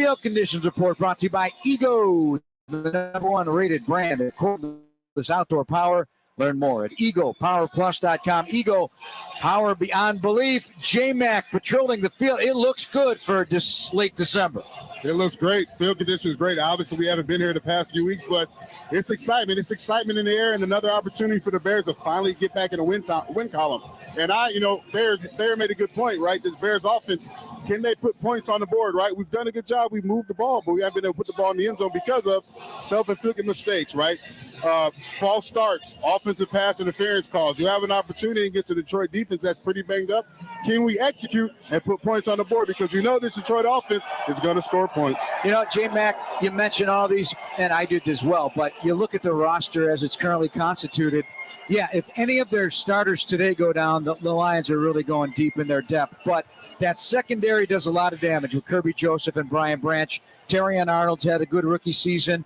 Field Conditions Report brought to you by Ego, the #1 rated brand of cordless outdoor power. Learn more at egopowerplus.com. Ego, power beyond belief. J-Mac patrolling the field. It looks good for late December. It looks great. Field conditions great. Obviously, we haven't been here the past few weeks, but it's excitement. It's excitement in the air, and another opportunity for the Bears to finally get back in the win column. And Bear made a good point, right? This Bears offense, can they put points on the board, right? We've done a good job. We've moved the ball, but we haven't been able to put the ball in the end zone because of self-inflicted mistakes, right? False starts, offensive pass interference calls. You have an opportunity against the Detroit defense that's pretty banged up. Can we execute and put points on the board? Because we know this Detroit offense is going to score points. J-Mac, you mentioned all these, and I did as well, but you look at the roster as it's currently constituted. Yeah, if any of their starters today go down, the Lions are really going deep in their depth. But that secondary does a lot of damage with Kirby Joseph and Brian Branch. Terrion Arnold's had a good rookie season.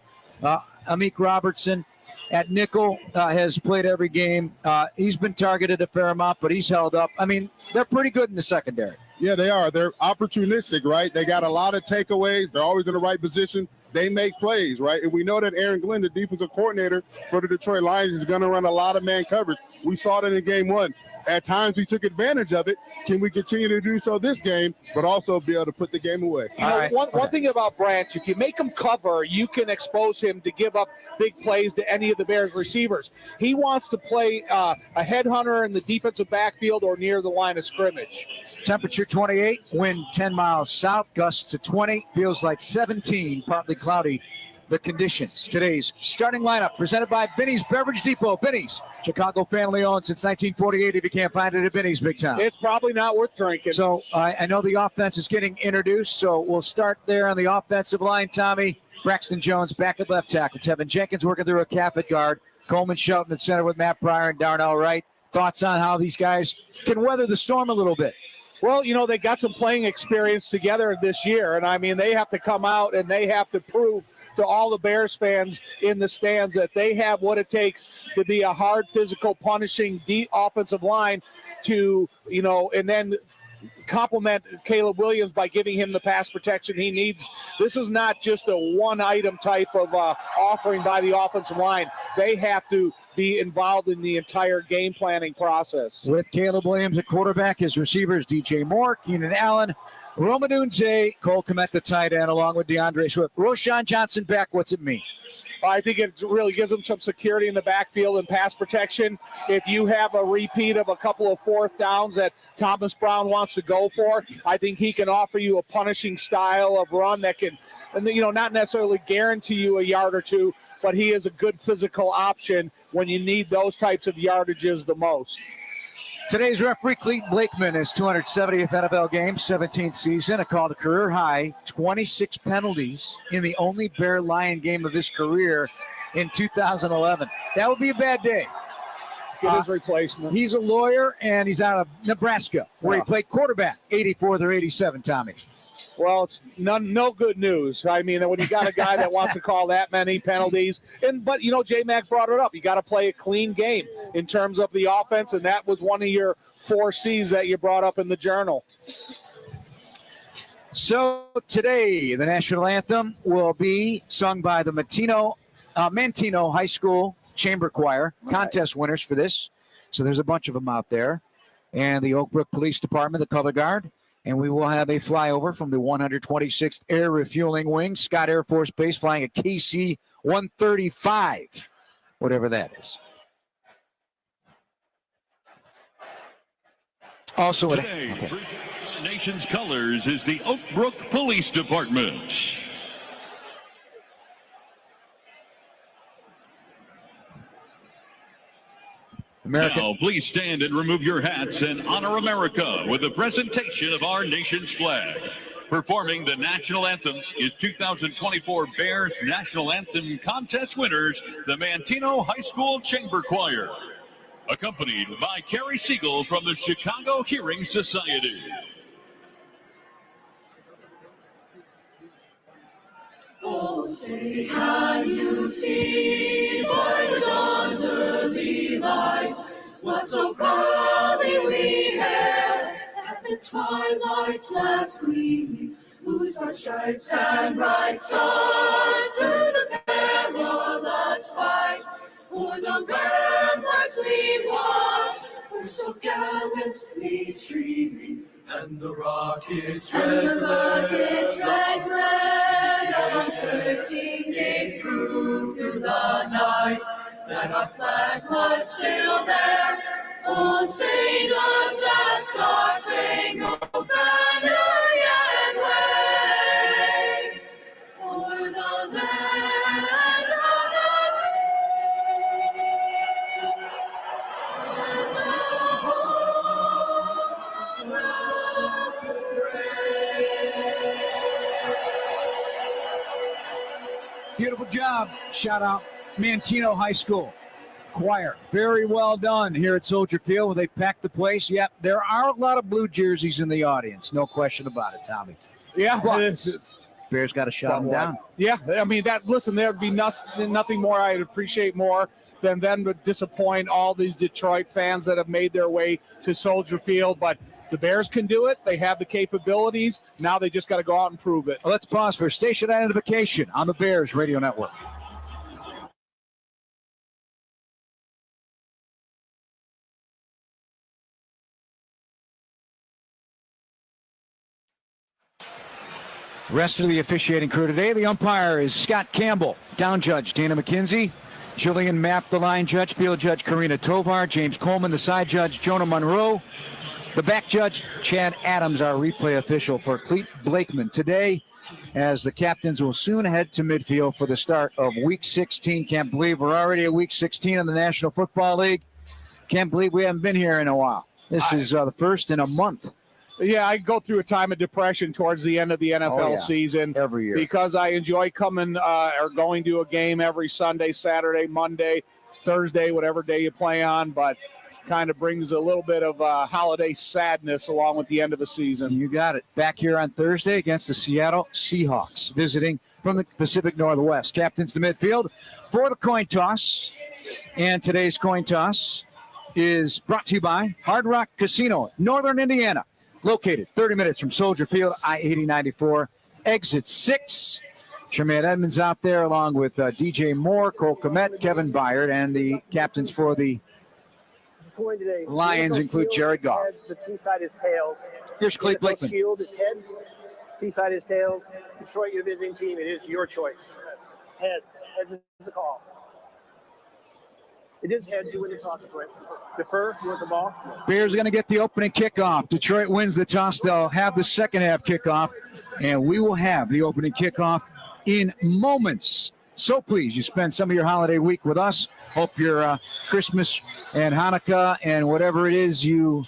Amik Robertson at nickel has played every game. He's been targeted a fair amount, but he's held up. I mean, they're pretty good in the secondary. Yeah, they are. They're opportunistic, right? They got a lot of takeaways. They're always in the right position. They make plays, right? And we know that Aaron Glenn, the defensive coordinator for the Detroit Lions, is going to run a lot of man coverage. We saw it in game one. At times, we took advantage of it. Can we continue to do so this game, but also be able to put the game away? One thing about Branch, if you make him cover, you can expose him to give up big plays to any of the Bears receivers. He wants to play a headhunter in the defensive backfield or near the line of scrimmage. Temperature 28, wind 10 miles south, gusts to 20, feels like 17, partly cloudy. The conditions. Today's starting lineup presented by Binny's Beverage Depot. Binny's, Chicago family owned since 1948. If you can't find it at Binny's, Big Town. It's probably not worth drinking. So I know the offense is getting introduced, so we'll start there on the offensive line, Tommy. Braxton Jones back at left tackle. Tevin Jenkins working through a calf at guard. Coleman Shelton at center with Matt Pryor and Darnell Wright. Thoughts on how these guys can weather the storm a little bit? Well, they got some playing experience together this year, and I mean, they have to come out and they have to prove to all the Bears fans in the stands that they have what it takes to be a hard, physical, punishing deep offensive line to, and then complement Caleb Williams by giving him the pass protection he needs. This is not just a one-item type of offering by the offensive line. They have to be involved in the entire game planning process. With Caleb Williams at quarterback, his receivers DJ Moore, Keenan Allen, Rome Odunze, Cole Kmet, the tight end, along with DeAndre Swift. Roschon Johnson back, what's it mean? I think it really gives them some security in the backfield and pass protection. If you have a repeat of a couple of fourth downs that Thomas Brown wants to go for, I think he can offer you a punishing style of run that can, not necessarily guarantee you a yard or two, but he is a good physical option when you need those types of yardages the most. Today's referee, Clete Blakeman, his 270th NFL game, 17th season, a call to career high, 26 penalties in the only Bear-Lion game of his career in 2011. That would be a bad day. Get his replacement. He's a lawyer, and he's out of Nebraska, where he played quarterback, 84 or 87, Tommy. Well, it's no good news. I mean, when you got a guy that wants to call that many penalties, but J-Mac brought it up. You got to play a clean game in terms of the offense, and that was one of your 4 C's that you brought up in the journal. So today, the national anthem will be sung by the Manteno High School Chamber Choir, contest winners for this. So there's a bunch of them out there. And the Oak Brook Police Department, the Color Guard. And we will have a flyover from the 126th Air Refueling Wing, Scott Air Force Base, flying a KC-135, whatever that is. Also, today, the nation's colors is the Oak Brook Police Department. America. Now, please stand and remove your hats and honor America with a presentation of our nation's flag. Performing the national anthem is 2024 Bears National Anthem Contest winners, the Manteno High School Chamber Choir, accompanied by Carrie Siegel from the Chicago Hearing Society. Oh, say, can you see by the dawn's early light what so proudly we hailed at the twilight's last gleaming, whose with our stripes and bright stars through the perilous fight. O'er the ramparts we watched, were so gallantly streaming, and the rockets red glare of our thirsting gave proof through the night that our flag was still there. Oh, say does that star-spangled banner yet wave o'er the land of the Beautiful job. Shout out Mantino High School choir. Very well done here at Soldier Field when they packed the place. Yep, there are a lot of blue jerseys in the audience. No question about it, Tommy. Yeah, But Bears got to shut them down. Yeah, I mean, there'd be nothing more I'd appreciate more than them to disappoint all these Detroit fans that have made their way to Soldier Field. But the Bears can do it. They have the capabilities. Now they just got to go out and prove it. Well, let's pause for station identification on the Bears Radio Network. Rest of the officiating crew today. The umpire is Scott Campbell. Down judge Dana McKenzie. Jillian Mapp, the line judge. Field judge Karina Tovar. James Coleman, the side judge Jonah Monroe. The back judge Chad Adams, our replay official for Cleet Blakeman. Today, as the captains will soon head to midfield for the start of Week 16. Can't believe we're already at Week 16 in the National Football League. Can't believe we haven't been here in a while. This is the first in a month. Yeah, I go through a time of depression towards the end of the NFL season every year because I enjoy coming or going to a game every Sunday, Saturday, Monday, Thursday, whatever day you play on, but kind of brings a little bit of holiday sadness along with the end of the season. You got it. Back here on Thursday against the Seattle Seahawks, visiting from the Pacific Northwest. Captains to midfield for the coin toss. And today's coin toss is brought to you by Hard Rock Casino, Northern Indiana. Located 30 minutes from Soldier Field, I-8094, exit 6. Sherman Edmonds out there along with DJ Moore, Cole Komet, Kevin Byard, and the captains for the Lions include Jared Goff. Heads, the T-side is tails. Here's Cleet Blakeman. Shield is heads. T-side is tails. Detroit, your visiting team. It is your choice. Heads. Heads is the call. It is heads. You win the toss, Detroit. Defer. You want the ball? Bears are going to get the opening kickoff. Detroit wins the toss. They'll have the second half kickoff, and we will have the opening kickoff in moments. So please, you spend some of your holiday week with us. Hope your Christmas and Hanukkah and whatever it is you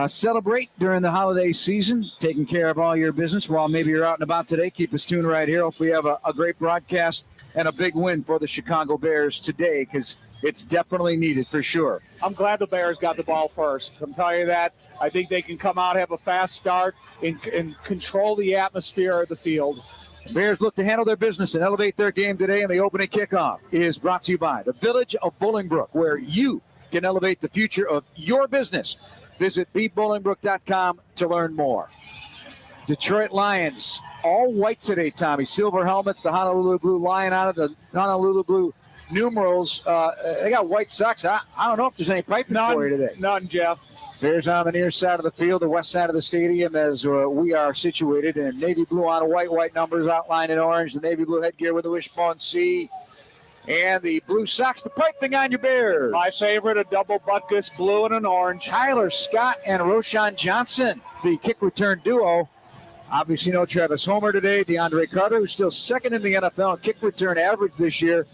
celebrate during the holiday season, taking care of all your business while maybe you're out and about today. Keep us tuned right here. Hope we have a great broadcast and a big win for the Chicago Bears today, because it's definitely needed for sure. I'm glad the Bears got the ball first. I'm telling you that. I think they can come out, have a fast start, and control the atmosphere of the field. Bears look to handle their business and elevate their game today, and the opening kickoff is brought to you by the Village of Bolingbrook, where you can elevate the future of your business. Visit beatbolingbrook.com to learn more. Detroit Lions, all white today, Tommy. Silver helmets, the Honolulu Blue Lion on it, the Honolulu Blue numerals. They got white socks. I don't know if there's any piping for you today. None, Jeff. Bears on the near side of the field, the west side of the stadium, as we are situated, and navy blue on white numbers outlined in orange, the navy blue headgear with the wishbone C, and the blue socks, the piping on your Bears. My favorite, a double butkus, blue and an orange. Tyler Scott and Roshan Johnson, the kick return duo. Obviously no Travis Homer today. DeAndre Carter, who's still second in the NFL in kick return average this year.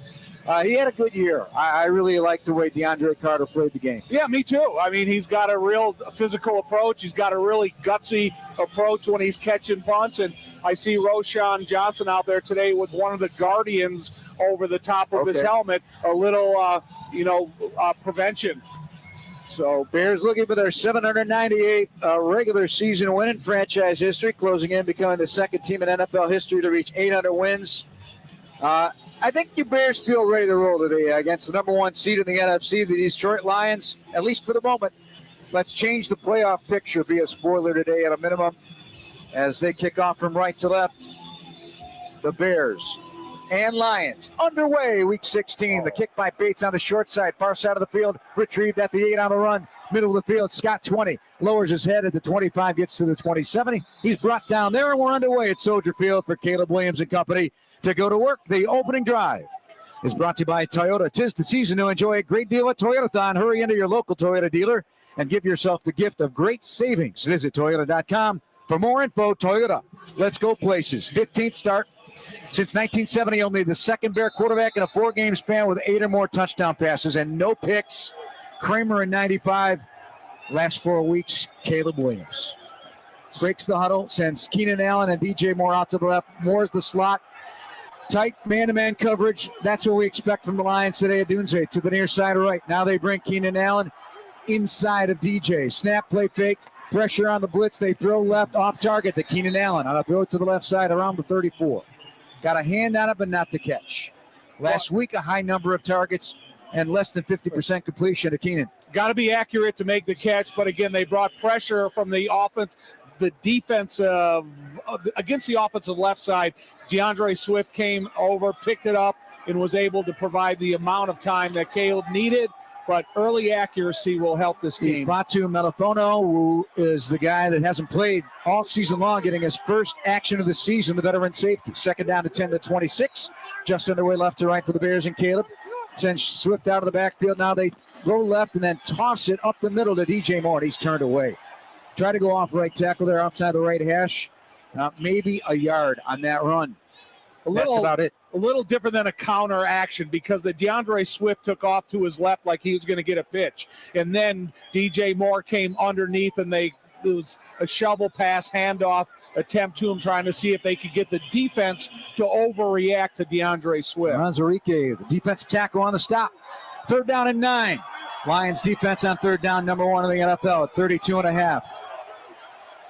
He had a good year. I really like the way DeAndre Carter played the game. Yeah, me too. I mean, he's got a real physical approach. He's got a really gutsy approach when he's catching punts. And I see Roshan Johnson out there today with one of the Guardians over the top of his helmet, a little, prevention. So Bears looking for their 798th regular season win in franchise history, closing in, becoming the second team in NFL history to reach 800 wins. I think you Bears feel ready to roll today against the number one seed in the NFC, the Detroit Lions, at least for the moment. Let's change the playoff picture, be a spoiler today at a minimum. as they kick off from right to left. The Bears and Lions underway, week 16. The kick by Bates on the short side, far side of the field, retrieved at the 8 on the run. Middle of the field, Scott 20, lowers his head at the 25, gets to the 27. He's brought down there, and we're underway at Soldier Field for Caleb Williams and company to go to work. The opening drive is brought to you by Toyota. 'Tis the season to enjoy a great deal at Toyotathon. Hurry into your local Toyota dealer and give yourself the gift of great savings. Visit Toyota.com for more info. Toyota, let's go places. 15th start since 1970, only the second Bear quarterback in a 4-game span with 8 or more touchdown passes and no picks. Kramer in 95. Last 4 weeks, Caleb Williams. Breaks the huddle, sends Keenan Allen and DJ Moore out to the left. Moore's the slot. Tight man-to-man coverage. That's what we expect from the Lions today at Dunze to the near side right. Now they bring Keenan Allen inside of DJ. Snap, play fake. Pressure on the blitz. They throw left off target to Keenan Allen on a throw to the left side around the 34. Got a hand on it, but not the catch. Last week, a high number of targets and less than 50% completion to Keenan. Got to be accurate to make the catch, but again, they brought pressure from the offense, the defense against the offensive left side. DeAndre Swift came over, picked it up, and was able to provide the amount of time that Caleb needed. But early accuracy will help this team. Fatu Melifono, who is the guy that hasn't played all season long, getting his first action of the season, the veteran safety. Second down to 10 to 26. Just underway left to right for the Bears and Caleb. Sends Swift out of the backfield. Now they go left and then toss it up the middle to DJ Moore. He's turned away. Try to go off right tackle there outside the right hash. Maybe a yard on that run. That's about it. A little different than a counter action because the DeAndre Swift took off to his left like he was going to get a pitch. And then DJ Moore came underneath and it was a shovel pass handoff attempt to him, trying to see if they could get the defense to overreact to DeAndre Swift. Manzarike, the defensive tackle on the stop. 3rd down and 9. Lions defense on 3rd down, number 1 in the NFL at 32.5.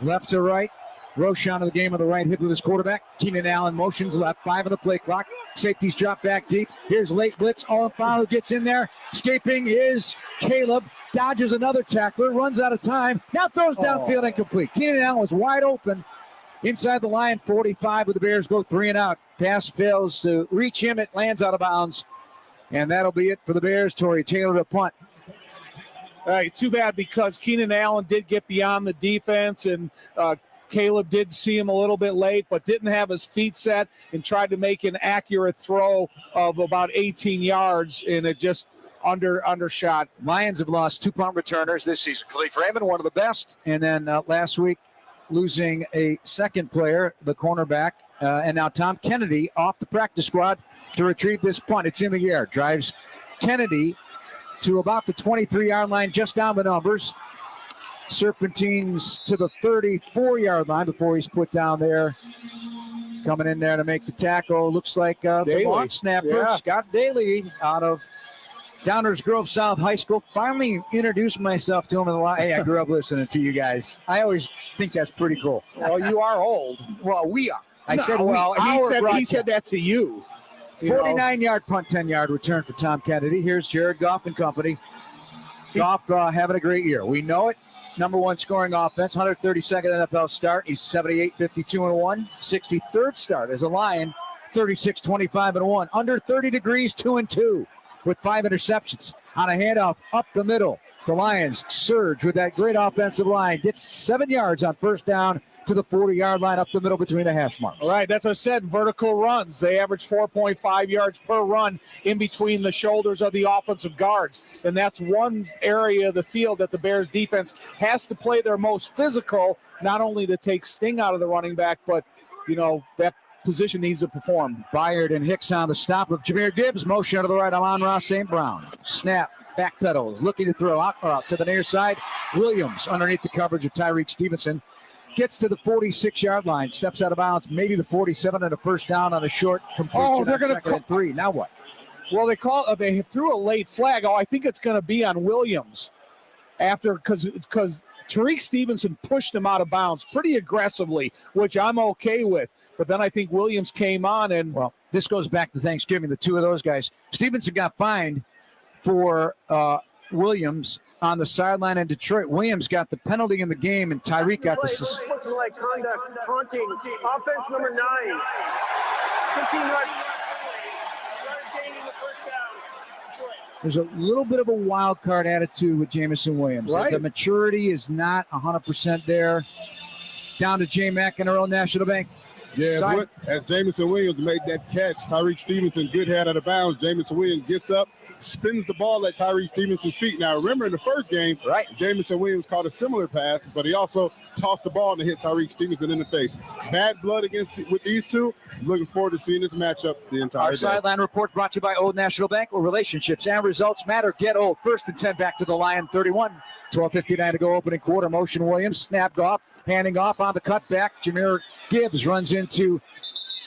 Left to right. Roschon of the game on the right hip of his quarterback. Keenan Allen motions left, 5 on the play clock. Safeties drop back deep. Here's late blitz. All foul gets in there. Escaping is Caleb. Dodges another tackler. Runs out of time. Now throws downfield incomplete. Keenan Allen was wide open inside the line. 45 with the Bears go 3 and out. Pass fails to reach him. It lands out of bounds. And that'll be it for the Bears. Torrey Taylor to punt. All right, too bad because Keenan Allen did get beyond the defense and Caleb did see him a little bit late, but didn't have his feet set and tried to make an accurate throw of about 18 yards, and it just undershot. Lions have lost 2 punt returners this season. Khalif Raymond, one of the best, and then last week losing a second player, the cornerback, and now Tom Kennedy off the practice squad to retrieve this punt. It's in the air. Drives Kennedy to about the 23-yard line, just down the numbers. Serpentines to the 34-yard line before he's put down there. Coming in there to make the tackle. Looks like the long snapper, Scott Daly, out of Downers Grove South High School. Finally introduced myself to him in the line. Hey, I grew up listening to you guys. I always think that's pretty cool. Well, you are old. Well, we are. He said that to you. 49-yard punt, 10-yard return for Tom Kennedy. Here's Jared Goff and company. Goff having a great year. We know it. Number 1 scoring offense, 132nd NFL start. He's 78, 52-1. 63rd start as a Lion, 36, 25-1. Under 30 degrees, 2-2 with 5 interceptions. On a handoff up the middle, the Lions surge with that great offensive line. Gets 7 yards on 1st down to the 40-yard line up the middle between the hash marks. All right, that's what I said, vertical runs. They average 4.5 yards per run in between the shoulders of the offensive guards. And that's one area of the field that the Bears defense has to play their most physical, not only to take sting out of the running back, but, that position needs to perform. Byard and Hicks on the stop of Jahmyr Gibbs. Motion to the right, Amon-Ra St. Brown. Snap. Back pedals, looking to throw out to the near side. Williams underneath the coverage of Tyreek Stevenson. Gets to the 46-yard line, steps out of bounds, maybe the 47 and a 1st down on a short completion. They're going to 2nd and 3. Now what? Well, they threw a late flag. I think it's going to be on Williams because Tyreek Stevenson pushed him out of bounds pretty aggressively, which I'm okay with. But then I think Williams came on and this goes back to Thanksgiving. The 2 of those guys. Stevenson got fined for Williams on the sideline in Detroit. Williams got the penalty in the game, and Tyreek got the. Like conduct, taunting, offense number 9. 15 yards. Gaining the first down. Detroit. There's a little bit of a wild card attitude with Jamison Williams. Right. The maturity is not 100% there. Down to J. Mack and Earl National Bank. Yeah, as Jamison Williams made that catch, Tyreek Stevenson good head out of bounds. Jamison Williams gets up, spins the ball at Tyreek Stevenson's feet. Now, remember in the first game, Right. Jamison Williams caught a similar pass, but he also tossed the ball and hit Tyreek Stevenson in the face. Bad blood with these two. Looking forward to seeing this matchup the entire Our day. sideline report brought to you by Old National Bank, where relationships and results matter. Get Old. 1st and 10 back to the Lion 31. 12:59 to go, opening quarter. Motion Williams, snapped off, handing off on the cutback. Jahmyr Gibbs runs into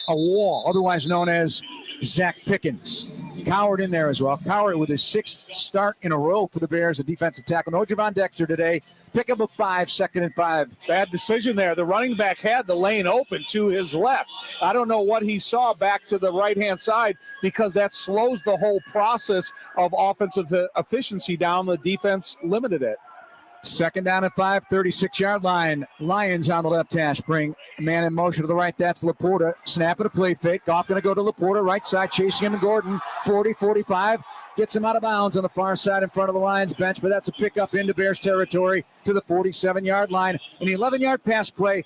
a wall, otherwise known as Zach Pickens. Coward in there as well. Coward with his 6th start in a row for the Bears, a defensive tackle. No Javon Dexter today. Pick up a 5, 2nd and 5. Bad decision there. The running back had the lane open to his left. I don't know what he saw back to the right-hand side, because that slows the whole process of offensive efficiency down. The defense limited it. 2nd down and 5, 36-yard line. Lions on the left hash. Bring a man in motion to the right. That's Laporta. Snapping a play fake. Goff going to go to Laporta. Right side, chasing him and Gordon. 40, 45. Gets him out of bounds on the far side in front of the Lions bench, but that's a pickup into Bears territory to the 47-yard line. An 11-yard pass play,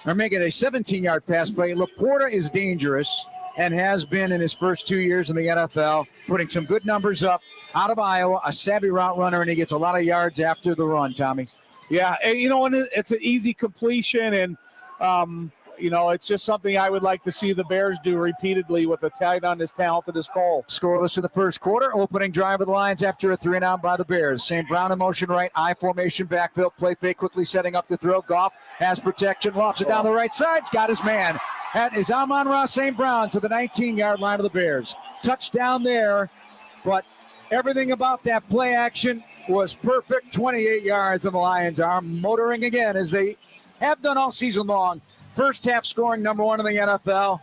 or make it a 17-yard pass play. Laporta is dangerous and has been in his first 2 years in the NFL, putting some good numbers up out of Iowa, a savvy route runner, and he gets a lot of yards after the run, Tommy. Yeah, and, and it's an easy completion, and, it's just something I would like to see the Bears do repeatedly with a tight end as talented as Cole. Scoreless in the first quarter. Opening drive of the Lions after a 3-and-out by the Bears. St. Brown in motion right. I formation backfield. Play fake quickly setting up to throw. Goff has protection. Lofts it down the right side. He's got his man. That is Amon-Ra St. Brown to the 19-yard line of the Bears. Touchdown there, but everything about that play action was perfect. 28 yards, and the Lions are motoring again as they have done all season long. First half scoring number 1 in the NFL.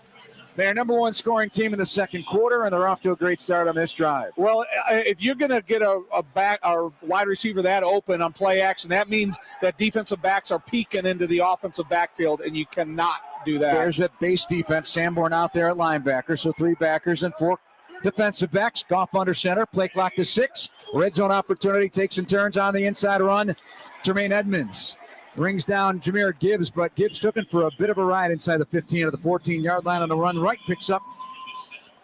They're number 1 scoring team in the second quarter, and they're off to a great start on this drive. Well, if you're going to get a back or wide receiver that open on play action, that means that defensive backs are peeking into the offensive backfield, and you cannot do that. There's that base defense. Sanborn out there at linebacker, so 3 backers and 4 defensive backs. Goff under center. Play clock to 6. Red zone opportunity. Takes and turns on the inside run. Jermaine Edmonds brings down Jahmyr Gibbs, but Gibbs took him for a bit of a ride inside the 15 or the 14-yard line on the run right. Picks up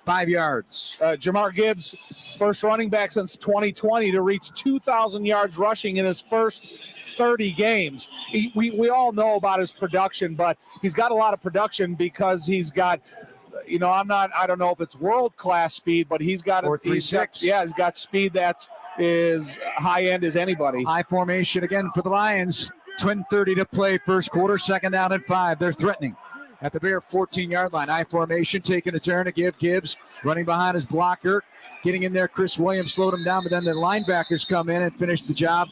5 yards. Jahmyr Gibbs, first running back since 2020 to reach 2,000 yards rushing in his first 30 games. We all know about his production, but he's got a lot of production because he's got, I don't know if it's world-class speed, but he's got 4.36. He's got speed that's as high end as anybody. High formation again for the Lions. 10:30 to play, first quarter, 2nd down and 5. They're threatening at the Bear 14-yard line. I formation, taking a turn to give Gibbs, running behind his blocker, getting in there. Chris Williams slowed him down, but then the linebackers come in and finish the job.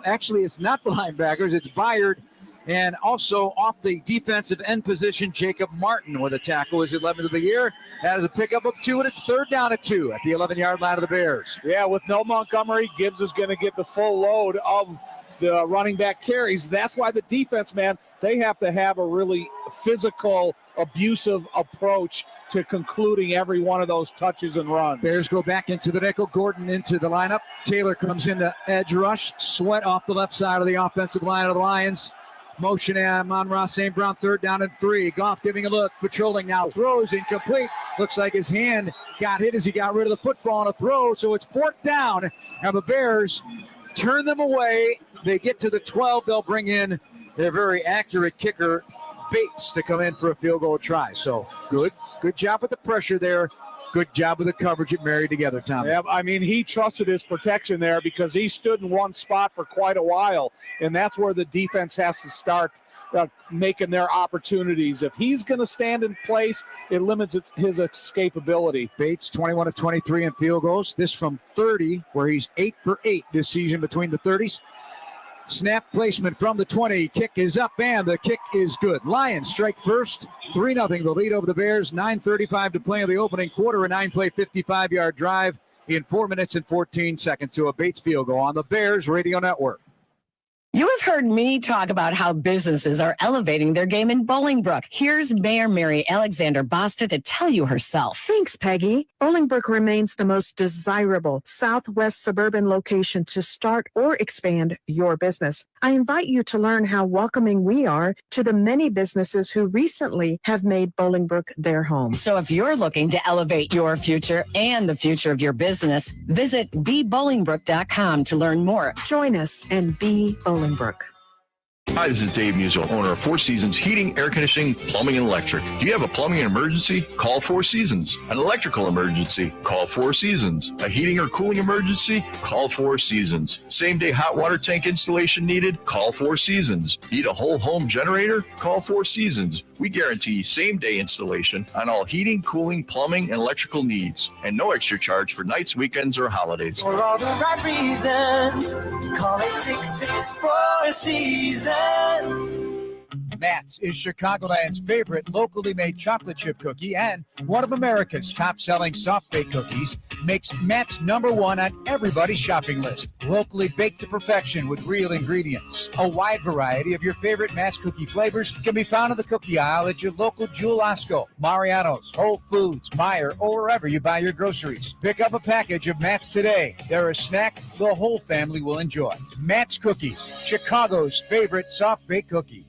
Actually, it's not the linebackers, it's Byard. And also off the defensive end position, Jacob Martin with a tackle, his 11th of the year. That is a pickup of 2, and it's 3rd down at 2 at the 11-yard line of the Bears. Yeah, with no Montgomery, Gibbs is going to get the full load of the running back carries. That's why the defense, man, they have to have a really physical, abusive approach to concluding every one of those touches and runs. Bears go back into the nickel. Gordon into the lineup. Taylor comes into edge rush. Sweat off the left side of the offensive line of the Lions. Motion Amon-Ra St. Brown, 3rd down and 3. Goff giving a look, patrolling now, throws incomplete. Looks like his hand got hit as he got rid of the football on a throw, so it's 4th down. Now the Bears turn them away. They get to the 12. They'll bring in their very accurate kicker, Bates, to come in for a field goal try. So good job with the pressure there. Good job with the coverage it married together, Tom. Yeah, I mean, he trusted his protection there because he stood in one spot for quite a while, and that's where the defense has to start making their opportunities. If he's going to stand in place, it limits his escapability. Bates, 21 of 23 in field goals. This from 30, where he's 8 for 8 this season between the 30s. Snap placement from the 20. Kick is up, and the kick is good. Lions strike first. 3-0 the lead over the Bears. 9:35 to play in the opening quarter. A 9-play, 55-yard drive in 4 minutes and 14 seconds to a Bates field goal on the Bears Radio Network. You have heard me talk about how businesses are elevating their game in Bolingbrook. Here's Mayor Mary Alexander Basta to tell you herself. Thanks, Peggy. Bolingbrook remains the most desirable southwest suburban location to start or expand your business. I invite you to learn how welcoming we are to the many businesses who recently have made Bolingbrook their home. So if you're looking to elevate your future and the future of your business, visit bebolingbrook.com to learn more. Join us and be Bolingbrook. Hi, this is Dave Musial, owner of Four Seasons Heating, Air Conditioning, Plumbing, and Electric. Do you have a plumbing emergency? Call Four Seasons. An electrical emergency? Call Four Seasons. A heating or cooling emergency? Call Four Seasons. Same-day hot water tank installation needed? Call Four Seasons. Need a whole home generator? Call Four Seasons. We guarantee same-day installation on all heating, cooling, plumbing, and electrical needs, and no extra charge for nights, weekends, or holidays. For all the right reasons, call 866-4 Seasons. Matt's is Chicagoland's favorite locally made chocolate chip cookie and one of America's top-selling soft-baked cookies, makes Matt's #1 on everybody's shopping list. Locally baked to perfection with real ingredients. A wide variety of your favorite Matt's cookie flavors can be found in the cookie aisle at your local Jewel Osco, Mariano's, Whole Foods, Meijer, or wherever you buy your groceries. Pick up a package of Matt's today. They're a snack the whole family will enjoy. Matt's Cookies, Chicago's favorite soft-baked cookie.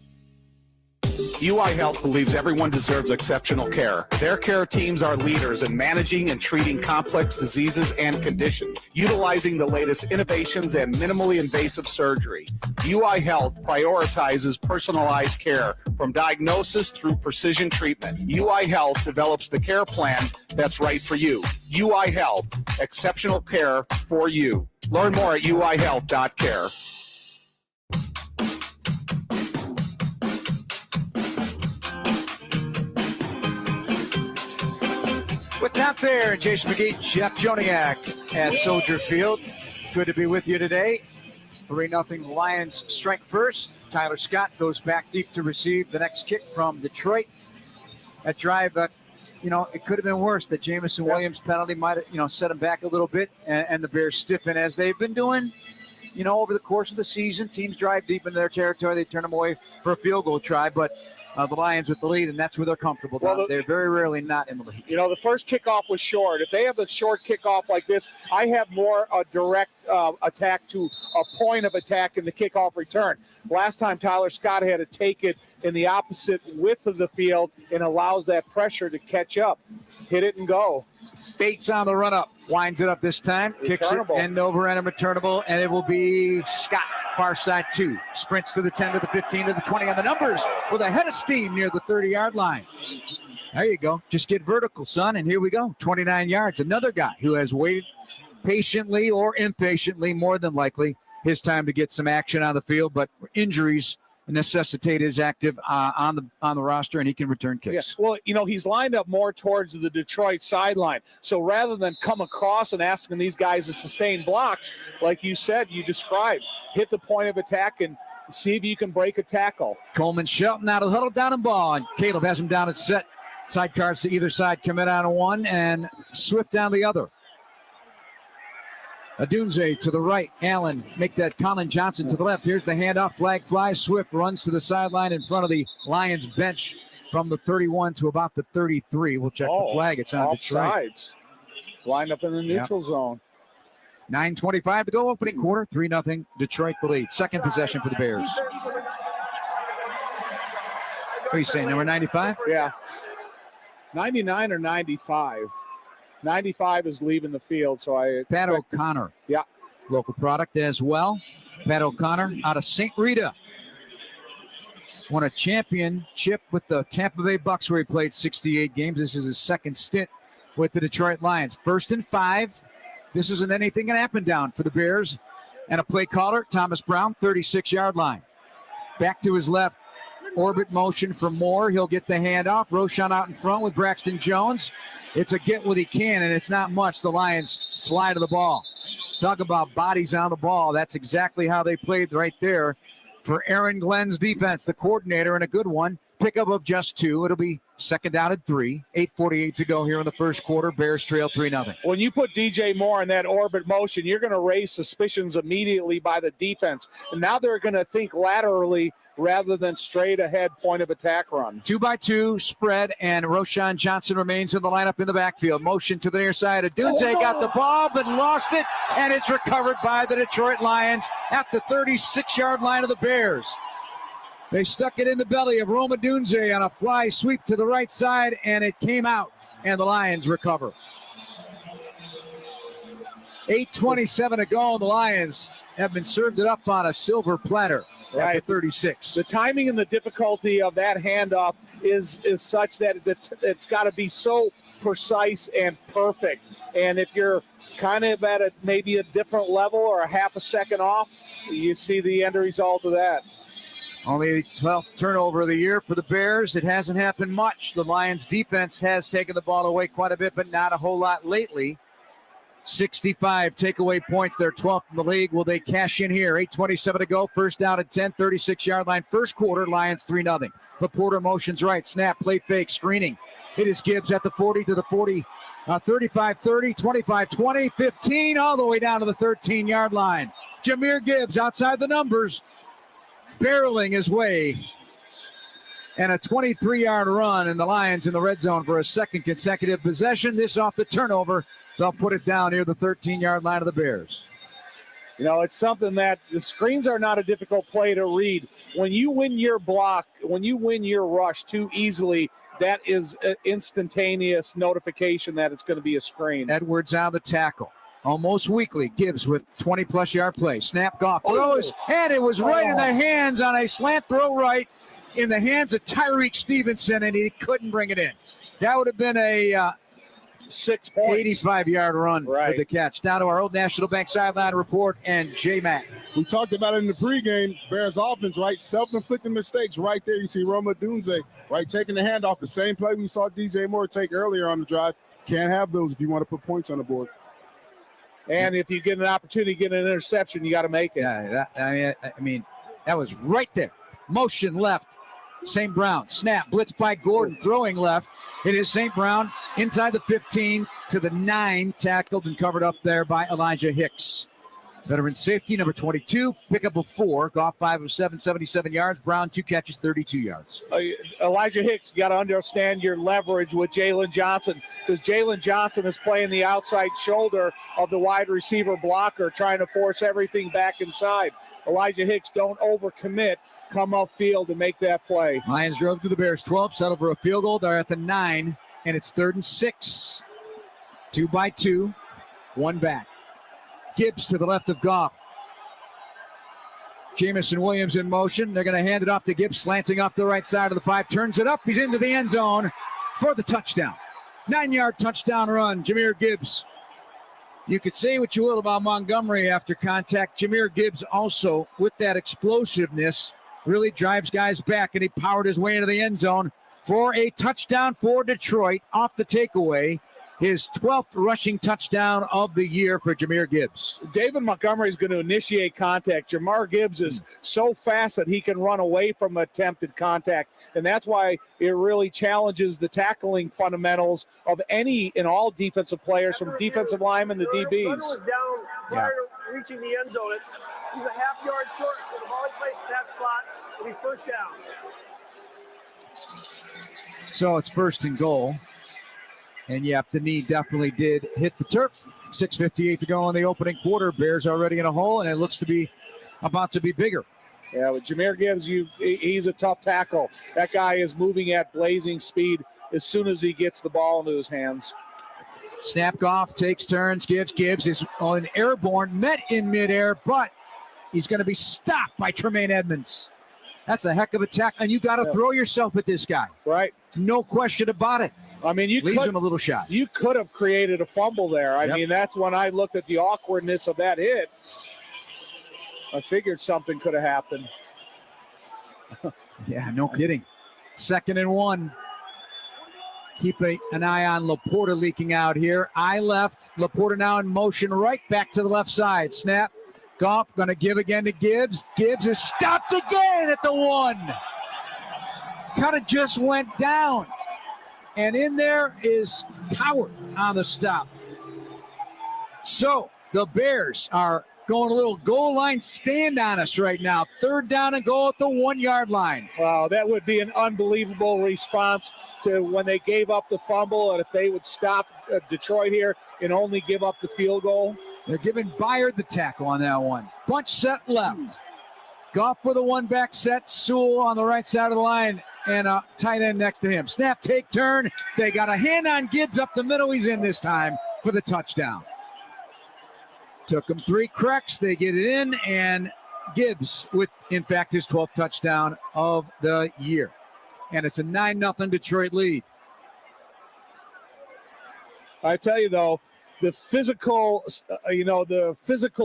UI Health believes everyone deserves exceptional care. Their care teams are leaders in managing and treating complex diseases and conditions, utilizing the latest innovations and minimally invasive surgery. UI Health prioritizes personalized care from diagnosis through precision treatment. UI Health develops the care plan that's right for you. UI Health, exceptional care for you. Learn more at uihealth.care. With Top there, Jason McGee, Jeff Joniak at Soldier Field. Good to be with you today. 3-0 Lions strike first. Tyler Scott goes back deep to receive the next kick from Detroit. That drive, it could have been worse. The Jamison Williams penalty might have, set him back a little bit, and the Bears stiffen as they've been doing. Over the course of the season, teams drive deep into their territory. They turn them away for a field goal try, but the Lions with the lead, and that's where they're comfortable. Well, they're very rarely not in the lead. The first kickoff was short. If they have a short kickoff like this, I have more direct attack to a point of attack in the kickoff return. Last time, Tyler Scott had to take it in the opposite width of the field and allows that pressure to catch up. Hit it and go. Bates on the run-up. Winds it up this time. Kicks it end over end and returnable, and it will be Scott. Far side 2. Sprints to the 10, to the 15, to the 20 on the numbers with a head of steam near the 30-yard line. There you go. Just get vertical, son, and here we go. 29 yards. Another guy who has waited patiently or impatiently, more than likely, his time to get some action on the field, but injuries necessitate his active on the roster, and he can return kicks. Yes. Well, he's lined up more towards the Detroit sideline. So rather than come across and asking these guys to sustain blocks, like you said, you described, hit the point of attack and see if you can break a tackle. Coleman Shelton out of the huddle, down and ball, and Caleb has him down at set. Side cards to either side, commit on one, and Swift down the other. Adunze to the right. Allen make that Colin Johnson to the left. Here's the handoff. Flag flies. Swift runs to the sideline in front of the Lions bench from the 31 to about the 33. We'll check the flag. It's on Detroit. Offsides. Lined up in the neutral zone. 9:25 to go. Opening quarter. 3-0 Detroit the lead. Second possession for the Bears. What are you saying? Number 95? Yeah. 99 or 95. 95 is leaving the field, so I Pat O'Connor. Yeah. Local product as well. Pat O'Connor out of St. Rita. Won a championship with the Tampa Bay Bucks where he played 68 games. This is his second stint with the Detroit Lions. 1st and 5. This isn't anything can happen down for the Bears. And a play caller, Thomas Brown, 36-yard line. Back to his left. Orbit motion for Moore. He'll get the handoff. Roschon out in front with Braxton Jones. It's a get what he can, and it's not much. The Lions fly to the ball. Talk about bodies on the ball. That's exactly how they played right there for Aaron Glenn's defense, the coordinator, and a good one. Pickup of just 2. It'll be Second down and 3. 8:48 to go here in the first quarter. Bears trail 3-0. When you put DJ Moore in that orbit motion, you're going to raise suspicions immediately by the defense. And now they're going to think laterally rather than straight ahead point of attack run. 2-by-2 spread, and Roshan Johnson remains in the lineup in the backfield. Motion to the near side. Adunze got the ball but lost it, and it's recovered by the Detroit Lions at the 36-yard line of the Bears. They stuck it in the belly of Rome Odunze on a fly sweep to the right side, and it came out, and the Lions recover. 8:27 to go, and the Lions have been served it up on a silver platter at the 36. The timing and the difficulty of that handoff is such that it's got to be so precise and perfect. And if you're kind of at maybe a different level or a half a second off, you see the end result of that. Only the 12th turnover of the year for the Bears. It hasn't happened much. The Lions defense has taken the ball away quite a bit, but not a whole lot lately. 65 takeaway points. They're 12th in the league. Will they cash in here? 8:27 to go. First down at 10, 36-yard line. First quarter, Lions 3-0. Laporta motions right. Snap, play fake, screening. It is Gibbs at the 40 to the 40. 35-30, 25-20, 15, all the way down to the 13-yard line. Jahmyr Gibbs outside the numbers, barreling his way, and a 23-yard run, and the Lions in the red zone for a second consecutive possession. This off the turnover. They'll put it down near the 13-yard line of the Bears. You know, it's something that the screens are not a difficult play to read. When you win your block, when you win your rush too easily, that is an instantaneous notification that it's going to be a screen. Edwards on the tackle. Almost weekly, Gibbs with 20-plus yard play. Snap, Goff throws, and it was right in the hands on a slant throw right in the hands of Tyreek Stevenson, and he couldn't bring it in. That would have been a 85-yard run for the catch. Down to our Old National Bank sideline report and J-Mac. We talked about it in the pregame. Bears offense, right? Self-inflicted mistakes right there. You see Rome Odunze, right, taking the handoff. The same play we saw DJ Moore take earlier on the drive. Can't have those if you want to put points on the board. And if you get an opportunity to get an interception, you got to make it. Yeah, I mean, that was right there. Motion left. St. Brown. Snap. Blitz by Gordon. Throwing left. It is St. Brown inside the 15 to the 9. Tackled and covered up there by Elijah Hicks. Veteran safety, number 22. Pickup of 4. Goff 5 of 7, 77 yards. Brown 2 catches, 32 yards. Elijah Hicks, you got to understand your leverage with Jalen Johnson, because Jalen Johnson is playing the outside shoulder of the wide receiver blocker, trying to force everything back inside. Elijah Hicks, don't overcommit. Come upfield and make that play. Lions drove to the Bears 12, settled for a field goal. They're at the 9, and it's 3rd and 6. 2-by-2, 1 back. Gibbs to the left of Goff. Jamison Williams in motion. They're going to hand it off to Gibbs, slanting off the right side of the 5. Turns it up. He's into the end zone for the touchdown. 9-yard touchdown run. Jahmyr Gibbs. You could say what you will about Montgomery after contact. Jahmyr Gibbs also, with that explosiveness, really drives guys back, and he powered his way into the end zone for a touchdown for Detroit off the takeaway. His 12th rushing touchdown of the year for Jahmyr Gibbs. David Montgomery is going to initiate contact. Jahmyr Gibbs is so fast that he can run away from attempted contact, and that's why it really challenges the tackling fundamentals of any and all defensive players, from defensive linemen to DBs. Runner was down prior to reaching the end zone. He's a half yard short, so the ball he placed in that spot will be first down. So it's 1st and goal. And yep, the knee definitely did hit the turf. 6:58 to go in the opening quarter. Bears already in a hole, and it looks to be about to be bigger. Yeah, with Jahmyr Gibbs, he's a tough tackle. That guy is moving at blazing speed as soon as he gets the ball into his hands. Snap, Goff takes turns. Gibbs is on airborne, met in midair, but he's going to be stopped by Tremaine Edmonds. That's a heck of a tackle, and you got to throw yourself at this guy. Right. No question about it. I mean, leaves him a little shot. You could have created a fumble there. I mean, that's when I looked at the awkwardness of that hit. I figured something could have happened. Yeah, no kidding. 2nd and 1. Keep an eye on Laporta leaking out here. Eye left. Laporta now in motion right back to the left side. Snap. Goff going to give again to Gibbs. Gibbs is stopped again at the 1. Kind of just went down. And in there is Howard on the stop. So the Bears are going a little goal line stand on us right now. 3rd down and goal at the 1-yard line. Wow, that would be an unbelievable response to when they gave up the fumble, and if they would stop Detroit here and only give up the field goal. They're giving Byard the tackle on that one. Bunch set left. Goff for the one-back set. Sewell on the right side of the line, and a tight end next to him. Snap, take, turn. They got a hand on Gibbs up the middle. He's in this time for the touchdown. Took him 3 cracks. They get it in, and Gibbs with, in fact, his 12th touchdown of the year. And it's a 9-0 Detroit lead. I tell you, though, the physical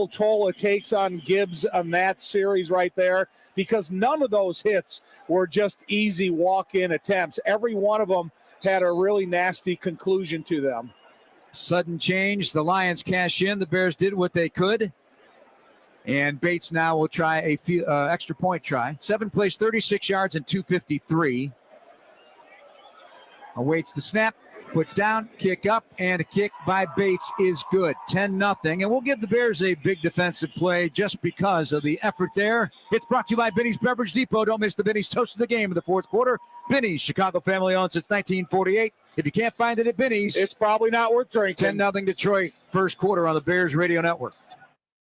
toll it takes on Gibbs on that series right there, because none of those hits were just easy walk-in attempts. Every one of them had a really nasty conclusion to them. Sudden change. The Lions cash in. The Bears did what they could. And Bates now will try a extra point try. 7 plays, 36 yards, and 253. Awaits the snap. Put down, kick up, and a kick by Bates is good. 10-0. And we'll give the Bears a big defensive play just because of the effort there. It's brought to you by Binny's Beverage Depot. Don't miss the Binny's Toast of the Game in the 4th quarter. Binny's, Chicago family owned since 1948. If you can't find it at Binny's, it's probably not worth drinking. 10-0 Detroit, 1st quarter on the Bears Radio Network.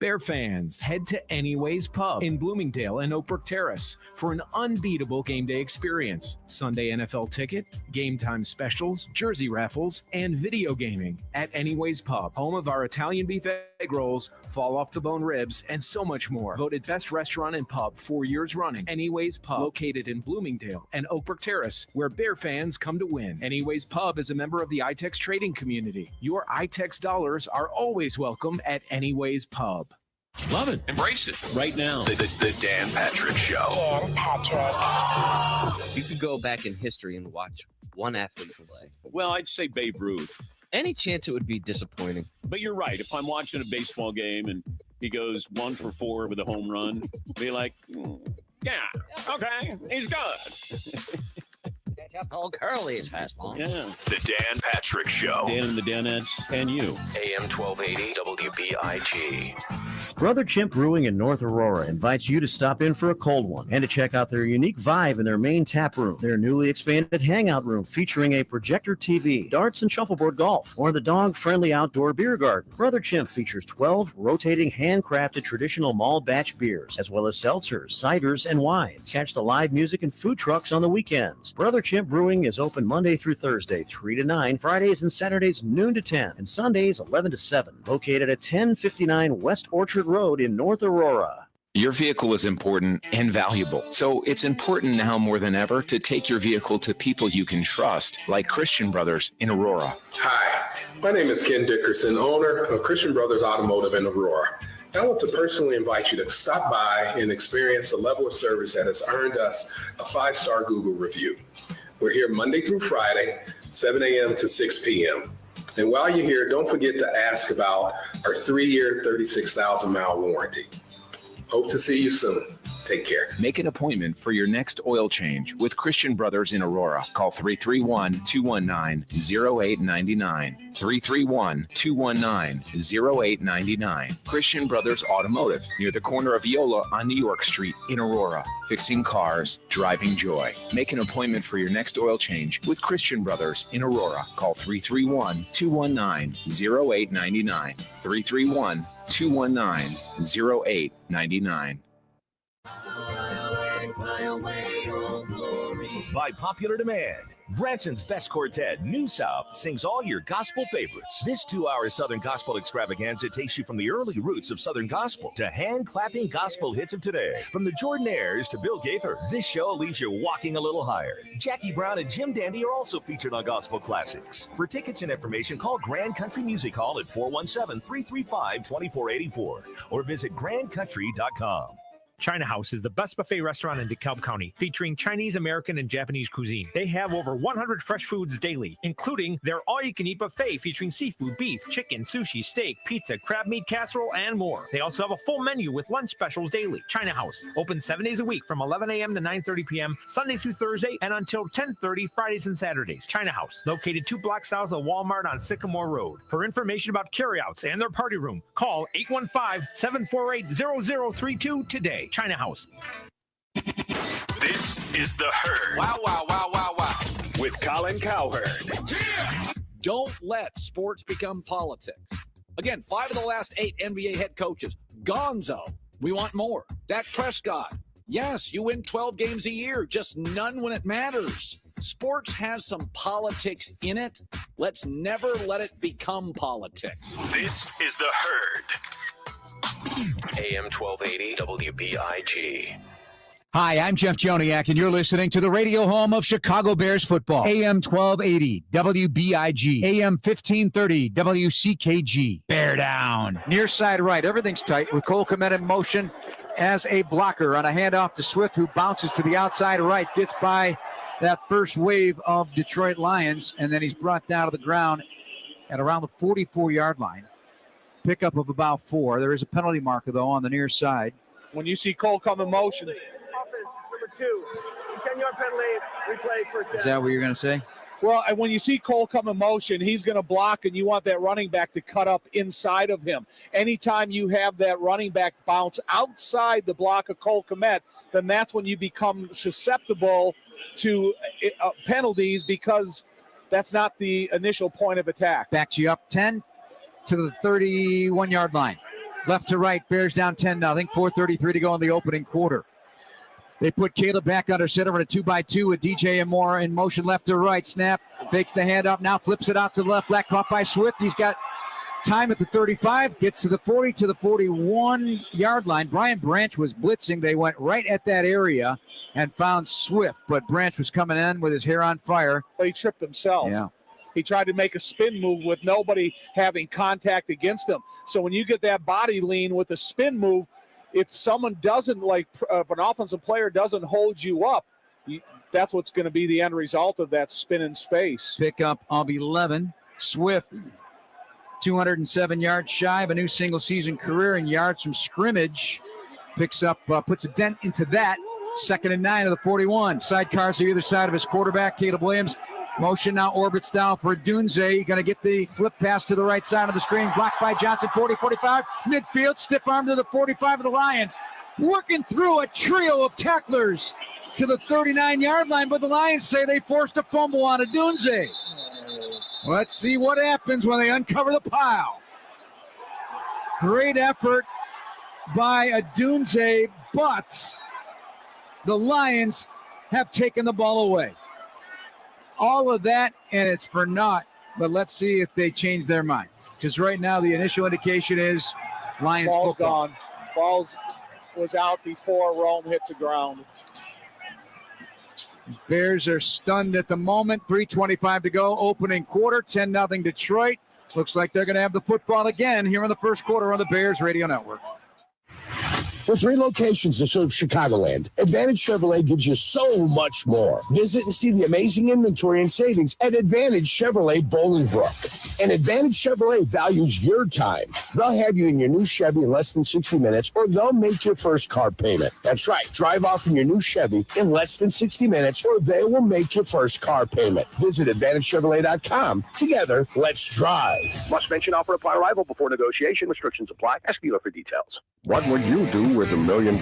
Bear fans, head to Anyways Pub in Bloomingdale and Oak Brook Terrace for an unbeatable game day experience. Sunday NFL ticket, game time specials, jersey raffles, and video gaming at Anyways Pub, home of our Italian beef egg rolls, fall off the bone ribs, and so much more. Voted best restaurant and pub 4 years running. Anyways Pub, located in Bloomingdale and Oak Brook Terrace, where Bear fans come to win. Anyways Pub is a member of the iTex trading community. Your iTex dollars are always welcome at Anyways Pub. Love it. Embrace it. Right now. The Dan Patrick Show. Dan Patrick. You could go back in history and watch one athlete play. Well, I'd say Babe Ruth. Any chance it would be disappointing? But you're right. If I'm watching a baseball game and he goes 1 for 4 with a home run, be like, yeah, okay, he's good. Catch up, old Curly is fast long. Yeah. The Dan Patrick Show. Dan and the Danettes and you. AM 1280 WBIG. Brother Chimp Brewing in North Aurora invites you to stop in for a cold one and to check out their unique vibe in their main tap room, their newly expanded hangout room featuring a projector TV, darts and shuffleboard golf, or the dog-friendly outdoor beer garden. Brother Chimp features 12 rotating handcrafted traditional malt batch beers, as well as seltzers, ciders, and wines. Catch the live music and food trucks on the weekends. Brother Chimp Brewing is open Monday through Thursday, 3 to 9, Fridays and Saturdays, noon to 10, and Sundays, 11 to 7. Located at 1059 West Orchard Road in North Aurora. Your vehicle is important and valuable, so it's important now more than ever to take your vehicle to people you can trust, like Christian Brothers in Aurora. Hi, my name is Ken Dickerson, owner of Christian Brothers Automotive in Aurora. I want to personally invite you to stop by and experience the level of service that has earned us a 5-star Google review. We're here Monday through Friday, 7 a.m. to 6 p.m. And while you're here, don't forget to ask about our 3-year, 36,000-mile warranty. Hope to see you soon. Take care. Make an appointment for your next oil change with Christian Brothers in Aurora. Call 331-219-0899. 331-219-0899. Christian Brothers Automotive, near the corner of Yola on New York Street in Aurora. Fixing cars, driving joy. Make an appointment for your next oil change with Christian Brothers in Aurora. Call 331-219-0899. 331-219-0899. By popular demand, Branson's Best Quartet, New South, sings all your gospel favorites. This 2-hour Southern Gospel extravaganza takes you from the early roots of Southern Gospel to hand-clapping gospel hits of today. From the Jordanaires to Bill Gaither, this show leaves you walking a little higher. Jackie Brown and Jim Dandy are also featured on Gospel Classics. For tickets and information, call Grand Country Music Hall at 417-335-2484 or visit grandcountry.com. China House is the best buffet restaurant in DeKalb County, featuring Chinese, American, and Japanese cuisine. They have over 100 fresh foods daily, including their all-you-can-eat buffet featuring seafood, beef, chicken, sushi, steak, pizza, crab meat casserole, and more. They also have a full menu with lunch specials daily. China House, open 7 days a week from 11 a.m. to 9:30 p.m., Sunday through Thursday, and until 10:30 Fridays and Saturdays. China House, located 2 blocks south of Walmart on Sycamore Road. For information about carryouts and their party room, call 815-748-0032 today. China House. This is The Herd. Wow, wow, wow, wow, wow. With Colin Cowherd. Don't let sports become politics. Again, 5 of the last 8 NBA head coaches. Gonzo. We want more. Dak Prescott. Yes, you win 12 games a year, just none when it matters. Sports has some politics in it. Let's never let it become politics. This is The Herd. AM 1280 WBIG. Hi, I'm Jeff Joniak, and you're listening to the radio home of Chicago Bears football. AM 1280 WBIG, AM 1530 WCKG. Bear down. Near side right, everything's tight with Cole Kmet in motion as a blocker on a handoff to Swift, who bounces to the outside right, gets by that first wave of Detroit Lions, and then he's brought down to the ground at around the 44-yard line. Pickup of about 4. There is a penalty marker, though, on the near side. When you see Cole come in motion. Offense, number 2. 10-yard penalty, replay, first down. Is that what you're going to say? Well, and when you see Cole come in motion, he's going to block, and you want that running back to cut up inside of him. Anytime you have that running back bounce outside the block of Cole Kmet, then that's when you become susceptible to penalties, because that's not the initial point of attack. Backs you up 10 to the 31-yard line. Left to right, Bears down 10-0. 4:33 to go in the opening quarter. They put Caleb back under center on a 2x2 with DJ and Moore in motion left to right. Snap, fakes the handoff, now flips it out to the left. Flat caught by Swift. He's got time at the 35, gets to the 40, to the 41-yard line. Brian Branch was blitzing. They went right at that area and found Swift, but Branch was coming in with his hair on fire. But he tripped himself. Yeah. He tried to make a spin move with nobody having contact against him. So when you get that body lean with a spin move, if someone doesn't, if an offensive player doesn't hold you up, that's what's going to be the end result of that spin in space. Pickup of 11. Swift, 207 yards shy of a new single-season career in yards from scrimmage. Picks up, puts a dent into that. 2nd and 9 of the 41. Sidecars to either side of his quarterback, Caleb Williams. Motion now orbits down for Dunze. Going to get the flip pass to the right side of the screen. Blocked by Johnson, 40-45. Midfield, stiff arm to the 45 of the Lions. Working through a trio of tacklers to the 39-yard line, but the Lions say they forced a fumble on a Dunze. Let's see what happens when they uncover the pile. Great effort by a Dunze, but the Lions have taken the ball away. All of that, and it's for naught. But let's see if they change their mind. Because right now the initial indication is Lions Ball's football. gone. Ball was out before Rome hit the ground. Bears are stunned at the moment. 3:25 to go. Opening quarter. 10-0 Detroit. Looks like they're going to have the football again here in the first quarter on the Bears Radio Network. With 3 locations to serve Chicagoland, Advantage Chevrolet gives you so much more. Visit and see the amazing inventory and savings at Advantage Chevrolet Bolingbrook. And Advantage Chevrolet values your time. They'll have you in your new Chevy in less than 60 minutes, or they'll make your first car payment. That's right. Drive off in your new Chevy in less than 60 minutes, or they will make your first car payment. Visit AdvantageChevrolet.com. Together, let's drive. Must mention offer apply arrival before negotiation. Restrictions apply. Ask dealer for details. What would you do with $1 million?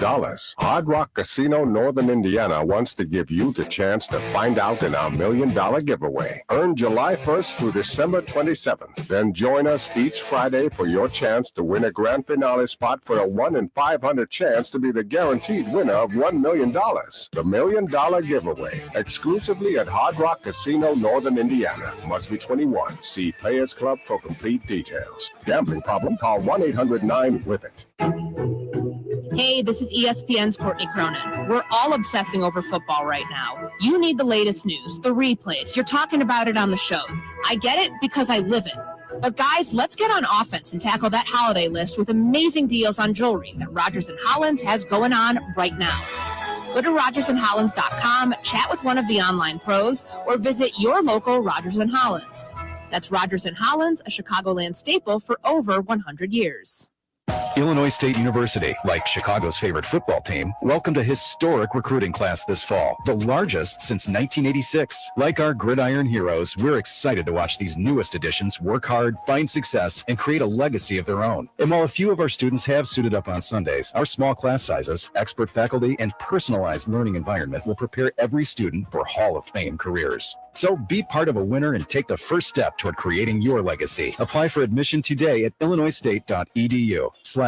Hard Rock Casino Northern Indiana wants to give you the chance to find out in our $1 million giveaway. Earn July 1st through December 27th. Then join us each Friday for your chance to win a grand finale spot for a 1 in 500 chance to be the guaranteed winner of $1 million. The $1 million giveaway, exclusively at Hard Rock Casino Northern Indiana. Must be 21. See Players Club for complete details. Gambling problem? Call 1-800-9-WITH-IT. Hey, this is ESPN's Courtney Cronin. We're all obsessing over football right now. You need the latest news, the replays. You're talking about it on the shows. I get it because I live it. But guys, let's get on offense and tackle that holiday list with amazing deals on jewelry that Rogers & Hollins has going on right now. Go to RogersandHollins.com, chat with one of the online pros, or visit your local Rogers & Hollins. That's Rogers & Hollins, a Chicagoland staple for over 100 years. Illinois State University, like Chicago's favorite football team, welcomed a historic recruiting class this fall, the largest since 1986. Like our gridiron heroes, we're excited to watch these newest additions work hard, find success, and create a legacy of their own. And while a few of our students have suited up on Sundays, our small class sizes, expert faculty, and personalized learning environment will prepare every student for Hall of Fame careers. So be part of a winner and take the first step toward creating your legacy. Apply for admission today at illinoisstate.edu/apply.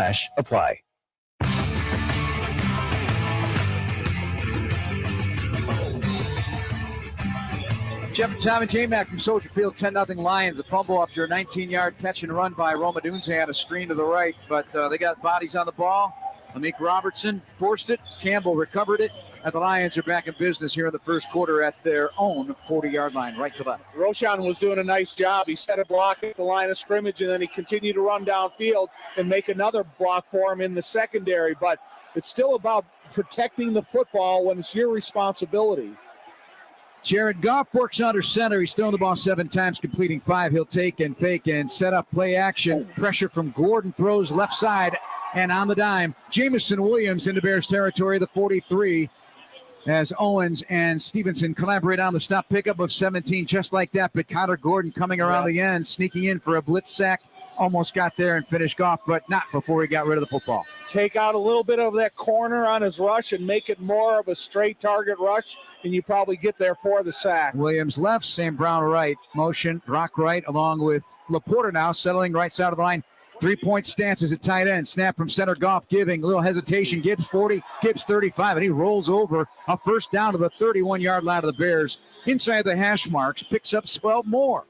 Jeff and Tom and J-Mac from Soldier Field, 10-0 Lions. A fumble after a 19-yard catch and run by Roma Dunzan, a screen to the right, but they got bodies on the ball. Amik Robertson forced it. Campbell recovered it. And the Lions are back in business here in the first quarter at their own 40-yard line, right to left. Roshan was doing a nice job. He set a block at the line of scrimmage, and then he continued to run downfield and make another block for him in the secondary. But it's still about protecting the football when it's your responsibility. Jared Goff works under center. He's thrown the ball 7 times, completing 5. He'll take and fake and set up play action. Pressure from Gordon, throws left side. And on the dime, Jamison Williams into Bears territory, the 43, as Owens and Stevenson collaborate on the stop pickup of 17, just like that. But Connor Gordon coming around the end, sneaking in for a blitz sack. Almost got there and finished off, but not before he got rid of the football. Take out a little bit of that corner on his rush and make it more of a straight target rush, and you probably get there for the sack. Williams left, Sam Brown right. Motion, Brock right, along with Laporta now settling right side of the line. 3-point stance as a tight end. Snap from center, Goff giving. A little hesitation. Gibbs 40, Gibbs 35, and he rolls over a first down to the 31-yard line of the Bears. Inside the hash marks, picks up 12 more.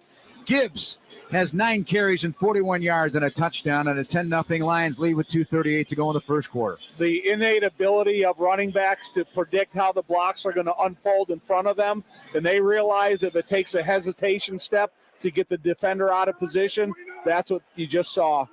Gibbs has 9 carries and 41 yards and a touchdown, and a 10-0 Lions lead with 2:38 to go in the first quarter. The innate ability of running backs to predict how the blocks are going to unfold in front of them, and they realize if it takes a hesitation step to get the defender out of position, that's what you just saw.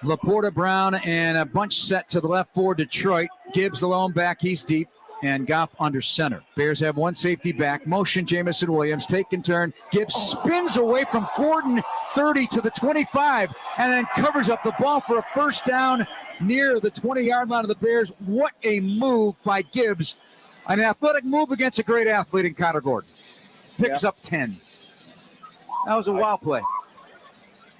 Laporta, Brown, and a bunch set to the left for Detroit. Gibbs the lone back. He's deep. And Goff under center. Bears have 1 safety back. Motion, Jamison Williams. Take and turn. Gibbs spins away from Gordon, 30 to the 25, and then covers up the ball for a first down near the 20-yard line of the Bears. What a move by Gibbs. An athletic move against a great athlete in Connor Gordon. Picks up 10. That was a wild play.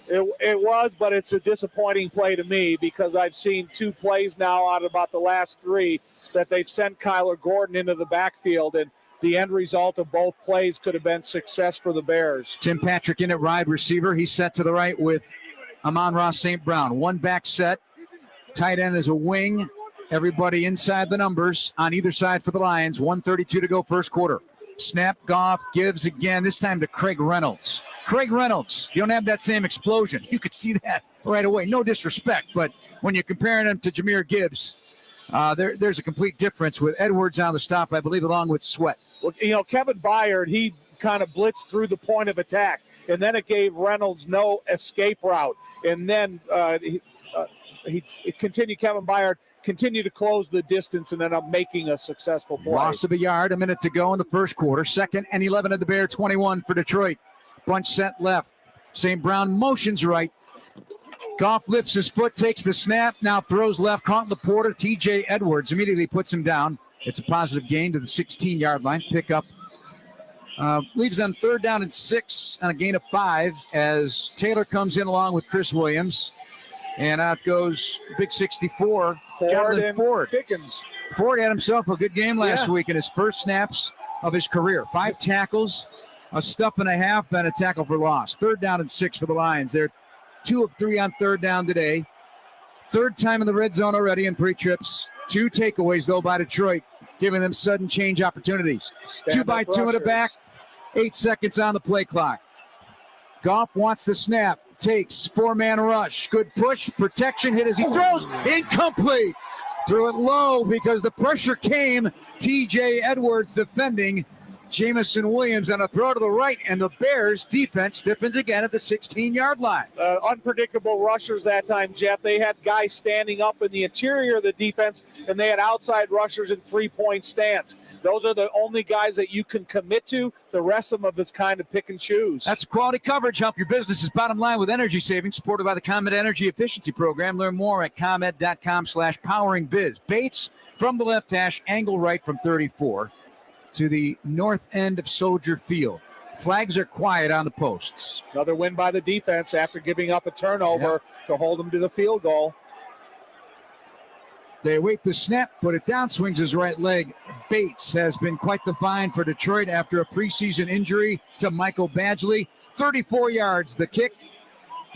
It was, but it's a disappointing play to me because I've seen 2 plays now out of about the last 3 that they've sent Kyler Gordon into the backfield, and the end result of both plays could have been success for the Bears. Tim Patrick in at wide receiver. He's set to the right with Amon-Ra St. Brown. 1 back set. Tight end is a wing. Everybody inside the numbers on either side for the Lions. 1:32 to go first quarter. Snap, Goff gives again, this time to Craig Reynolds. Craig Reynolds, you don't have that same explosion. You could see that right away. No disrespect, but when you're comparing him to Jahmyr Gibbs, there's a complete difference with Edwards on the stop, I believe, along with Sweat. Well, you know, Kevin Byard, he kind of blitzed through the point of attack, and then it gave Reynolds no escape route. And then he continued, Kevin Byard continued to close the distance and end up making a successful play. Loss of a yard, a minute to go in the first quarter. 2nd and 11 at the Bear, 21 for Detroit. Bunch set left. St. Brown motions right. Goff lifts his foot, takes the snap, now throws left. Caught Laporta. T.J. Edwards immediately puts him down. It's a positive gain to the 16-yard line. Pickup. Leaves them 3rd down and 6 on a gain of 5 as Taylor comes in along with Chris Williams. And out goes big 64, Ford. Pickens. Ford had himself a good game last week in his first snaps of his career. 5 tackles, a stuff and a half, and a tackle for loss. 3rd down and 6 for the Lions. They're 2 of 3 on 3rd down today. 3rd time in the red zone already in 3 trips. 2 takeaways, though, by Detroit, giving them sudden change opportunities. 2 by 2 in the back, 8 seconds on the play clock. Goff wants the snap. Takes 4-man rush. Good push. Protection hit as he throws. Incomplete. Threw it low because the pressure came. T.J. Edwards defending. Jamison Williams on a throw to the right, and the Bears defense stiffens again at the 16-yard line. Unpredictable rushers that time, Jeff. They had guys standing up in the interior of the defense, and they had outside rushers in three-point stance. Those are the only guys that you can commit to. The rest of them is kind of pick and choose. That's quality coverage. Help your business's bottom line with energy savings, supported by the ComEd Energy Efficiency Program. Learn more at ComEd.com/poweringbiz. Bates from the left hash, angle right from 34 to the north end of Soldier Field. Flags are quiet on the posts. Another win by the defense after giving up a turnover to hold them to the field goal. They await the snap, put it down, swings his right leg. Bates has been quite the find for Detroit after a preseason injury to Michael Badgley. 34 yards, the kick.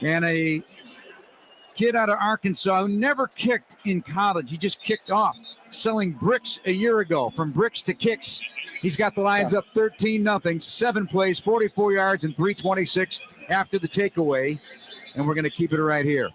And a kid out of Arkansas who never kicked in college. He just kicked off, selling bricks a year ago. From bricks to kicks, he's got the Lions up 13-0. 7 plays, 44 yards, and 3:26 after the takeaway. And we're going to keep it right here.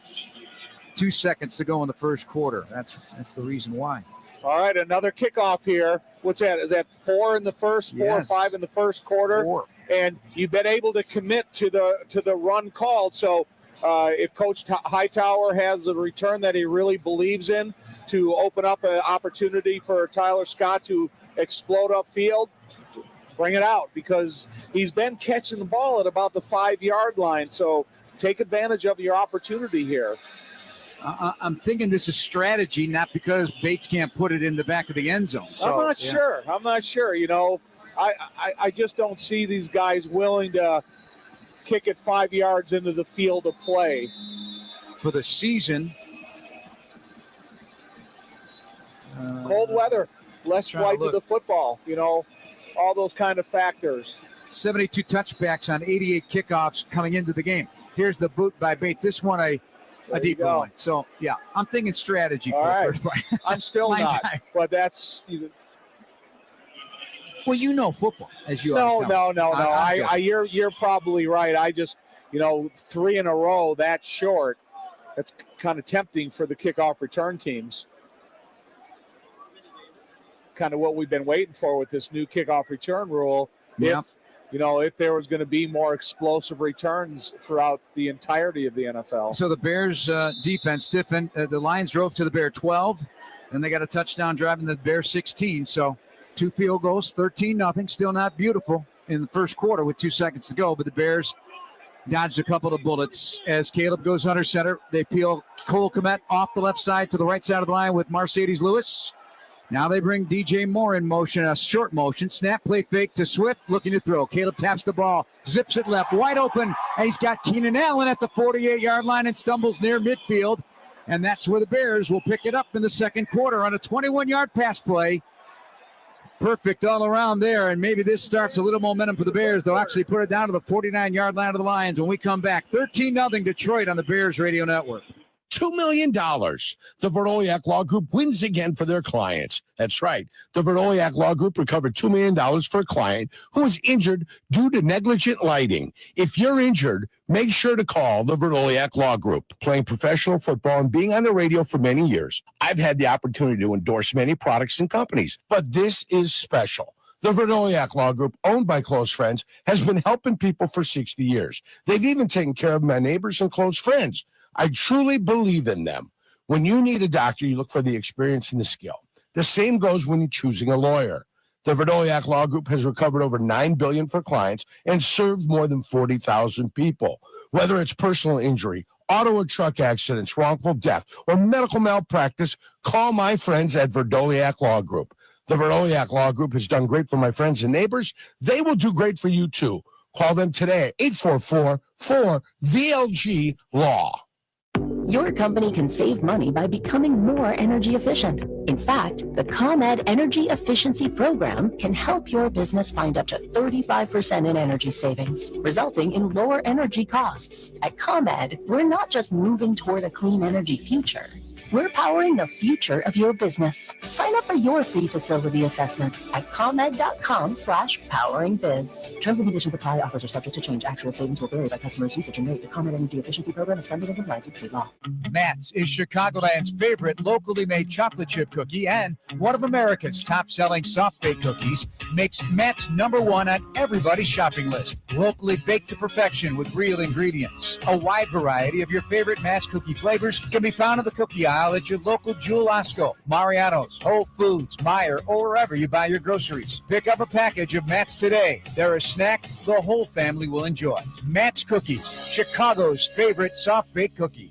2 seconds to go in the first quarter. That's the reason why. All right, another kickoff here. What's that? Is that 4 in the first, 4 or 5 in the first quarter? 4. And you've been able to commit to the run called. So if Coach Hightower has a return that he really believes in to open up an opportunity for Tyler Scott to explode upfield, bring it out, because he's been catching the ball at about the 5-yard line. So take advantage of your opportunity here. I'm thinking this is strategy, not because Bates can't put it in the back of the end zone. So, I'm not sure. You know, I just don't see these guys willing to kick it 5 yards into the field of play. For the season. Cold weather, less flight to the football, you know, all those kind of factors. 72 touchbacks on 88 kickoffs coming into the game. Here's the boot by Bates. This one, a deeper one. So, yeah, I'm thinking strategy for the first part. I'm still not, but that's... Well, you know football, as you No. You're probably right. I just, 3 in a row that short, that's kind of tempting for the kickoff return teams. Kind of what we've been waiting for with this new kickoff return rule. Yep. If there was going to be more explosive returns throughout the entirety of the NFL. So the Bears defense stiffened. The Lions drove to the Bear 12, and they got a touchdown drive in the Bear 16. So 2 field goals, 13-0. Still not beautiful in the first quarter with 2 seconds to go, but the Bears dodged a couple of bullets. As Caleb goes under center, they peel Cole Kmet off the left side to the right side of the line with Mercedes Lewis. Now they bring DJ Moore in motion, a short motion. Snap, play fake to Swift, looking to throw. Caleb taps the ball, zips it left, wide open, and he's got Keenan Allen at the 48-yard line and stumbles near midfield. And that's where the Bears will pick it up in the second quarter on a 21-yard pass play. Perfect all around there, and maybe this starts a little momentum for the Bears. They'll actually put it down to the 49-yard line of the Lions when we come back. 13-0 Detroit on the Bears Radio Network. $2 million. The Verdoliak Law Group wins again for their clients. That's right. The Verdoliak Law Group recovered $2 million for a client who was injured due to negligent lighting. If you're injured, make sure to call the Verdoliak Law Group. Playing professional football and being on the radio for many years, I've had the opportunity to endorse many products and companies, but this is special. The Verdoliak Law Group, owned by close friends, has been helping people for 60 years. They've even taken care of my neighbors and close friends. I truly believe in them. When you need a doctor, you look for the experience and the skill. The same goes when you're choosing a lawyer. The Verdoliak Law Group has recovered over $9 billion for clients and served more than 40,000 people. Whether it's personal injury, auto or truck accidents, wrongful death, or medical malpractice, call my friends at Verdoliak Law Group. The Verdoliak Law Group has done great for my friends and neighbors. They will do great for you, too. Call them today at 844-4VLG-LAW. Your company can save money by becoming more energy efficient. In fact, the ComEd Energy Efficiency Program can help your business find up to 35% in energy savings, resulting in lower energy costs. At ComEd, we're not just moving toward a clean energy future. We're powering the future of your business. Sign up for your free facility assessment at ComEd.com/poweringbiz. Terms and conditions apply. Offers are subject to change. Actual savings will vary by customer's usage and rate. The ComEd Energy Efficiency Program is funded in compliance with state law. Matt's is Chicagoland's favorite locally made chocolate chip cookie and one of America's top-selling soft-baked cookies, makes Matt's #1 on everybody's shopping list. Locally baked to perfection with real ingredients. A wide variety of your favorite Matt's cookie flavors can be found in the cookie aisle at your local Jewel Osco, Mariano's, Whole Foods, Meijer, or wherever you buy your groceries. Pick up a package of Matt's today. They're a snack the whole family will enjoy. Matt's Cookies, Chicago's favorite soft-baked cookie.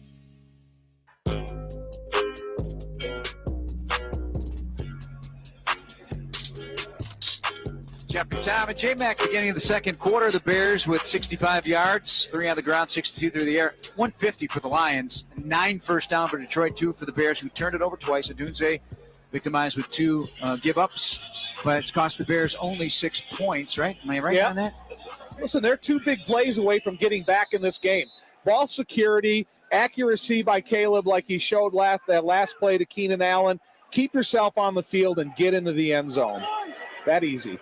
Jeffrey Tom and J-Mac beginning of the second quarter. The Bears with 65 yards, 3 on the ground, 62 through the air, 150 for the Lions, 9 first down for Detroit, 2 for the Bears, who turned it over twice. Odunze victimized with 2 give-ups, but it's cost the Bears only 6 points, right? Am I right on that? Listen, they're 2 big plays away from getting back in this game. Ball security, accuracy by Caleb like he showed that last play to Keenan Allen. Keep yourself on the field and get into the end zone. That easy.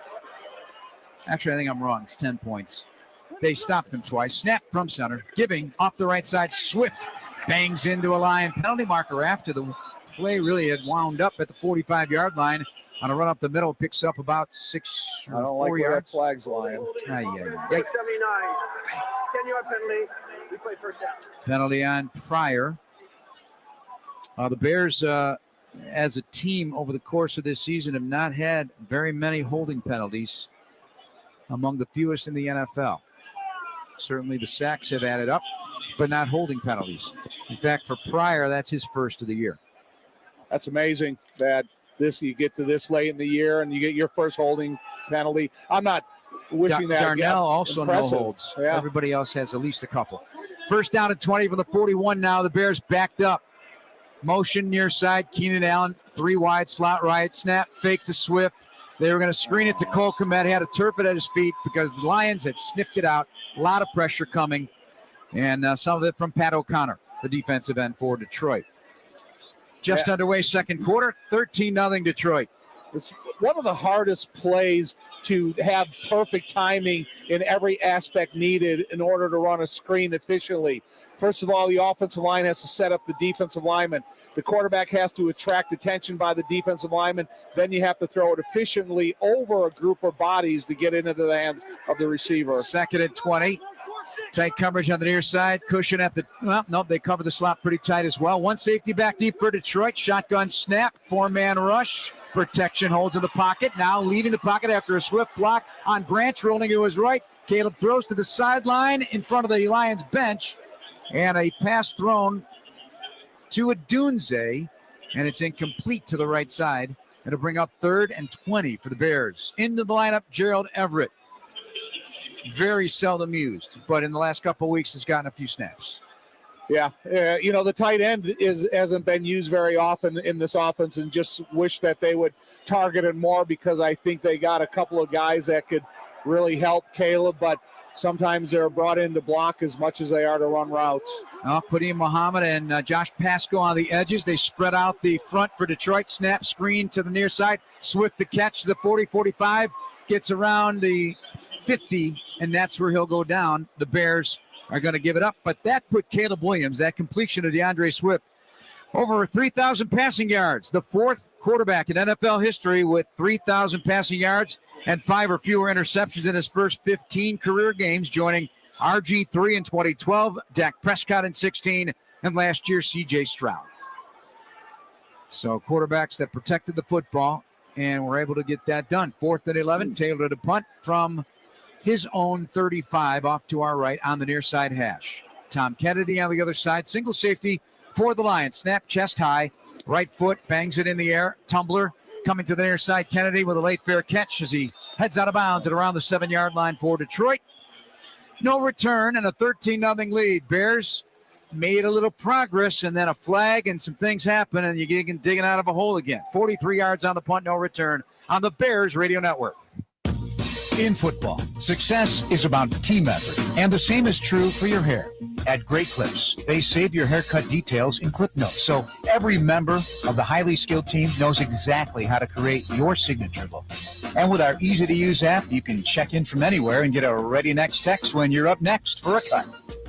Actually, I think I'm wrong. It's 10 points. They stopped him twice. Snap from center. Giving off the right side. Swift bangs into a Lion penalty marker after the play really had wound up at the 45-yard line. On a run up the middle, picks up about 6 or 4 yards. I don't like where that flag's lying. 79. 10-yard penalty. We play first down. Penalty on Pryor. The Bears, as a team over the course of this season, have not had very many holding penalties, among the fewest in the NFL. Certainly the sacks have added up, but not holding penalties. In fact, for Pryor, that's his first of the year. That's amazing that you get to this late in the year and you get your first holding penalty. I'm not wishing that. Darnell also impressive. No holds. Yeah. Everybody else has at least a couple. First down at 20 from the 41 now. The Bears backed up. Motion near side. Keenan Allen, 3 wide, slot right, snap, fake to Swift. They were going to screen it to Cole Kmet. He had to turf it at his feet because the Lions had sniffed it out. A lot of pressure coming, and some of it from Pat O'Connor, the defensive end for Detroit. Just underway second quarter, 13-0 Detroit. It's one of the hardest plays to have perfect timing in every aspect needed in order to run a screen efficiently. First of all, the offensive line has to set up the defensive lineman. The quarterback has to attract attention by the defensive lineman. Then you have to throw it efficiently over a group of bodies to get into the hands of the receiver. Second and 20. Tight coverage on the near side. Cushion at the, well, nope, they cover the slot pretty tight as well. 1 safety back deep for Detroit. Shotgun snap, 4-man rush. Protection holds in the pocket. Now leaving the pocket after a swift block on Branch, rolling to his right. Caleb throws to the sideline in front of the Lions bench. And a pass thrown to Odunze, and it's incomplete to the right side. It'll bring up 3rd and 20 for the Bears. Into the lineup, Gerald Everett. Very seldom used, but in the last couple of weeks has gotten a few snaps. Yeah, the tight end hasn't been used very often in this offense, and just wish that they would target it more because I think they got a couple of guys that could really help Caleb, but sometimes they're brought in to block as much as they are to run routes. Padim Muhammad and Josh Pasco on the edges. They spread out the front for Detroit. Snap screen to the near side. Swift to catch to the 40-45. Gets around the 50, and that's where he'll go down. The Bears are going to give it up, but that put Caleb Williams, that completion of DeAndre Swift, over 3,000 passing yards. The 4th quarterback in NFL history with 3,000 passing yards and 5 or fewer interceptions in his first 15 career games, joining RG3 in 2012, Dak Prescott in 16, and last year C.J. Stroud. So quarterbacks that protected the football and were able to get that done. 4th and 11, Taylor to punt from his own 35 off to our right on the near side hash. Tom Kennedy on the other side, single safety for the Lions. Snap chest high, right foot, bangs it in the air, tumbler. Coming to the near side, Kennedy with a late fair catch as he heads out of bounds at around the 7-yard line for Detroit. No return and a 13-0 lead. Bears made a little progress, and then a flag and some things happen, and you get digging out of a hole again. 43 yards on the punt, no return on the Bears Radio Network. In football, success is about team effort, and the same is true for your hair. At Great Clips, they save your haircut details in clip notes, so every member of the highly skilled team knows exactly how to create your signature look. And with our easy-to-use app, you can check in from anywhere and get a ready next text when you're up next for a cut.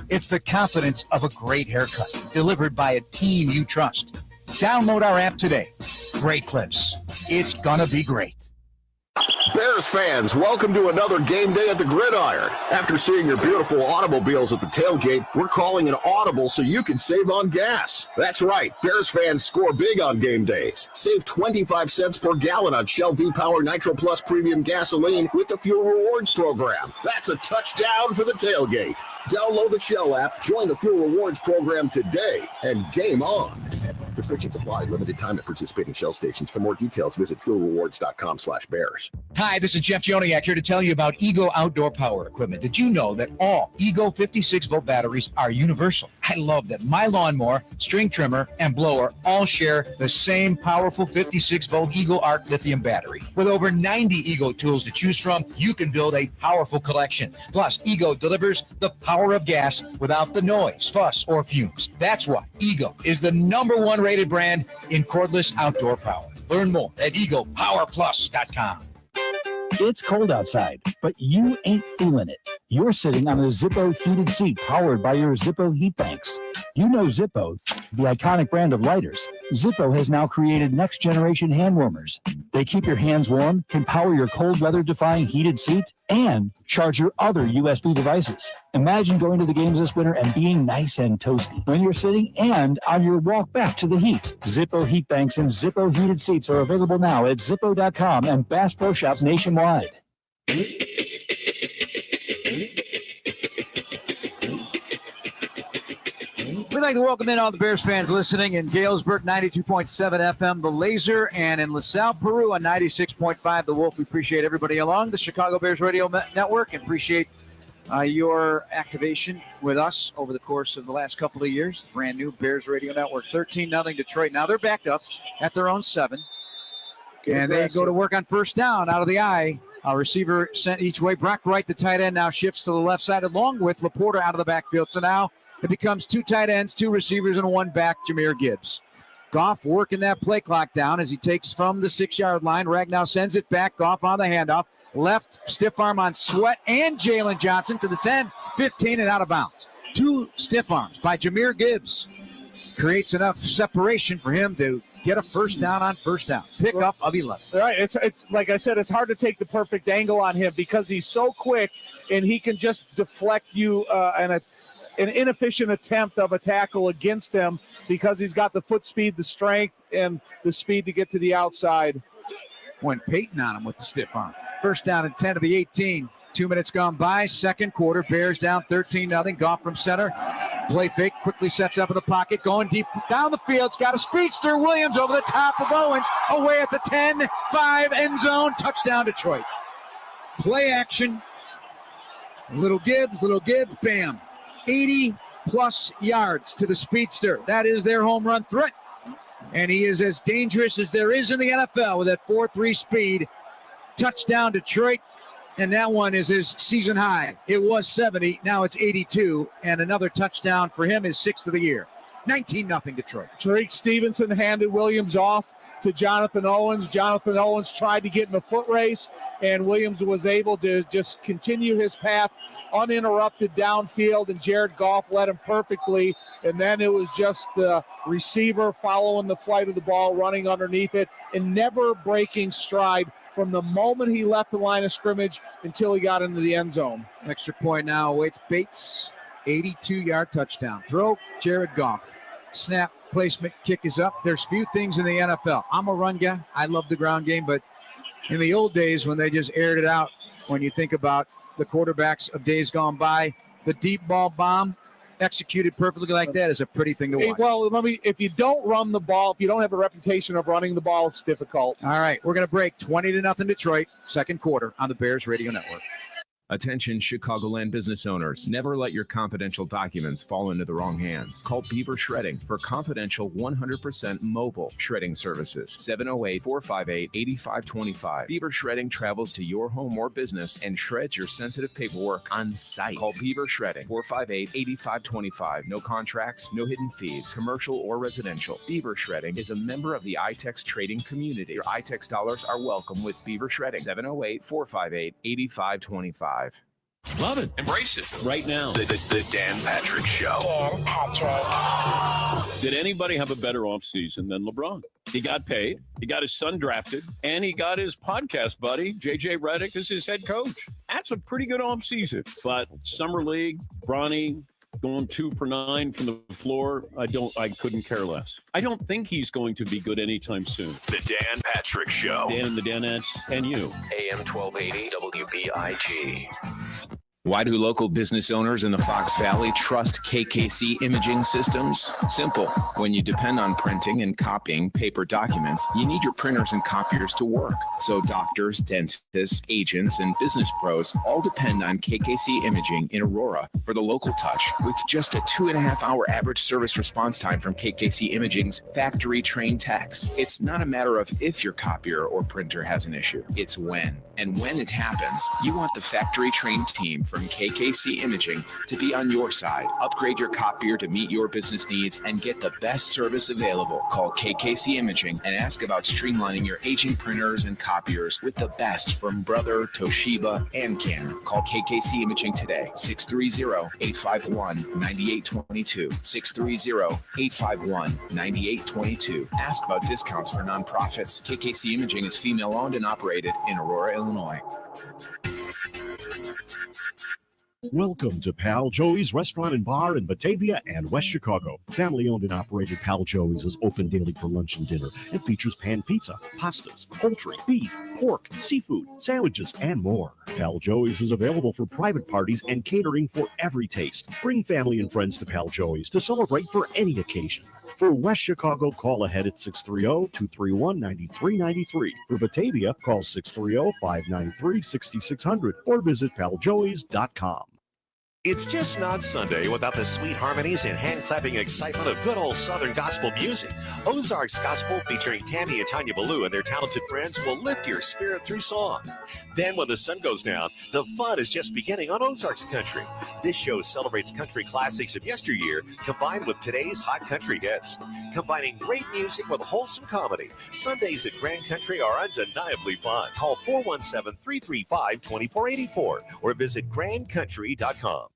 It's the confidence of a great haircut, delivered by a team you trust. Download our app today. Great Clips. It's gonna be great. Bears fans, welcome to another game day at the Gridiron. After seeing your beautiful automobiles at the tailgate, we're calling an audible so you can save on gas. That's right, Bears fans score big on game days. Save 25 cents per gallon on Shell V-Power Nitro Plus Premium Gasoline with the Fuel Rewards program. That's a touchdown for the tailgate. Download the Shell app, join the Fuel Rewards program today, and game on. Restrictions apply. Limited time at participating Shell stations. For more details, visit fuelrewards.com/bears. Hi, this is Jeff Joniak here to tell you about Ego Outdoor Power Equipment. Did you know that all Ego 56-volt batteries are universal? I love that my lawnmower, string trimmer, and blower all share the same powerful 56-volt Ego Arc lithium battery. With over 90 Ego tools to choose from, you can build a powerful collection. Plus, Ego delivers the power of gas without the noise, fuss, or fumes. That's why Ego is the #1 rated brand in cordless outdoor power. Learn more at egopowerplus.com. It's cold outside, but you ain't feeling it. You're sitting on a Zippo heated seat powered by your Zippo heat banks. You know Zippo, the iconic brand of lighters. Zippo has now created next-generation hand warmers. They keep your hands warm, can power your cold weather-defying heated seat, and charge your other USB devices. Imagine going to the games this winter and being nice and toasty when you're sitting and on your walk back to the heat. Zippo heat banks and Zippo heated seats are available now at Zippo.com and Bass Pro Shops nationwide. We'd like to welcome in all the Bears fans listening in Galesburg, 92.7 FM, The Laser, and in LaSalle, Peru on 96.5, The Wolf. We appreciate everybody along the Chicago Bears Radio Network and appreciate your activation with us over the course of the last couple of years. Brand new Bears Radio Network, 13-0 Detroit. Now they're backed up at their own 7. And they go to work on first down out of the eye. A receiver sent each way. Brock Wright, the tight end, now shifts to the left side along with Laporta out of the backfield. So now it becomes 2 tight ends, 2 receivers, and 1 back, Jahmyr Gibbs. Goff working that play clock down as he takes from the 6-yard line. Ragnow sends it back. Goff on the handoff. Left stiff arm on Sweat and Jalen Johnson to the 10, 15, and out of bounds. 2 stiff arms by Jahmyr Gibbs. Creates enough separation for him to get a first down on first down. Pick up of 11. All right, it's like I said, it's hard to take the perfect angle on him because he's so quick and he can just deflect you an inefficient attempt of a tackle against him because he's got the foot speed, the strength, and the speed to get to the outside. Went Peyton on him with the stiff arm. First down and 10 to the 18. 2 minutes gone by. Second quarter. Bears down 13-0. Goff from center. Play fake. Quickly sets up in the pocket. Going deep down the field. It's got a speedster. Williams over the top of Owens. Away at the 10-5 end zone. Touchdown Detroit. Play action. Little Gibbs. Bam. 80-plus yards to the speedster. That is their home run threat. And he is as dangerous as there is in the NFL with that 4.3 speed. Touchdown Detroit. And that one is his season high. It was 70. Now it's 82. And another touchdown for him, his 6th of the year. 19-0 Detroit. Tariq Stevenson handed Williams off to Jonathan Owens. Jonathan Owens tried to get in a foot race, and Williams was able to just continue his path uninterrupted downfield, and Jared Goff led him perfectly. And then it was just the receiver following the flight of the ball, running underneath it, and never breaking stride from the moment he left the line of scrimmage until he got into the end zone. Extra point now awaits Bates. 82-yard touchdown. Throw, Jared Goff. Snap, placement, kick is up. There's few things in the NFL. I'm a run guy. I love the ground game, but in the old days when they just aired it out, when you think about the quarterbacks of days gone by, the deep ball bomb executed perfectly like that is a pretty thing to watch. Well, if you don't run the ball, if you don't have a reputation of running the ball, it's difficult. All right, we're going to break 20-0 Detroit, second quarter on the Bears Radio Network. Attention Chicagoland business owners, never let your confidential documents fall into the wrong hands. Call Beaver Shredding for confidential 100% mobile shredding services. 708-458-8525. Beaver Shredding travels to your home or business and shreds your sensitive paperwork on site. Call Beaver Shredding 458-8525. No contracts, no hidden fees, commercial or residential. Beaver Shredding is a member of the iTex trading community. Your iTex dollars are welcome with Beaver Shredding. 708-458-8525. Love it. Embrace it right now. The Dan Patrick Show. Dan Patrick. Did anybody have a better offseason than LeBron? He got paid, he got his son drafted, and he got his podcast buddy, JJ Redick, as his head coach. That's a pretty good offseason. But Summer League, Bronny, going 2 for 9 from the floor, I couldn't care less. I don't think he's going to be good anytime soon. The Dan Patrick Show. Dan and the Danettes and you. AM 1280 WBIG. Why do local business owners in the Fox Valley trust KKC Imaging Systems? Simple. When you depend on printing and copying paper documents, you need your printers and copiers to work. So doctors, dentists, agents, and business pros all depend on KKC Imaging in Aurora for the local touch. With just a 2.5-hour average service response time from KKC Imaging's factory-trained techs, it's not a matter of if your copier or printer has an issue, it's when. And when it happens, you want the factory-trained team from KKC Imaging to be on your side. Upgrade your copier to meet your business needs and get the best service available. Call KKC Imaging and ask about streamlining your aging printers and copiers with the best from Brother, Toshiba, and Canon. Call KKC Imaging today, 630-851-9822, 630-851-9822. Ask about discounts for nonprofits. KKC Imaging is female-owned and operated in Aurora, Illinois. Welcome to Pal Joey's Restaurant and Bar in Batavia and West Chicago. Family owned and operated Pal Joey's is open daily for lunch and dinner and features pan pizza, pastas, poultry, beef, pork, seafood, sandwiches, and more. Pal Joey's is available for private parties and catering for every taste. Bring family and friends to Pal Joey's to celebrate for any occasion. For West Chicago, call ahead at 630-231-9393. For Batavia, call 630-593-6600 or visit paljoeys.com. It's just not Sunday without the sweet harmonies and hand-clapping excitement of good old Southern gospel music. Ozarks Gospel featuring Tammy and Tanya Ballou and their talented friends will lift your spirit through song. Then when the sun goes down, the fun is just beginning on Ozarks Country. This show celebrates country classics of yesteryear combined with today's hot country hits. Combining great music with wholesome comedy, Sundays at Grand Country are undeniably fun. Call 417-335-2484 or visit grandcountry.com.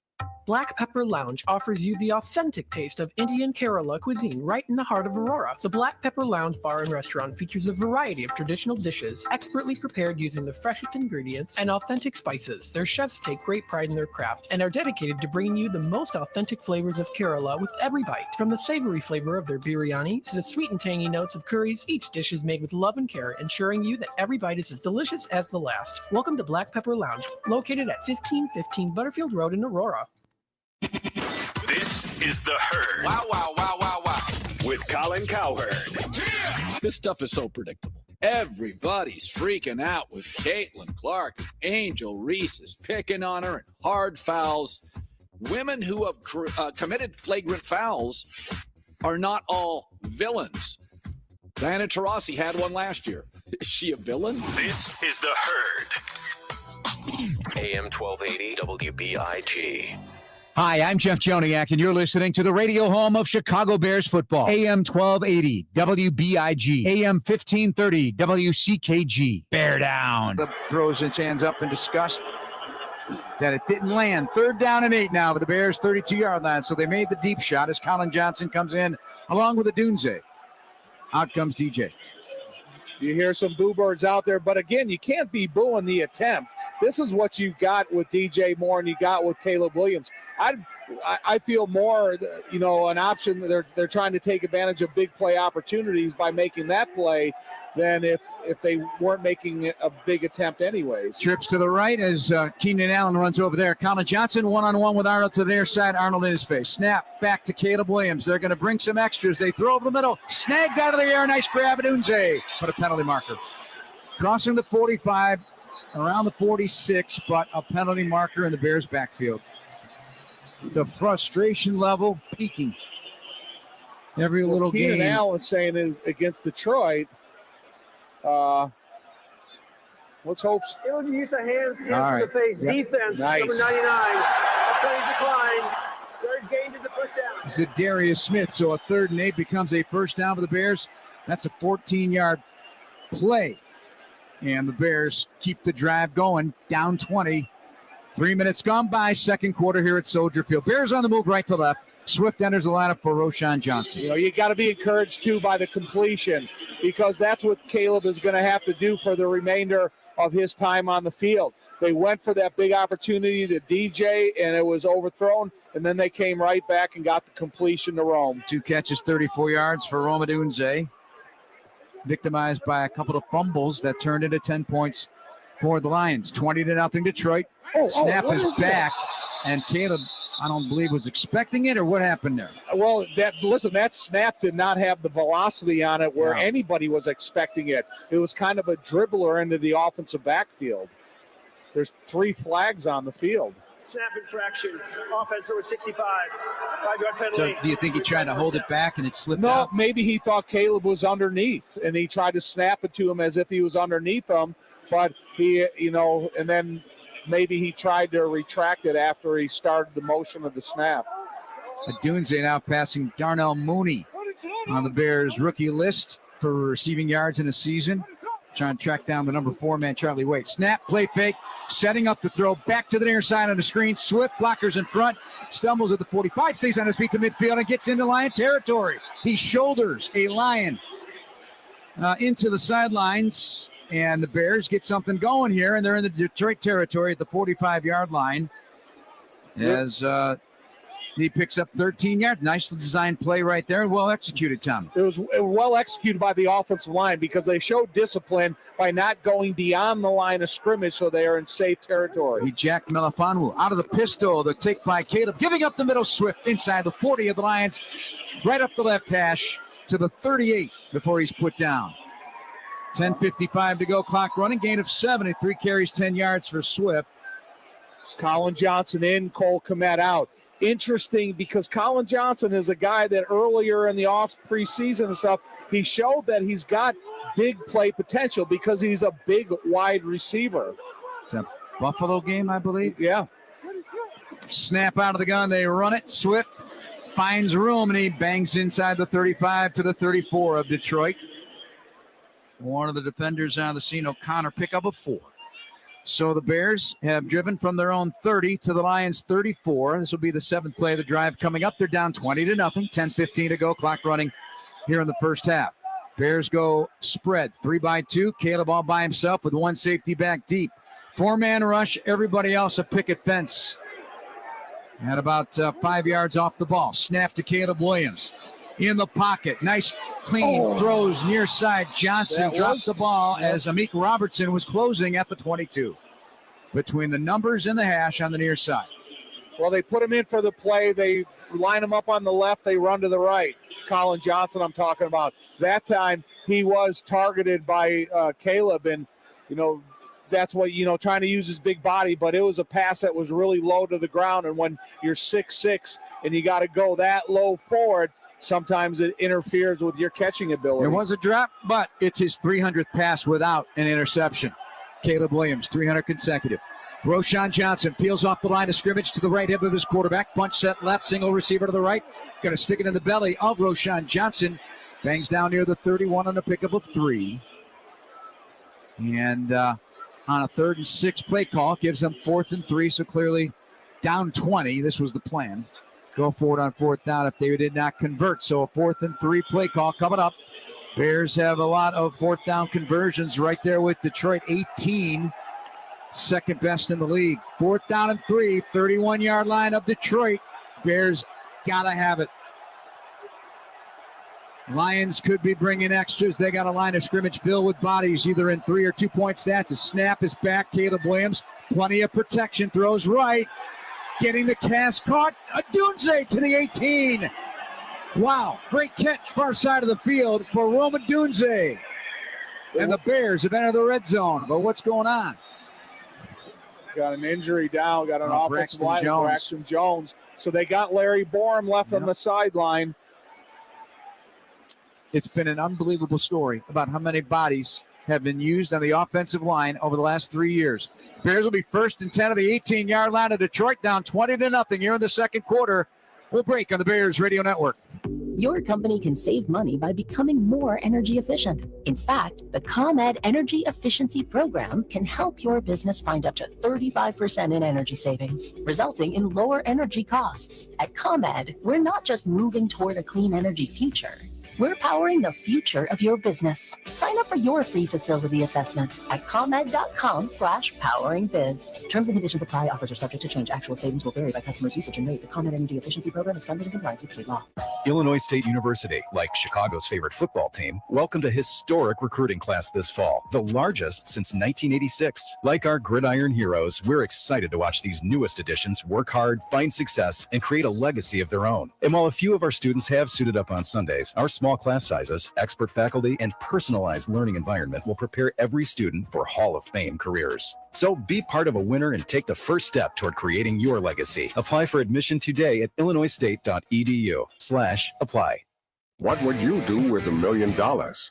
Black Pepper Lounge offers you the authentic taste of Indian Kerala cuisine right in the heart of Aurora. The Black Pepper Lounge Bar and Restaurant features a variety of traditional dishes, expertly prepared using the freshest ingredients and authentic spices. Their chefs take great pride in their craft and are dedicated to bringing you the most authentic flavors of Kerala with every bite. From the savory flavor of their biryani to the sweet and tangy notes of curries, each dish is made with love and care, ensuring you that every bite is as delicious as the last. Welcome to Black Pepper Lounge, located at 1515 Butterfield Road in Aurora. This is The Herd. Wow, wow, wow, wow, wow. With Colin Cowherd. This stuff is so predictable. Everybody's freaking out with Caitlin Clark. Angel Reese is picking on her and hard fouls. Women who have committed flagrant fouls are not all villains. Diana Taurasi had one last year. Is she a villain? This is The Herd. AM 1280 WBIG. Hi, I'm Jeff Joniak, and you're listening to the radio home of Chicago Bears football. AM 1280, WBIG. AM 1530, WCKG. Bear down. Throws his hands up in disgust that it didn't land. 3rd down and 8 now with the Bears' 32-yard line. So they made the deep shot as Colin Johnson comes in along with Adunze. Out comes DJ. You hear some boo birds out there, but again, you can't be booing the attempt. This is what you got with DJ Moore and you got with Caleb Williams. I feel more, an option. They're trying to take advantage of big play opportunities by making that play than if they weren't making a big attempt anyways. Trips to the right as Keenan Allen runs over there. Colin Johnson one-on-one with Arnold to the near side. Arnold in his face. Snap back to Caleb Williams. They're going to bring some extras. They throw over the middle. Snagged out of the air. Nice grab at Unze. Put a penalty marker. Crossing the 45. around the 46, but a penalty marker in the Bears' backfield. The frustration level peaking. Every little Keenan game. Allen saying against Detroit, let's hope. Illegal use of hands, All to right. the face. Yep. Defense, Nice. number 99. A play decline. Yards gained is the first down. Zadarius Smith. So a 3rd and 8 becomes a first down for the Bears. That's a 14-yard play. And the Bears keep the drive going, down 20. 3 minutes gone by, second quarter here at Soldier Field. Bears on the move right to left. Swift enters the lineup for Roschon Johnson. You know, you got to be encouraged, too, by the completion, because that's what Caleb is going to have to do for the remainder of his time on the field. They went for that big opportunity to DJ, and it was overthrown, and then they came right back and got the completion to Rome. 2 catches, 34 yards for Rome Odunze. Victimized by a couple of fumbles that turned into 10 points for the Lions. 20-0 Detroit. Snap what is is back, and Caleb, I don't believe, was expecting it, or what happened there? Well, that snap did not have the velocity on it where anybody was expecting it. It was kind of a dribbler into the offensive backfield. There's 3 flags on the field. Snap infraction. Offense number 65. 5-yard penalty. So do you think he tried to hold it back and it slipped No, out? maybe he thought Caleb was underneath, and he tried to snap it to him as if he was underneath him, but he, and then maybe he tried to retract it after he started the motion of the snap. Odunze now passing Darnell Mooney on the Bears rookie list for receiving yards in a season. Trying to track down the number 4 man, Charlie Waite. Snap, play fake, setting up the throw, back to the near side on the screen. Swift, blockers in front, stumbles at the 45, stays on his feet to midfield and gets into Lion territory. He shoulders a Lion into the sidelines, and the Bears get something going here, and they're in the Detroit territory at the 45-yard line as he picks up 13 yards. Nicely designed play right there, and well executed, Tom. It was well executed by the offensive line because they showed discipline by not going beyond the line of scrimmage, so they are in safe territory. He jacked Melifonwu out of the pistol. The take by Caleb, giving up the middle. Swift inside the 40 of the Lions, right up the left hash to the 38 before he's put down. 10:55 to go, clock running, gain of 7, 3 carries, 10 yards for Swift. Colin Johnson in, Cole Kmet out. Interesting because Colin Johnson is a guy that earlier in the preseason and stuff, he showed that he's got big play potential because he's a big wide receiver. It's a Buffalo game, I believe. Yeah. Snap out of the gun, they run it. Swift finds room, and he bangs inside the 35 to the 34 of Detroit. One of the defenders on the scene, O'Connor, pickup of 4. So the Bears have driven from their own 30 to the Lions 34. This will be the 7th play of the drive coming up. They're down 20-0. 10:15 to go. Clock running here in the first half. Bears go spread 3-by-2. Caleb all by himself with 1 safety back deep. 4-man rush. Everybody else a picket fence. At about 5 yards off the ball. Snap to Caleb Williams. In the pocket. Nice clean throws near side. Johnson drops the ball as Amik Robertson was closing at the 22. Between the numbers and the hash on the near side. Well, they put him in for the play. They line him up on the left. They run to the right. Colin Johnson I'm talking about. That time he was targeted by Caleb, and, that's what, trying to use his big body, but it was a pass that was really low to the ground, and when you're 6'6" and you got to go that low forward, sometimes it interferes with your catching ability. There was a drop, but it's his 300th pass without an interception. Caleb Williams, 300 consecutive. Roschon Johnson peels off the line of scrimmage to the right hip of his quarterback. Bunch set left, single receiver to the right. Going to stick it in the belly of Roschon Johnson. Bangs down near the 31 on the pickup of 3. And on a 3rd and 6 play call, gives them 4th and 3, so clearly down 20. This was the plan. Go forward on 4th down if they did not convert. So a 4th and 3 play call coming up. Bears have a lot of 4th down conversions right there with Detroit, 18. Second best in the league. 4th down and 3, 31-yard line of Detroit. Bears got to have it. Lions could be bringing extras. They got a line of scrimmage filled with bodies, either in 3 or 2-point stats. A snap is back. Caleb Williams, plenty of protection, throws right. Getting the cast caught. Odunze to the 18. Wow. Great catch far side of the field for Rome Odunze. And the Bears have entered the red zone. But what's going on? got an injury down, got an offensive line, Braxton Jones. So they got Larry Borum left on the sideline. It's been an unbelievable story about how many bodies have been used on the offensive line over the last 3 years. Bears will be 1st and 10 of the 18-yard line of Detroit, down 20-0 here in the second quarter. We'll break on the Bears Radio Network. Your company can save money by becoming more energy efficient. In fact, the ComEd Energy Efficiency Program can help your business find up to 35% in energy savings, resulting in lower energy costs. At ComEd, we're not just moving toward a clean energy future. We're powering the future of your business. Sign up for your free facility assessment at ComEd.com/poweringbiz. Terms and conditions apply. Offers are subject to change. Actual savings will vary by customer's usage and rate. The ComEd Energy Efficiency Program is funded in compliance with state law. Illinois State University, like Chicago's favorite football team, welcomed a historic recruiting class this fall, the largest since 1986. Like our gridiron heroes, we're excited to watch these newest additions work hard, find success, and create a legacy of their own. And while a few of our students have suited up on Sundays, our small class sizes, expert faculty, and personalized learning environment will prepare every student for Hall of Fame careers. So be part of a winner and take the first step toward creating your legacy. Apply for admission today at illinoisstate.edu/apply. What would you do with $1 million?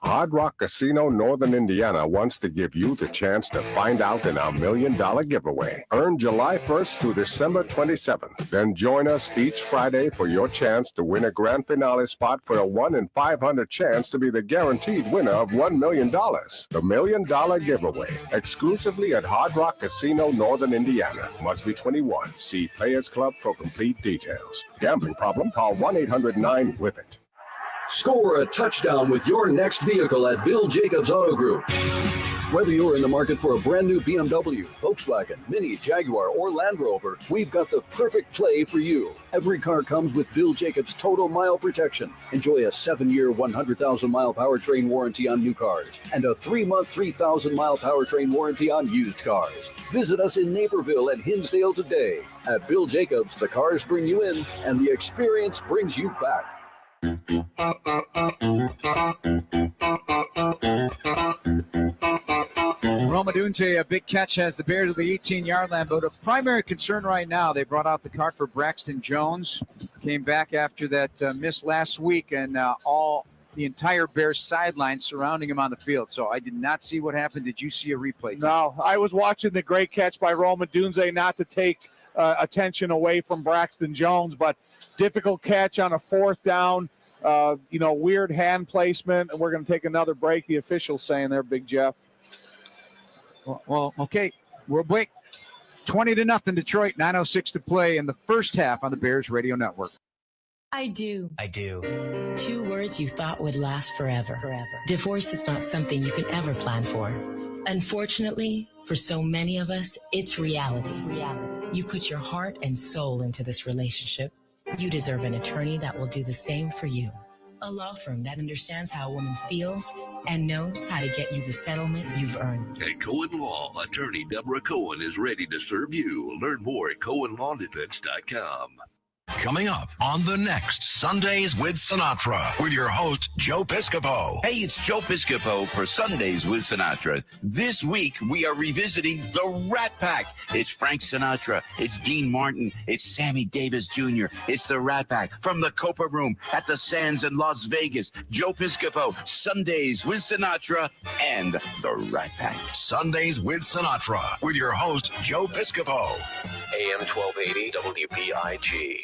Hard Rock Casino Northern Indiana wants to give you the chance to find out in our $1 million giveaway. Earn July 1st through December 27th. Then join us each Friday for your chance to win a grand finale spot for a 1 in 500 chance to be the guaranteed winner of $1 million. The $1 million giveaway, exclusively at Hard Rock Casino Northern Indiana. Must be 21. See Players Club for complete details. Gambling problem? Call 1-800-9-WHIP-IT. Score a touchdown with your next vehicle at Bill Jacobs Auto Group. Whether you're in the market for a brand new BMW, Volkswagen, Mini, Jaguar, or Land Rover, we've got the perfect play for you. Every car comes with Bill Jacobs Total Mile Protection. Enjoy a 7-year, 100,000-mile powertrain warranty on new cars and a 3-month, 3,000-mile powertrain warranty on used cars. Visit us in Naperville and Hinsdale today. At Bill Jacobs, the cars bring you in and the experience brings you back. Roma Dunze, a big catch, has the Bears at the 18-yard line, but a primary concern right now, they brought out the cart for Braxton Jones, came back after that miss last week, and the entire Bears sideline surrounding him on the field. So I did not see what happened. Did you see a replay? No, I was watching the great catch by Roma Dunze, not to take attention away from Braxton Jones, but difficult catch on a 4th down. Weird hand placement, and we're going to take another break. The official's saying there, Big Jeff. Well, okay. We'll break. 20-0 Detroit, 9:06 to play in the first half on the Bears Radio Network. I do. I do. 2 words you thought would last forever. Divorce is not something you can ever plan for. Unfortunately, for so many of us, it's reality. You put your heart and soul into this relationship. You deserve an attorney that will do the same for you. A law firm that understands how a woman feels and knows how to get you the settlement you've earned. At Cohen Law, attorney Deborah Cohen is ready to serve you. Learn more at CohenLawDefense.com. Coming up on the next Sundays with Sinatra with your host, Joe Piscopo. Hey, it's Joe Piscopo for Sundays with Sinatra. This week, we are revisiting the Rat Pack. It's Frank Sinatra. It's Dean Martin. It's Sammy Davis Jr. It's the Rat Pack from the Copa Room at the Sands in Las Vegas. Joe Piscopo, Sundays with Sinatra and the Rat Pack. Sundays with Sinatra with your host, Joe Piscopo. AM 1280 WPIG.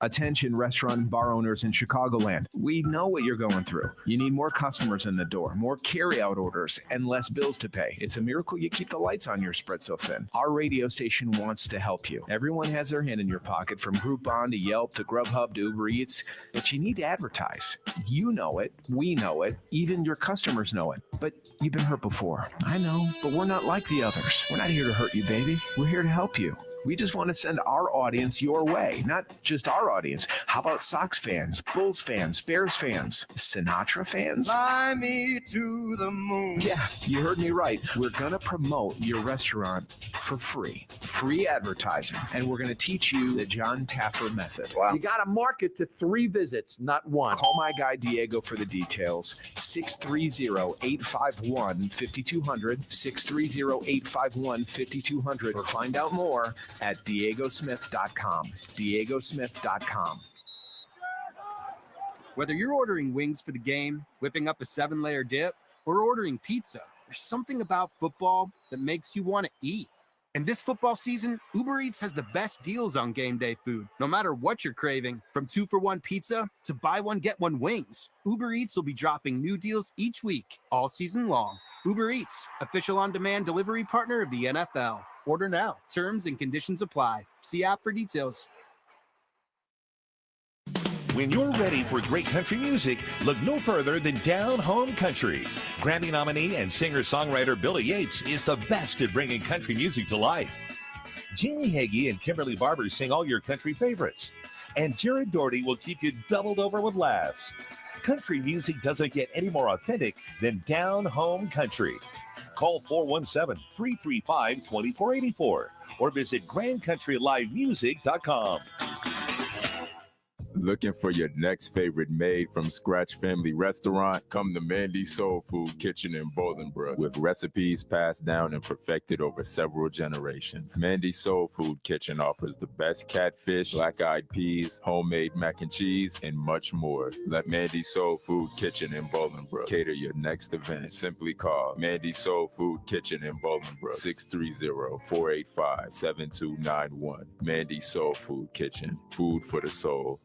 Attention restaurant and bar owners in Chicagoland. We know what you're going through. You need more customers in the door, more carry-out orders, and less bills to pay. It's a miracle you keep the lights on your spread so thin. Our radio station wants to help you. Everyone has their hand in your pocket, from Groupon to Yelp to Grubhub to Uber Eats, but you need to advertise. You know it. We know it. Even your customers know it. But you've been hurt before. I know, but we're not like the others. We're not here to hurt you, baby. We're here to help you. We just want to send our audience your way, not just our audience. How about Sox fans, Bulls fans, Bears fans, Sinatra fans? Fly me to the moon. Yeah, you heard me right. We're going to promote your restaurant for free. Free advertising. And we're going to teach you the John Taffer method. You got to market to 3 visits, not 1. Call my guy Diego for the details. 630-851-5200, 630-851-5200, or find out more at diegosmith.com. diegosmith.com. Whether you're ordering wings for the game, whipping up a 7-layer dip, or ordering pizza, there's something about football that makes you want to eat. And this football season, Uber Eats has the best deals on game day food. No matter what you're craving, from 2-for-1 pizza to buy one, get one wings, Uber Eats will be dropping new deals each week, all season long. Uber Eats, official on-demand delivery partner of the NFL. Order now. Terms and conditions apply. See app for details. When you're ready for great country music, look no further than Down Home Country. Grammy nominee and singer-songwriter Billy Yates is the best at bringing country music to life. Jeannie Hagee and Kimberly Barber sing all your country favorites. And Jared Doherty will keep you doubled over with laughs. Country music doesn't get any more authentic than Down Home Country. Call 417-335-2484 or visit GrandCountryLiveMusic.com. Looking for your next favorite made-from-scratch family restaurant? Come to Mandy's Soul Food Kitchen in Bolingbrook. With recipes passed down and perfected over several generations, Mandy's Soul Food Kitchen offers the best catfish, black-eyed peas, homemade mac and cheese, and much more. Let Mandy's Soul Food Kitchen in Bolingbrook cater your next event. Simply call Mandy's Soul Food Kitchen in Bolingbrook, 630-485-7291. Mandy's Soul Food Kitchen, food for the soul.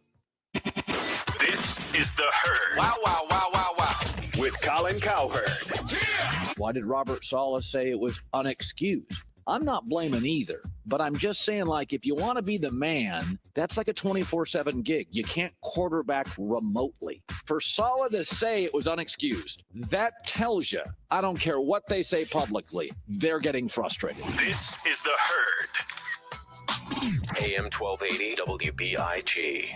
This is The Herd. Wow, wow, wow, wow, wow. With Colin Cowherd. Why did Robert Saleh say it was unexcused? I'm not blaming either, but I'm just saying, like, if you want to be the man, that's like a 24/7 gig. You can't quarterback remotely. For Saleh to say it was unexcused, that tells you, I don't care what they say publicly, they're getting frustrated. This is The Herd. AM 1280 WBIG.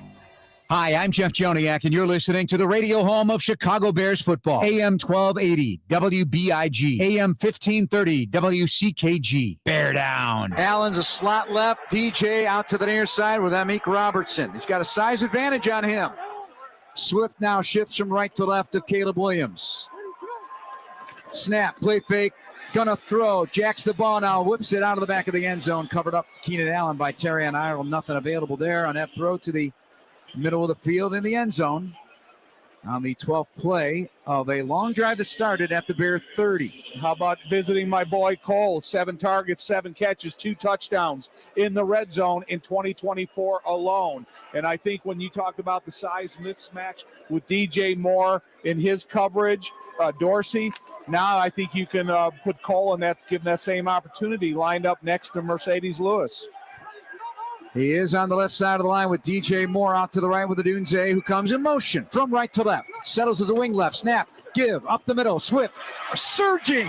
Hi, I'm Jeff Joniak, and you're listening to the radio home of Chicago Bears football. AM 1280, WBIG. AM 1530, WCKG. Bear down. Allen's a slot left. DJ out to the near side with Amik Robertson. He's got a size advantage on him. Swift now shifts from right to left of Caleb Williams. Snap, play fake. Gonna throw. Jacks the ball now. Whips it out of the back of the end zone. Covered up Keenan Allen by Terrion Ireland. Nothing available there on that throw to the middle of the field in the end zone on the 12th play of a long drive that started at the Bear 30. How about visiting my boy Cole? 7 targets, 7 catches, 2 touchdowns in the red zone in 2024 alone. And I think when you talked about the size mismatch with DJ Moore in his coverage, Dorsey, now I think you can put Cole in that, give him that same opportunity, lined up next to Mercedes Lewis. He is on the left side of the line with DJ Moore out to the right with Odunze, who comes in motion from right to left. Settles as a wing left. Snap, give, up the middle. Swift surging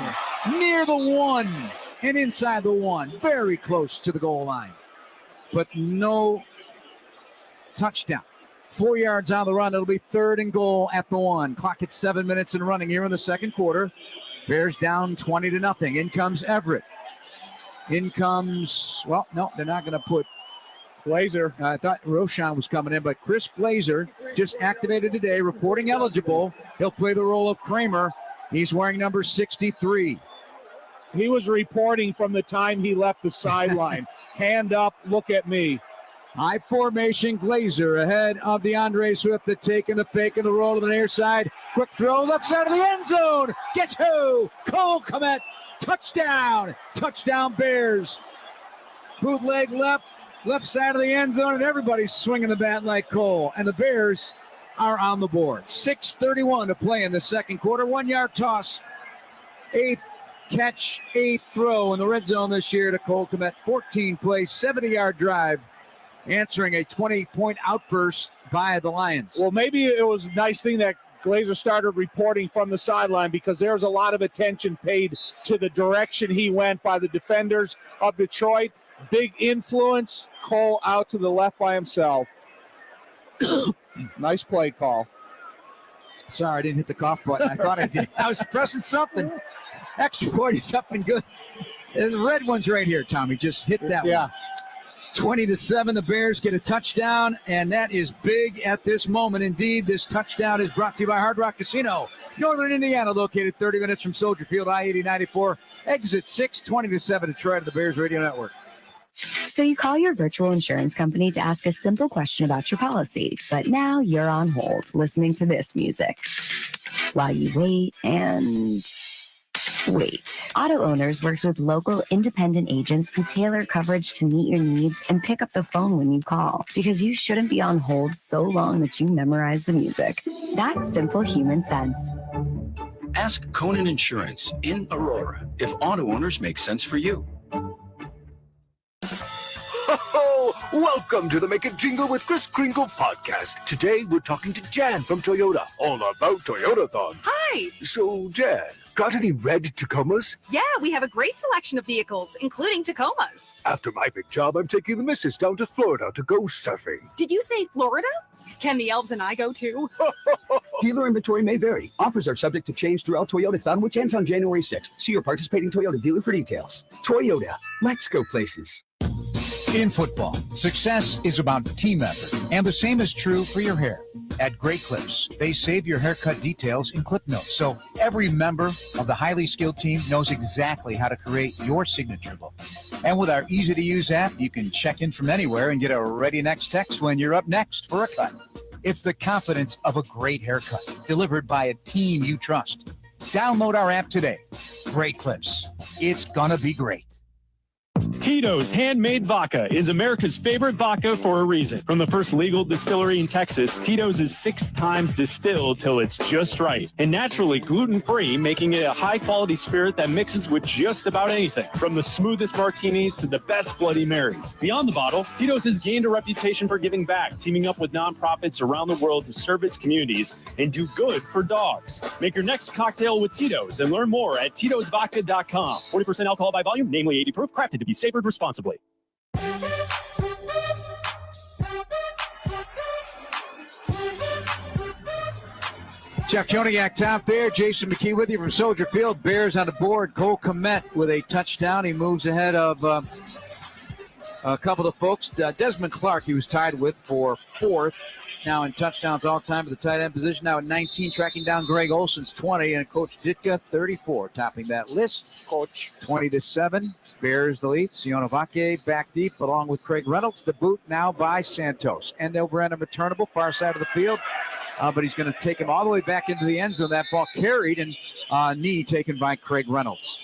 near the 1 and inside the 1. Very close to the goal line. But no touchdown. 4 yards on the run. It'll be 3rd and goal at the 1. Clock at 7 minutes and running here in the second quarter. Bears down 20-0. In comes Everett. In comes, well, no, they're not going to put Glazer. I thought Roshan was coming in, but Chris Glazer just activated today, reporting eligible. He'll play the role of Kramer. He's wearing number 63. He was reporting from the time he left the sideline. Hand up, look at me. High formation, Glazer ahead of DeAndre Swift, the take and the fake and the roll to the near side. Quick throw, left side of the end zone. Guess who? Cole Kmet. Touchdown. Touchdown Bears. Bootleg left side of the end zone, and everybody's swinging the bat like Cole. And the Bears are on the board. 6:31 to play in the second quarter. 1-yard toss. 8th catch, 8th throw in the red zone this year to Cole Kmet. 14 plays, 70-yard drive, answering a 20-point outburst by the Lions. Well, maybe it was a nice thing that Glazer started reporting from the sideline, because there's a lot of attention paid to the direction he went by the defenders of Detroit. big influence. Cole out to the left by himself. Nice play call. Sorry, I didn't hit the cough button. I thought I did. I was pressing something. Extra point is up and good. And the red one's right here, Tommy. Just hit that one. 20-7, the Bears get a touchdown, and that is big at this moment. Indeed, this touchdown is brought to you by Hard Rock Casino, Northern Indiana, located 30 minutes from Soldier Field, I-80-94, exit 6, 20-7, Detroit of the Bears Radio Network. So you call your virtual insurance company to ask a simple question about your policy, but now you're on hold listening to this music while you wait and wait. Auto Owners works with local independent agents who tailor coverage to meet your needs and pick up the phone when you call, because you shouldn't be on hold so long that you memorize the music. That's simple human sense. Ask Conan Insurance in Aurora if auto owners make sense for you. Welcome to the Make It Jingle with Kris Kringle podcast. Today we're talking to Jan from Toyota, all about Toyotathon. Hi! So, Jan, got any red Tacomas? Yeah, we have a great selection of vehicles, including Tacomas. After my big job, I'm taking the missus down to Florida to go surfing. Did you say Florida? Can the elves and I go too? Dealer inventory may vary. Offers are subject to change throughout Toyotathon, which ends on January 6th. See your participating Toyota dealer for details. Toyota, let's go places. In football, success is about team effort, and the same is true for your hair. At Great Clips, they save your haircut details in clip notes, so every member of the highly skilled team knows exactly how to create your signature look. And with our easy-to-use app, you can check in from anywhere and get a ready next text when you're up next for a cut. It's the confidence of a great haircut, delivered by a team you trust. Download our app today. Great Clips. It's gonna be great. Tito's Handmade Vodka is America's favorite vodka for a reason. From the first legal distillery in Texas, Tito's is 6 times distilled till it's just right. And naturally gluten-free, making it a high-quality spirit that mixes with just about anything. From the smoothest martinis to the best Bloody Marys. Beyond the bottle, Tito's has gained a reputation for giving back, teaming up with nonprofits around the world to serve its communities and do good for dogs. Make your next cocktail with Tito's and learn more at Tito'sVodka.com. 40% alcohol by volume, namely 80 proof, crafted to be savored responsibly. Jeff Joniak, top there. Jason McKee with you from Soldier Field. Bears on the board. Cole Kmet with a touchdown. He moves ahead of a couple of folks. Desmond Clark, he was tied with for 4th. Now in touchdowns all time at the tight end position. Now at 19, tracking down Greg Olson's 20, and Coach Ditka 34, topping that list. Coach 20-7. Bears the lead. Siona Vake back deep along with Craig Reynolds. The boot now by Santos. End over end of returnable, far side of the field. But he's going to take him all the way back into the end zone. That ball carried and knee taken by Craig Reynolds.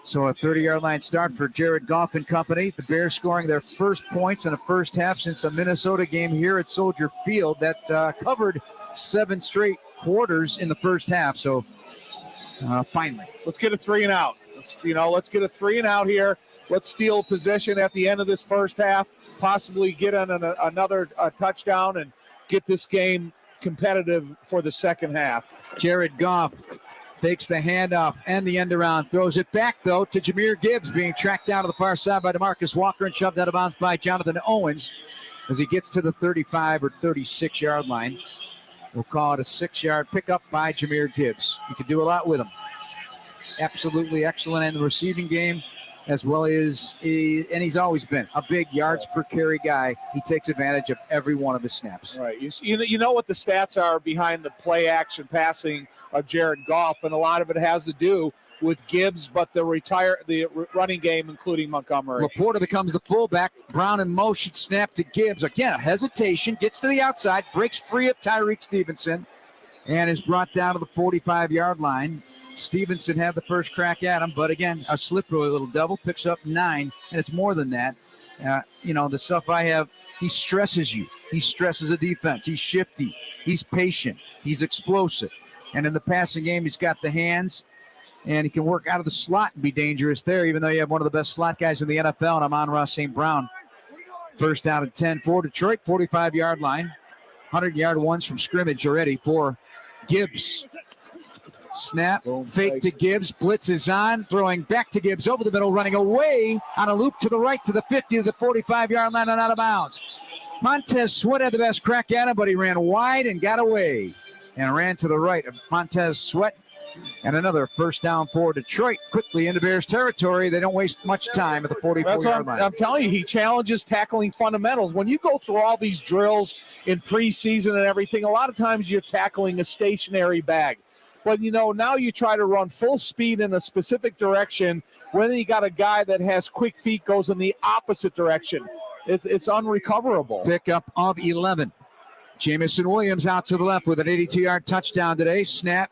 So a 30-yard line start for Jared Goff and company. The Bears scoring their first points in the first half since the Minnesota game here at Soldier Field that covered 7 straight quarters in the first half. So finally. Let's get a 3 and out. Let's get a 3 and out here. Let's steal position at the end of this first half, possibly get on another touchdown and get this game competitive for the second half. Jared Goff takes the handoff and the end around, throws it back, though, to Jahmyr Gibbs, being tracked down to the far side by DeMarcus Walker and shoved out of bounds by Jonathan Owens as he gets to the 35 or 36-yard line. We'll call it a 6-yard pickup by Jahmyr Gibbs. You can do a lot with him. Absolutely excellent in the receiving game, as well as and he's always been a big yards per carry guy. He takes advantage of every one of his snaps. Right. You know what the stats are behind the play action passing of Jared Goff, and a lot of it has to do with Gibbs, but the running game, including Montgomery. Laporta becomes the fullback. Brown in motion, snap to Gibbs. Again, a hesitation, gets to the outside, breaks free of Tyreek Stevenson, and is brought down to the 45-yard line. Stevenson had the first crack at him, but again, a slippery little devil, picks up 9, and it's more than that. The stuff I have, he stresses you. He stresses a defense. He's shifty. He's patient. He's explosive. And in the passing game, he's got the hands, and he can work out of the slot and be dangerous there, even though you have one of the best slot guys in the NFL, and Amon-Ra St. Brown. First down and 10 for Detroit, 45-yard line. 100-yard ones from scrimmage already for Gibbs. Snap, fake to Gibbs, blitz is on, throwing back to Gibbs over the middle, running away on a loop to the right to the 50 to the 45-yard line and out of bounds. Montez Sweat had the best crack at him, but he ran wide and got away and ran to the right of Montez Sweat. And another first down for Detroit, quickly into Bears territory. They don't waste much time at the 44-yard line. I'm telling you, he challenges tackling fundamentals. When you go through all these drills in preseason and everything, a lot of times you're tackling a stationary bag. But, now you try to run full speed in a specific direction. When you got a guy that has quick feet, goes in the opposite direction. It's unrecoverable. Pickup of 11. Jamison Williams out to the left with an 82-yard touchdown today. Snap.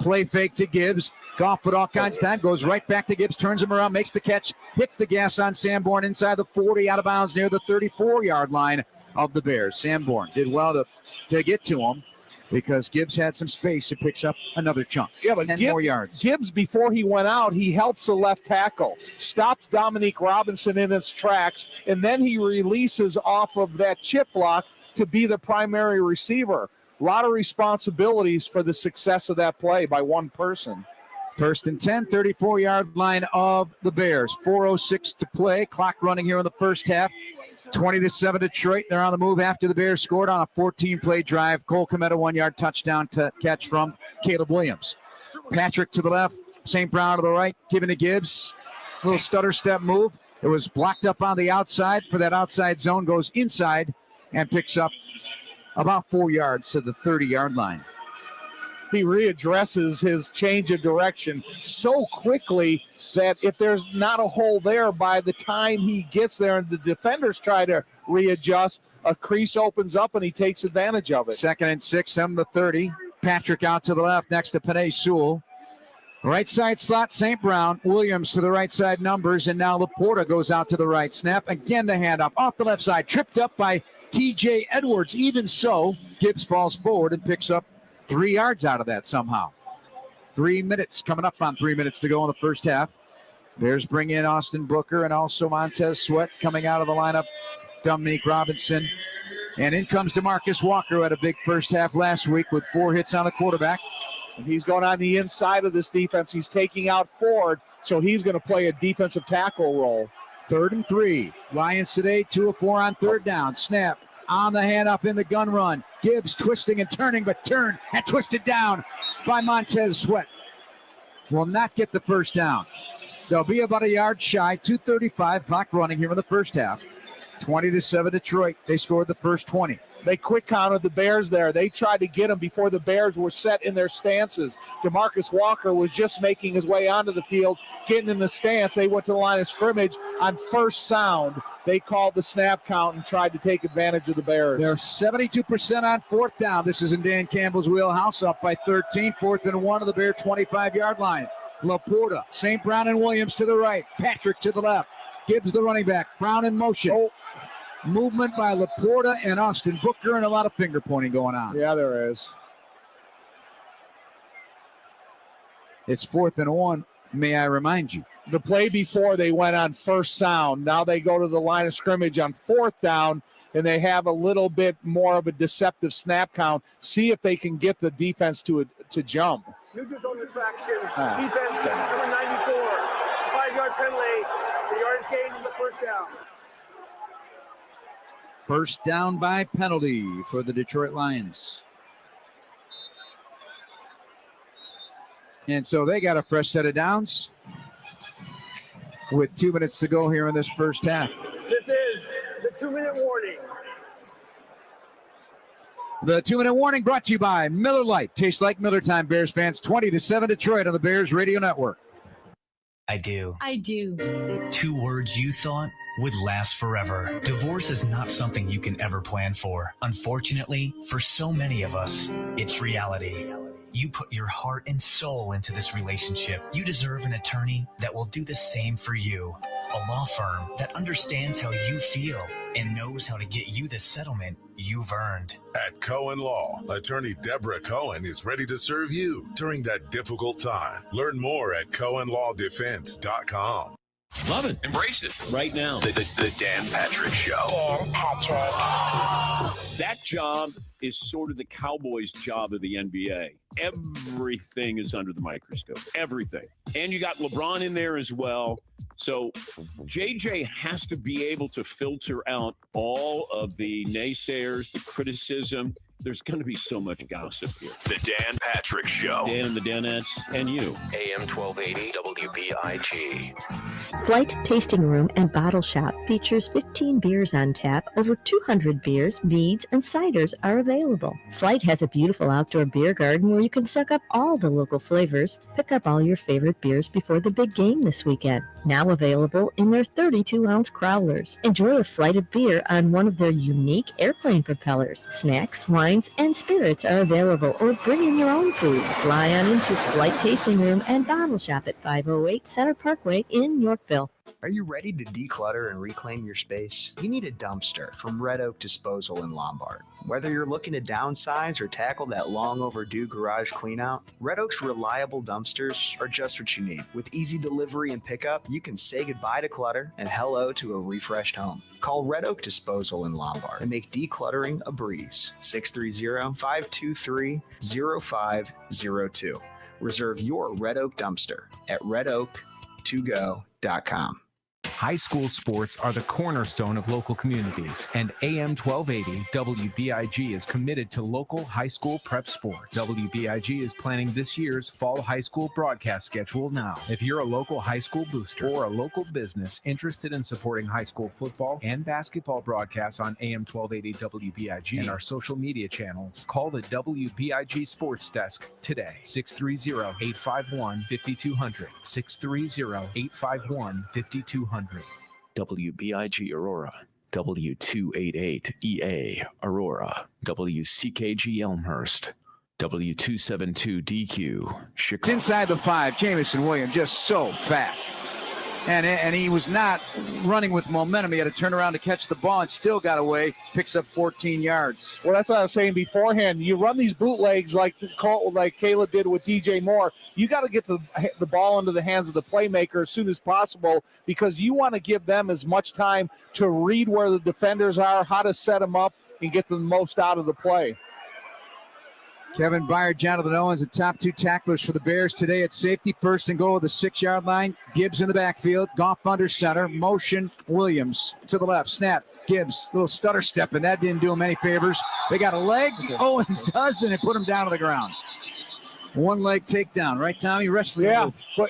Play fake to Gibbs. Goff with all kinds of time. Goes right back to Gibbs. Turns him around. Makes the catch. Hits the gas on Sanborn inside the 40. Out of bounds near the 34-yard line of the Bears. Sanborn did well to get to him because Gibbs had some space. He picks up another chunk. Yeah, but 10 more yards. Gibbs, before he went out, he helps the left tackle. Stops Dominique Robinson in its tracks. And then he releases off of that chip block to be the primary receiver. A lot of responsibilities for the success of that play by one person. First and 10, 34-yard line of the Bears. 4:06 to play. Clock running here in the first half. 20-7 Detroit. They're on the move after the Bears scored on a 14-play drive. Cole Kmet, a 1-yard touchdown to catch from Caleb Williams. Patrick to the left. St. Brown to the right. Giving to Gibbs. Little stutter step move. It was blocked up on the outside for that outside zone. Goes inside and picks up about 4 yards to the 30-yard line. He readdresses his change of direction so quickly that if there's not a hole there, by the time he gets there and the defenders try to readjust, a crease opens up and he takes advantage of it. 2nd and 6, him the 30. Patrick out to the left next to Penei Sewell. Right side slot, St. Brown. Williams to the right side numbers, and now Laporta goes out to the right. Snap, again the handoff off the left side. Tripped up by T.J. Edwards. Even so, Gibbs falls forward and picks up 3 yards out of that somehow. 3 minutes, coming up on 3 minutes to go in the first half. Bears bring in Austin Booker and also Montez Sweat coming out of the lineup. Dominique Robinson. And in comes DeMarcus Walker, who had a big first half last week with 4 hits on the quarterback. And he's going on the inside of this defense. He's taking out Ford, so he's going to play a defensive tackle role. 3rd and 3. Lions today, 2 of 4 on third down. Snap on the handoff in the gun run. Gibbs twisting and turning, but turned and twisted down by Montez Sweat. Will not get the first down. They'll be about a yard shy. 2:35 clock running here in the first half. 20-7 Detroit. They scored the first 20. They quick counted the Bears there. They tried to get him before the Bears were set in their stances. DeMarcus Walker was just making his way onto the field, getting in the stance. They went to the line of scrimmage on first sound. They called the snap count and tried to take advantage of the Bears. They're 72% on 4th down. This is in Dan Campbell's wheelhouse, up by 13. 4th and 1 of the Bear 25-yard line. Laporta, St. Brown and Williams to the right. Patrick to the left. Gibbs the running back. Brown in motion. Movement by Laporta and Austin Booker, and a lot of finger pointing going on. Yeah, there is. It's 4th and 1, may I remind you. The play before, they went on first sound. Now they go to the line of scrimmage on 4th down, and they have a little bit more of a deceptive snap count. See if they can get the defense to jump. Neutral zone infraction. Defense, number 94. 5-yard penalty. The yardage gain is the first down. First down by penalty for the Detroit Lions. And so they got a fresh set of downs with 2 minutes to go here in this first half. This is the 2-minute warning. The 2-minute warning brought to you by Miller Lite. Tastes like Miller time, Bears fans. 20-7 Detroit on the Bears Radio Network. I do. I do. 2 words you thought would last forever. Divorce is not something you can ever plan for. Unfortunately, for so many of us, it's reality. You put your heart and soul into this relationship. You deserve an attorney that will do the same for you. A law firm that understands how you feel and knows how to get you the settlement you've earned. At Cohen Law, attorney Deborah Cohen is ready to serve you during that difficult time. Learn more at CohenLawDefense.com. Love it. Embrace it. Right now. The Dan Patrick Show. Dan Patrick. That job is sort of the Cowboys' job of the NBA. everything is under the microscope. Everything. And you got LeBron in there as well. So JJ has to be able to filter out all of the naysayers, the criticism. There's going to be so much gossip here. The Dan Patrick Show. Dan and the Danettes and you. AM 1280 WBIG. Flight Tasting Room and Bottle Shop features 15 beers on tap. Over 200 beers, meads, and ciders are available. Flight has a beautiful outdoor beer garden where you can suck up all the local flavors. Pick up all your favorite beers before the big game this weekend. Now available in their 32-ounce growlers. Enjoy a flight of beer on one of their unique airplane propellers. Snacks, wines, and spirits are available, or bring in your own food. Fly on into Flight Tasting Room and Bottle Shop at 508 Center Parkway in Yorkville. Are you ready to declutter and reclaim your space? You need a dumpster from Red Oak Disposal in Lombard. Whether you're looking to downsize or tackle that long overdue garage cleanout, Red Oak's reliable dumpsters are just what you need. With easy delivery and pickup, you can say goodbye to clutter and hello to a refreshed home. Call Red Oak Disposal in Lombard and make decluttering a breeze. 630-523-0502. Reserve your Red Oak dumpster at redoak2go.com. High school sports are the cornerstone of local communities, and AM 1280 WBIG is committed to local high school prep sports. WBIG is planning this year's fall high school broadcast schedule now. If you're a local high school booster or a local business interested in supporting high school football and basketball broadcasts on AM 1280 WBIG and our social media channels, call the WBIG Sports Desk today, 630-851-5200, 630-851-5200. WBIG Aurora, W288EA Aurora, WCKG Elmhurst, W272DQ Chicago. It's inside the 5. Jamison Williams just so fast. And he was not running with momentum. He had to turn around to catch the ball and still got away. Picks up 14 yards. Well, that's what I was saying beforehand. You run these bootlegs like Caleb did with DJ Moore. You got to get the ball into the hands of the playmaker as soon as possible, because you want to give them as much time to read where the defenders are, how to set them up, and get the most out of the play. Kevin Byard, Jonathan Owens, the top 2 tacklers for the Bears today at safety. First and goal at the 6-yard line. Gibbs in the backfield. Goff under center. Motion. Williams to the left. Snap. Gibbs, little stutter step, and that didn't do him any favors. They got a leg. Owens does, and it put him down to the ground. One leg takedown, right, Tommy? Wrestling. Yeah, move. but,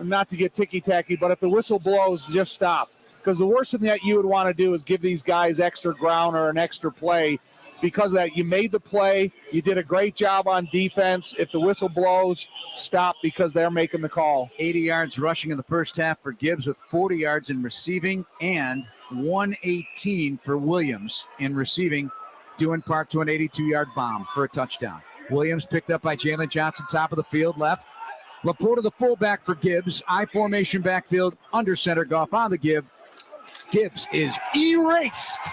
not to get ticky-tacky, but if the whistle blows, just stop. Because the worst thing that you would want to do is give these guys extra ground or an extra play. Because of that, you made the play, you did a great job on defense. If the whistle blows, stop, because they're making the call. 80 yards rushing in the first half for Gibbs, with 40 yards in receiving, and 118 for Williams in receiving, due in part to an 82-yard bomb for a touchdown. Williams picked up by Jalen Johnson, top of the field, left. Laporta, the fullback for Gibbs. I formation backfield, under center. Goff on the give. Gibbs is erased.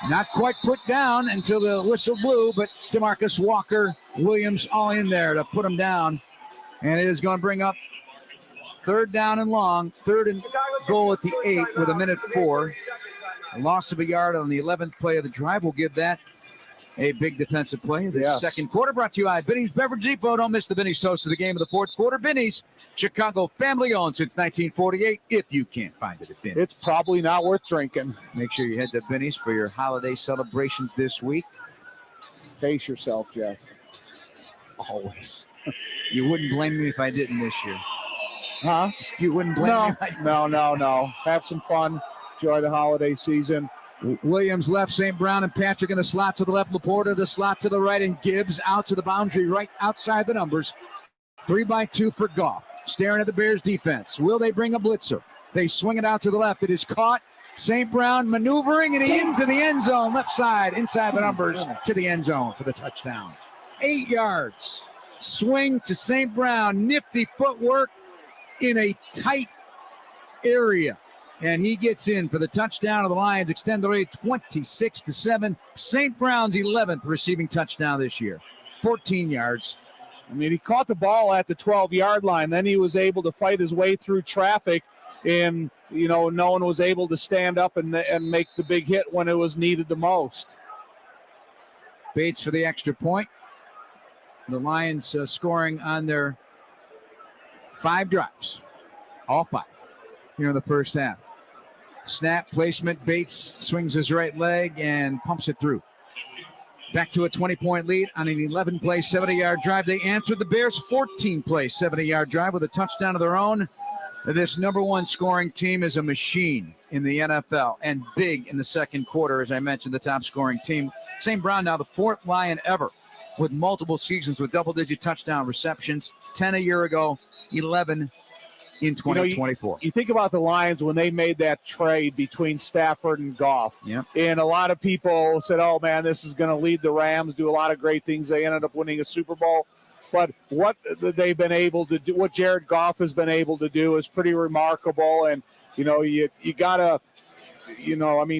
Not quite put down until the whistle blew, but DeMarcus Walker, Williams all in there to put him down. And it is going to bring up 3rd down and long, 3rd and goal at the 8 with 1:04. A loss of a yard on the 11th play of the drive. We'll give that a big defensive play. The second quarter brought to you by Binny's Beverage Depot. Don't miss the Binny's toast of the game of the 4th quarter. Binny's, Chicago family-owned since 1948, if you can't find it at Binny's. It's probably not worth drinking. Make sure you head to Binny's for your holiday celebrations this week. Pace yourself, Jeff. Always. You wouldn't blame me if I didn't this year. Huh? You wouldn't blame me? No. Have some fun. Enjoy the holiday season. Williams left, St. Brown and Patrick in the slot to the left, Laporta the slot to the right, and Gibbs out to the boundary right outside the numbers. 3-by-2 for Goff. Staring at the Bears defense. Will they bring a blitzer? They swing it out to the left. It is caught. St. Brown maneuvering and into the end zone. Left side, inside the numbers, to the end zone for the touchdown. 8 yards. Swing to St. Brown. Nifty footwork in a tight area. And he gets in for the touchdown of the Lions. Extend the lead 26-7. St. Brown's 11th receiving touchdown this year. 14 yards. I mean, he caught the ball at the 12-yard line. Then he was able to fight his way through traffic. And, no one was able to stand up and make the big hit when it was needed the most. Bates for the extra point. The Lions scoring on their 5 drives, all 5 here in the first half. Snap, placement, Bates swings his right leg and pumps it through. Back to a 20-point lead on an 11-play, 70-yard drive. They answered the Bears' 14-play, 70-yard drive with a touchdown of their own. This number 1 scoring team is a machine in the NFL and big in the second quarter, as I mentioned, the top scoring team. St. Brown now the 4th Lion ever with multiple seasons with double-digit touchdown receptions, 10 a year ago, 11 in 2024. You think about the Lions when they made that trade between Stafford and Goff. Yep. And a lot of people said, oh, man, this is going to lead the Rams, do a lot of great things. They ended up winning a Super Bowl. But what they've been able to do, what Jared Goff has been able to do is pretty remarkable. And, you got to,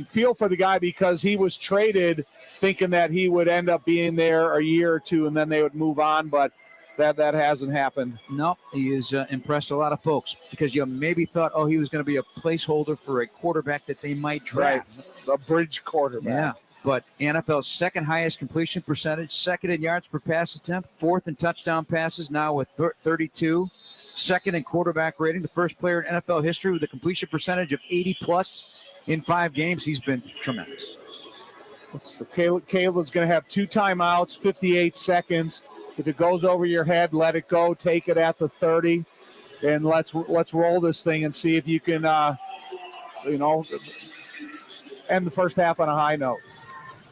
feel for the guy because he was traded thinking that he would end up being there a year or two and then they would move on. But that hasn't happened. No, he has impressed a lot of folks because you maybe thought, he was going to be a placeholder for a quarterback that they might draft. Right. A bridge quarterback. Yeah. But NFL's second highest completion percentage, second in yards per pass attempt, 4th in touchdown passes, now with 32, second in quarterback rating, the first player in NFL history with a completion percentage of 80+ in 5 games. He's been tremendous. So Caleb's going to have 2 timeouts, 58 seconds. If it goes over your head, let it go. Take it at the 30, and let's roll this thing and see if you can, end the first half on a high note.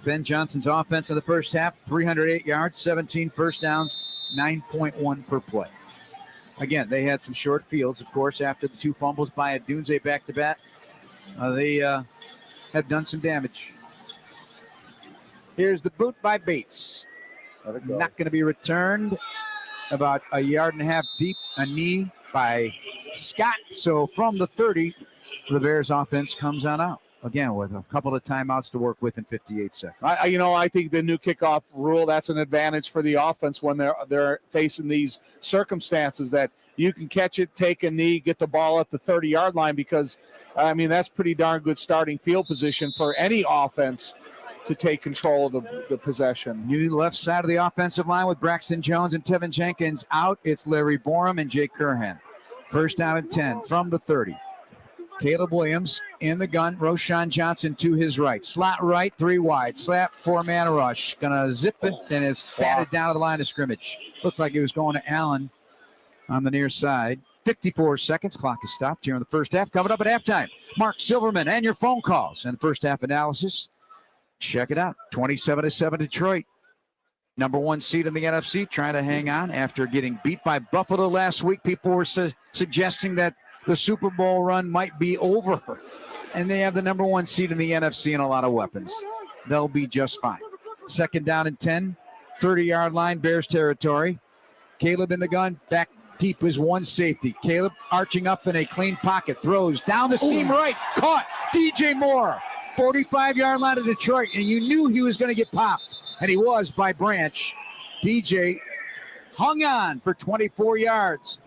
Ben Johnson's offense in the first half, 308 yards, 17 first downs, 9.1 per play. Again, they had some short fields, of course, after the 2 fumbles by Odunze back-to-back. They have done some damage. Here's the boot by Bates. Not going to be returned. About a yard and a half deep, a knee by Scott. So from the 30, the Bears offense comes on out. Again, with a couple of timeouts to work with in 58 seconds. I think the new kickoff rule, that's an advantage for the offense when they're facing these circumstances that you can catch it, take a knee, get the ball at the 30-yard line because, that's pretty darn good starting field position for any offense to take control of the possession. New left side of the offensive line with Braxton Jones and Tevin Jenkins out. It's Larry Borum and Jake Curhan. First down and 10 from the 30. Caleb Williams in the gun. Roshan Johnson to his right. Slot right, 3 wide. Slap, 4-man rush. Gonna zip it and is batted down to the line of scrimmage. Looked like it was going to Allen on the near side. 54 seconds. Clock is stopped here in the first half. Coming up at halftime, Mark Silverman and your phone calls and first half analysis. Check it out. 27-7 Detroit. Number 1 seed in the NFC, trying to hang on after getting beat by Buffalo last week. People were suggesting that the Super Bowl run might be over. And they have the number 1 seed in the NFC and a lot of weapons. They'll be just fine. Second down and 10. 30-yard line, Bears territory. Caleb in the gun. Back deep is 1 safety. Caleb arching up in a clean pocket. Throws down the seam right. Caught. DJ Moore. 45-yard line of Detroit, and you knew he was going to get popped, and he was by Branch. DJ hung on for 24 yards.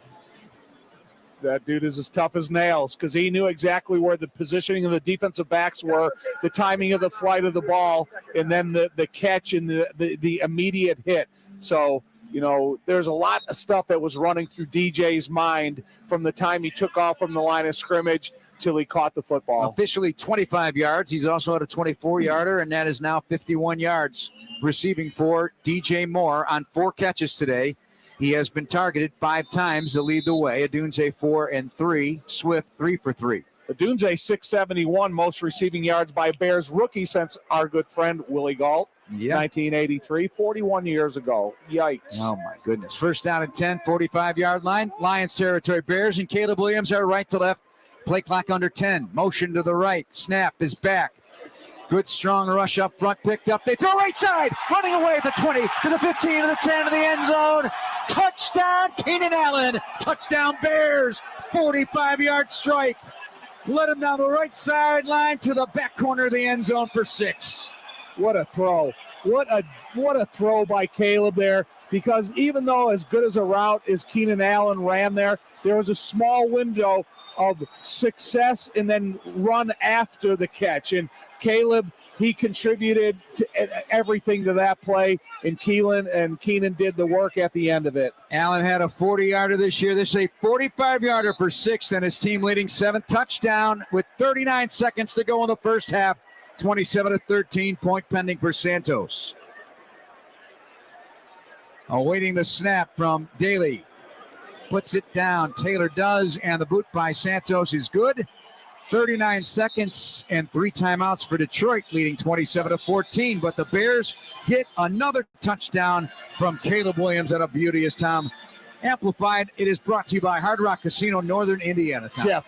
That dude is as tough as nails because he knew exactly where the positioning of the defensive backs were, the timing of the flight of the ball, and then the catch and the immediate hit. So, there's a lot of stuff that was running through DJ's mind from the time he took off from the line of scrimmage till he caught the football. Officially 25 yards. He's also had a 24-yarder, and that is now 51 yards receiving for DJ Moore on 4 catches today. He has been targeted 5 times to lead the way. Odunze 4 and 3. Swift 3 for 3. Odunze 671, most receiving yards by Bears rookie since our good friend Willie Gault. 1983, 41 years ago. Yikes. Oh, my goodness. First down and 10, 45-yard line. Lions territory. Bears and Caleb Williams are right to left. Play clock under 10. Motion to the right. Snap is back. Good strong rush up front. Picked up. They throw right side. Running away at the 20 to the 15 to the 10 to the end zone. Touchdown, Keenan Allen. Touchdown, Bears. 45-yard strike. Let him down the right sideline to the back corner of the end zone for 6. What a throw. What a throw by Caleb there. Because even though as good as a route as Keenan Allen ran there was a small window of success and then run after the catch. And Caleb he contributed to everything to that play, and Keenan did the work at the end of it. Allen had a 40-yarder this year. This is a 45-yarder for 6th, and his team leading 7th touchdown with 39 seconds to go in the first half. 27-13, point pending for Santos. Awaiting the snap from Daly. Puts it down. Taylor does, and the boot by Santos is good. 39 seconds and 3 timeouts for Detroit, leading 27-14. But the Bears get another touchdown from Caleb Williams at a beauty as Tom amplified. It is brought to you by Hard Rock Casino, Northern Indiana. Tom. Jeff,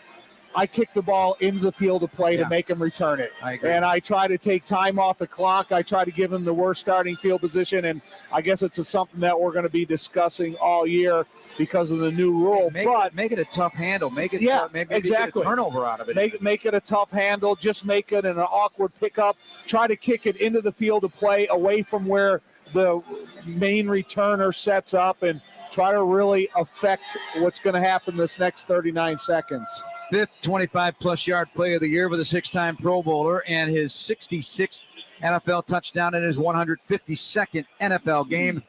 I kick the ball into the field of play to make him return it. I agree. And I try to take time off the clock. I try to give him the worst starting field position. And I guess it's something that we're going to be discussing all year because of the new rule. Make it a tough handle. Make it maybe exactly. get a turnover out of it. Make it a tough handle. Just make it an awkward pickup. Try to kick it into the field of play away from where the main returner sets up, and try to really affect what's going to happen this next 39 seconds. 5th 25-plus yard play of the year with a 6-time Pro Bowler and his 66th NFL touchdown in his 152nd NFL game.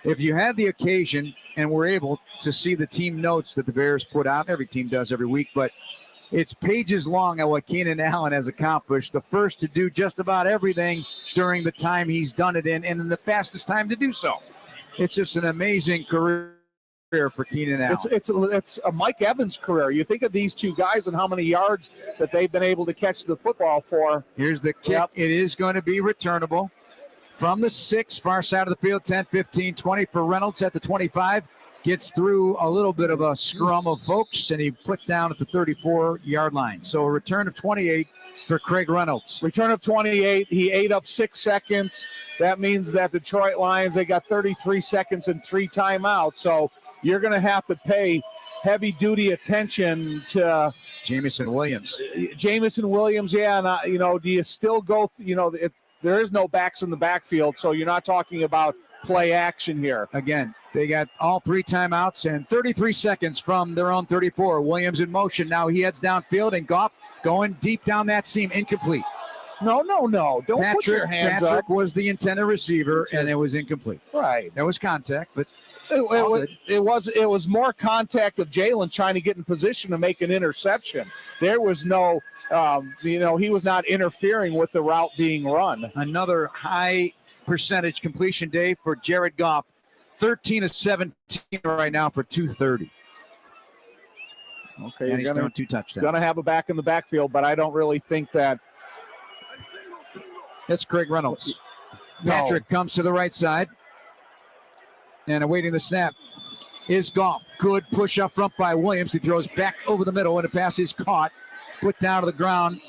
If you had the occasion and were able to see the team notes that the Bears put out, every team does every week, but it's pages long at what Keenan Allen has accomplished, the first to do just about everything during the time he's done it in, and in the fastest time to do so. It's just an amazing career for Keenan Allen. It's a Mike Evans career. You think of these two guys and how many yards that they've been able to catch the football for. Here's the kick. Yep. It is going to be returnable from the 6, far side of the field, 10, 15, 20 for Reynolds at the 25. Gets through a little bit of a scrum of folks, and he put down at the 34-yard line. So a return of 28 for Craig Reynolds. Return of 28. He ate up 6 seconds. That means that Detroit Lions, they got 33 seconds and 3 timeouts. So you're going to have to pay heavy-duty attention to Jamison Williams. Jamison Williams, yeah. And, do you still go, there is no backs in the backfield, so you're not talking about play action here. Again, they got all 3 timeouts and 33 seconds from their own 34. Williams in motion. Now he heads downfield, and Goff going deep down that seam, incomplete. No. Don't put your hands up. Patrick was the intended receiver, and it was incomplete. Right. There was contact, but it was more contact of Jalen trying to get in position to make an interception. There was no, he was not interfering with the route being run. Another high percentage completion day for Jared Goff. 13 of 17 right now for 230. Okay, and he's thrown 2 touchdowns. Going to have a back in the backfield, but I don't really think that. That's Craig Reynolds. Patrick comes to the right side. And awaiting the snap is Goff. Good push up front by Williams. He throws back over the middle, and the pass is caught. Put down to the ground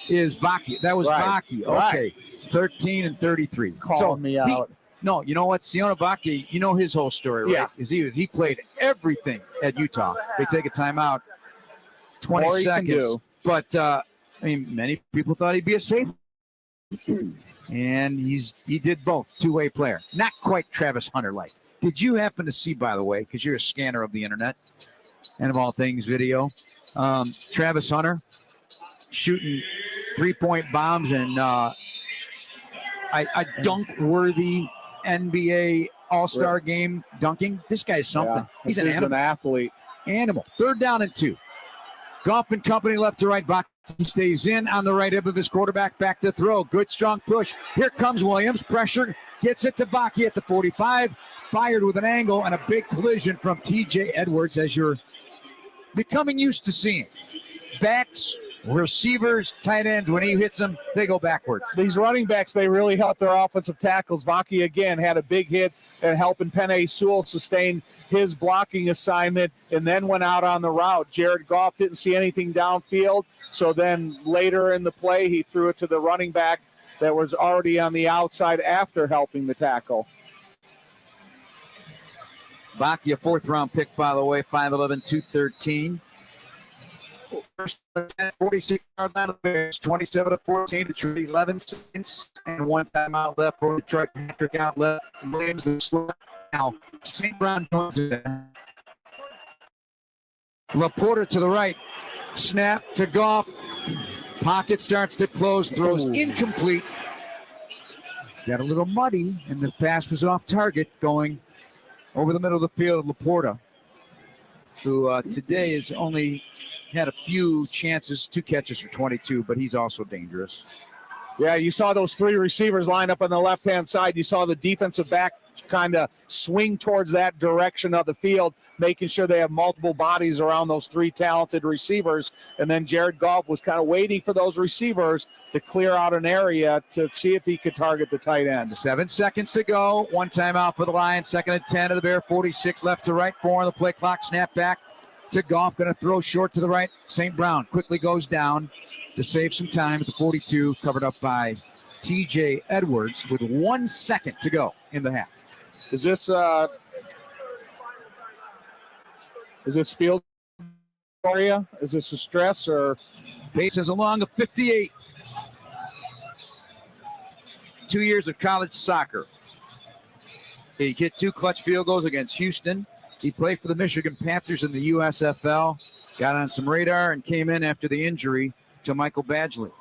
is Vaki. That was Vaki. Okay. 13 and 33. Calling me out. No, you know what? Sione Vaki, you know his whole story, right? Yeah. He played everything at Utah. They take a timeout, 20 seconds. But, many people thought he'd be a safety. And he did both, 2-way player. Not quite Travis Hunter-like. Did you happen to see, by the way, because you're a scanner of the internet and of all things video, Travis Hunter shooting 3-point bombs and a dunk-worthy NBA All-Star game dunking? This guy's something. Yeah, He's an animal. An athlete. Animal. 3rd down and 2. Goff and company left to right. He stays in on the right hip of his quarterback. Back to throw. Good, strong push. Here comes Williams. Pressure. Gets it to Vaki at the 45. Fired with an angle and a big collision from TJ Edwards, as you're becoming used to seeing. Backs, receivers, tight ends, when he hits them, they go backwards. These running backs, they really help their offensive tackles. Vaki, again, had a big hit and helping Penei Sewell sustain his blocking assignment and then went out on the route. Jared Goff didn't see anything downfield, so then later in the play, he threw it to the running back that was already on the outside after helping the tackle. Vaki, a 4th-round pick, by the way, 5'11", 213. First 46-yard line of the Bears, 27-14. Detroit, 11 seconds and 1 timeout left for Detroit. Patrick out left. Williams the slot. Now, St. Brown joins it. Laporta to the right. Snap to Goff. Pocket starts to close. Throws incomplete. got a little muddy, and the pass was off target going over the middle of the field of Laporta, who today has only had a few chances, 2 catches for 22, but he's also dangerous. Yeah, you saw those 3 receivers line up on the left-hand side. You saw the defensive back kind of swing towards that direction of the field, making sure they have multiple bodies around those 3 talented receivers. And then Jared Goff was kind of waiting for those receivers to clear out an area to see if he could target the tight end. 7 seconds to go. 1 timeout for the Lions. 2nd and 10 of the Bear. 46 left to right. 4 on the play clock. Snap back to Goff. Going to throw short to the right. St. Brown quickly goes down to save some time at the 42. Covered up by TJ Edwards with 1 second to go in the half. Is this field for you? Is this a stress or? Bases along the 58. 2 years of college soccer. He hit 2 clutch field goals against Houston. He played for the Michigan Panthers in the USFL. Got on some radar and came in after the injury to Michael Badgley.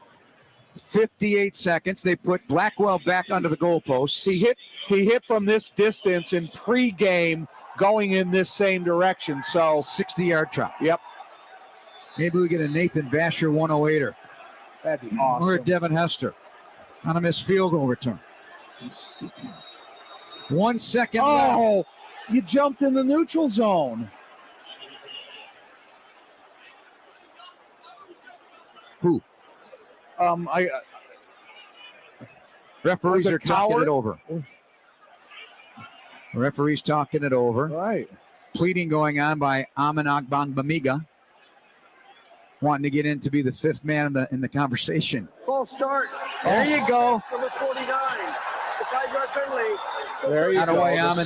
58 seconds. They put Blackwell back under the goalpost. He hit from this distance in pregame going in this same direction. So 60-yard try. Yep. Maybe we get a Nathan Vasher 108er. That'd be awesome. Or a Devin Hester on a missed field goal return. 1 second left. You jumped in the neutral zone. Who? Referees are talking it over. Referees talking it over. Right. Pleading going on by Amin Agbangbamiga, wanting to get in to be the 5th man in the conversation. False start. There you go. Number 49. The 5-yard penalty. There you Out of go. way, Amin.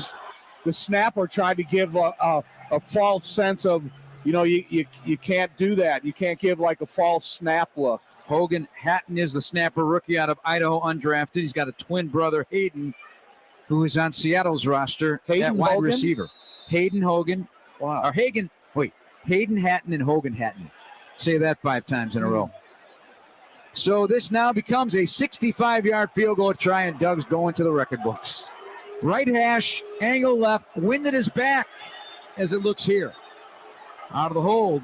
The snapper tried to give a false sense of, you can't do that. You can't give like a false snap look. Hogan Hatton is the snapper, rookie out of Idaho, undrafted. He's got a twin brother, Hayden, who is on Seattle's roster at wide receiver. Hayden Hogan. Wow. Or Hayden Hatton and Hogan Hatton. Say that 5 times in a row. So this now becomes a 65-yard field goal try, and Doug's going to the record books. Right hash, angle left, wind at his back as it looks here. Out of the hold